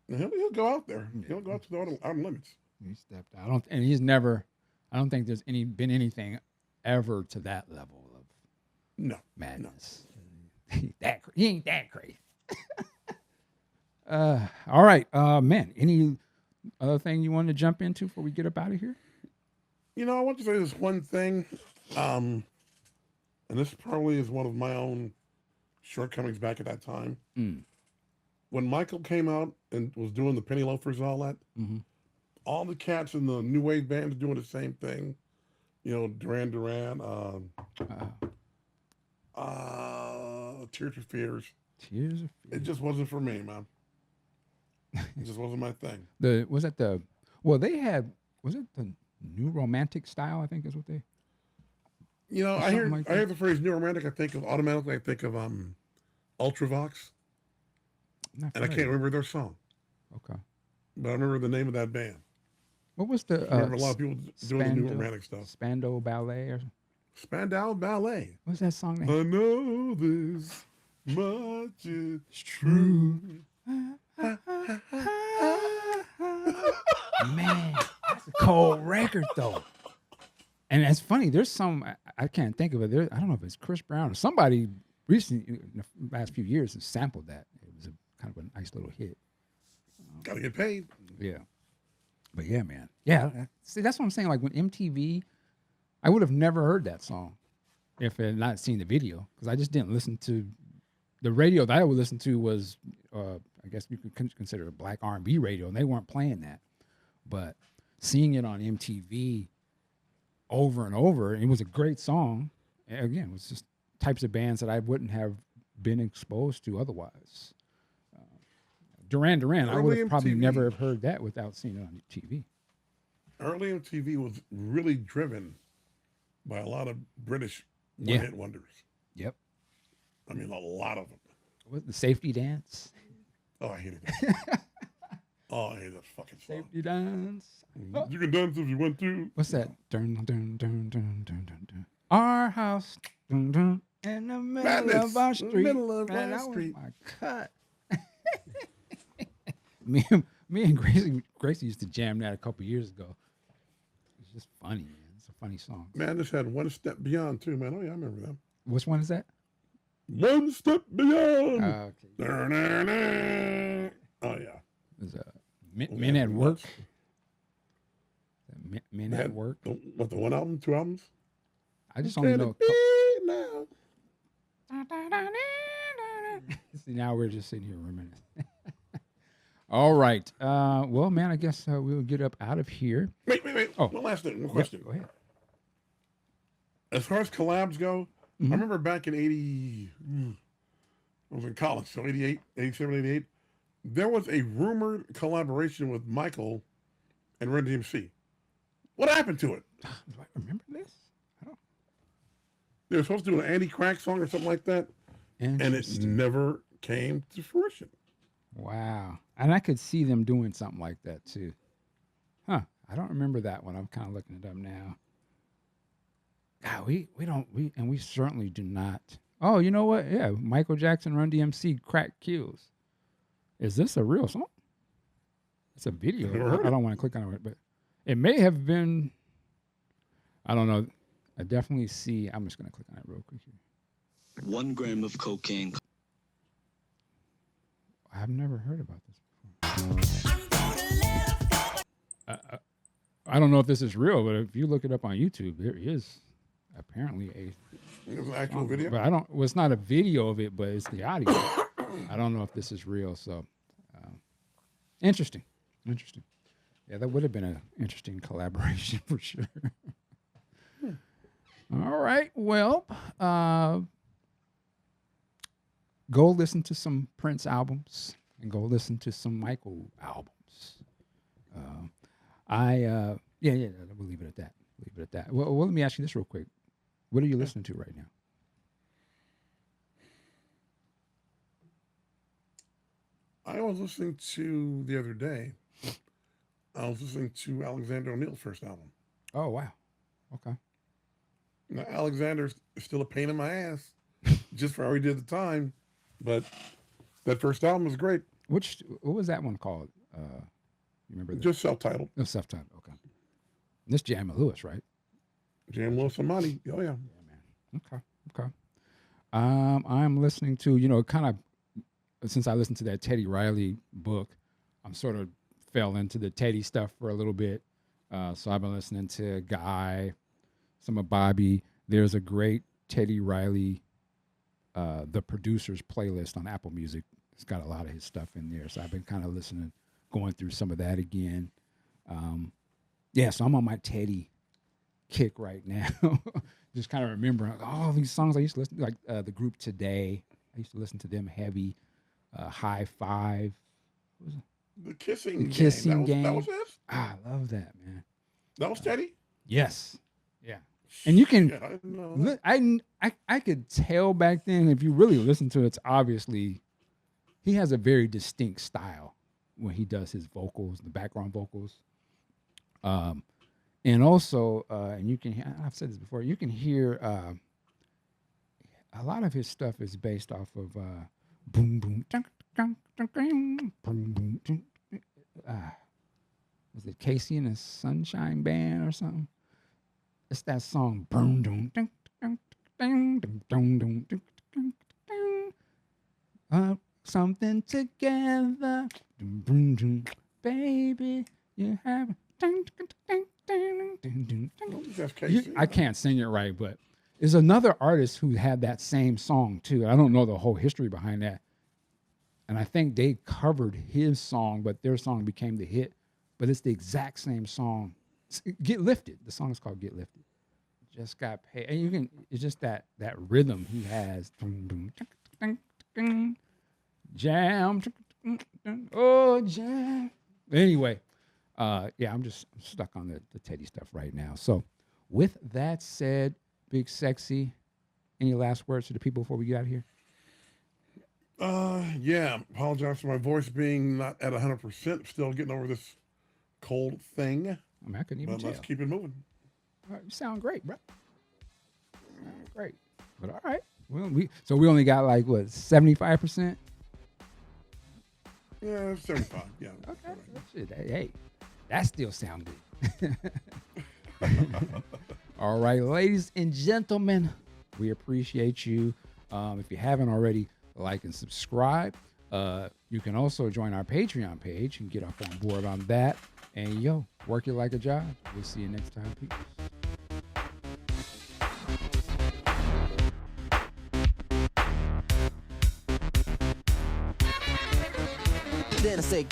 He'll go out there. He'll go out to the outer limits. He stepped out, and he's never I don't think there's been anything ever to that level of No, madness. He ain't that crazy. All right, man. Any other thing you want to jump into before we get up out of here? I want to say this one thing, and this probably is one of my own shortcomings back at that time. When Michael came out and was doing the Penny Loafers and all that, all the cats in the new wave bands doing the same thing. Duran Duran, Tears for Fears. Tears of It just wasn't for me, man. It just wasn't my thing. They had, was it the new romantic style? I think is what they. I hear the phrase new romantic. I think of Ultravox, and I can't remember their song. Okay, but I remember the name of that band. What was the? I remember a lot of people doing the new romantic stuff. Spandau Ballet or Spandau Ballet. What's that song name? I know this much is true. Man, that's a cold record though. And it's funny. There's some I can't think of it. I don't know if it's Chris Brown or somebody recently in the last few years has sampled that. It was kind of a nice little hit. Gotta get paid. Yeah. But yeah, man. Yeah. See, that's what I'm saying. Like when MTV, I would have never heard that song if I had not seen the video because I just didn't listen to the radio that I would listen to was, I guess you could consider a black R&B radio, and they weren't playing that. But seeing it on MTV over and over, it was a great song. And again, it was just types of bands that I wouldn't have been exposed to otherwise. Duran Duran, I would have probably never have heard that without seeing it on TV. Early MTV was really driven by a lot of British one-hit wonders. Yep. I mean, a lot of them. What, the Safety Dance? Oh, I hated that. I hated that fucking song. Safety Dance. You can dance if you want to. What's that? Dun, dun, dun, dun, dun, dun, dun. Our house dun, dun, in the middle of our street. That was my cut. me and Gracie used to jam that a couple years ago. It's just funny, man. It's a funny song. Man, this had One Step Beyond too, man. Oh yeah, I remember them. Which one is that? One Step Beyond. Okay. Oh yeah. There's Men at Work. Men at Work. The one album, two albums? I just only know. See, now we're just sitting here reminiscing. All right. Well, man, I guess we'll get up out of here. Wait. Oh, one last thing. One question. Go ahead. As far as collabs go, I remember back in 80, I was in college, so 88, 87, 88, there was a rumored collaboration with Michael and Run DMC. What happened to it? Do I remember this? I don't. They were supposed to do an anti-crack song or something like that, and it never came to fruition. Wow. And I could see them doing something like that too. Huh. I don't remember that one. I'm kind of looking it up now. God, we certainly do not. Oh, you know what? Yeah, Michael Jackson, Run DMC, Crack Kills. Is this a real song? It's a video. I don't want to click on it, but it may have been. I don't know. I definitely see. I'm just going to click on it real quick here. 1 gram of cocaine. I've never heard about this before. I don't know if this is real, but if you look it up on YouTube, there is apparently it was an actual video. But well, it's not a video of it, but it's the audio. I don't know if this is real. So interesting. Yeah, that would have been an interesting collaboration for sure. All right. Well, go listen to some Prince albums and go listen to some Michael albums. We'll leave it at that. Well, let me ask you this real quick. What are you listening to right now? I was listening to the other day. I was listening to Alexander O'Neal's first album. Oh, wow. Okay. Now, Alexander's still a pain in my ass, just for how he did at the time. But that first album was great. What was that one called? You remember that? Just self-titled. No, self-titled. Okay. This Jamie Lewis, right? Jam Lewis and Money. Oh yeah. Yeah, man. Okay. Okay. I'm listening to, kind of, since I listened to that Teddy Riley book, I'm sort of fell into the Teddy stuff for a little bit. So I've been listening to Guy, some of Bobby. There's a great Teddy Riley, the producers playlist on Apple Music. It's got a lot of his stuff in there. So I've been kind of listening, going through some of that again. Yeah, so I'm on my Teddy kick right now. Just kind of remembering all these songs I used to listen to, like the group Today. I used to listen to them heavy. High Five. The Kissing Game. That was it? I love that, man. That was Teddy? Yes. Yeah. And you can, Yeah, I didn't know that. I could tell back then, if you really listen to it, it's obviously, he has a very distinct style when he does his vocals, the background vocals. And also, and you can, I've said this before, you can hear a lot of his stuff is based off of boom, boom, dunk, dunk, dunk, dunk, boom, boom, dunk. Was it Casey and the Sunshine Band or something? It's that song, boom, boom, dunk, dunk, dunk, dunk, dunk, dunk, dunk, dunk, dunk. Something together, boom, boom, boom, baby, you have. I can't sing it right, but there's another artist who had that same song too. I don't know the whole history behind that. And I think they covered his song, but their song became the hit. But it's the exact same song. Get Lifted. The song is called Get Lifted. Just got paid. And you can, it's just that rhythm he has. Jam. Oh, jam. Anyway. Yeah, I'm just stuck on the Teddy stuff right now. So with that said, Big Sexy, any last words to the people before we get out of here? Yeah, apologize for my voice being not at 100%, still getting over this cold thing. I mean, I couldn't even tell. Let's keep it moving. All right, you sound great, bro. Sound great. But all right. Well, we only got like what, 75%? Yeah, 75. Yeah. Okay. Hey, that still sounds good. All right, ladies and gentlemen, we appreciate you. If you haven't already, like and subscribe. You can also join our Patreon page and get up on board on that. And work it like a job. We'll see you next time, people. Then I say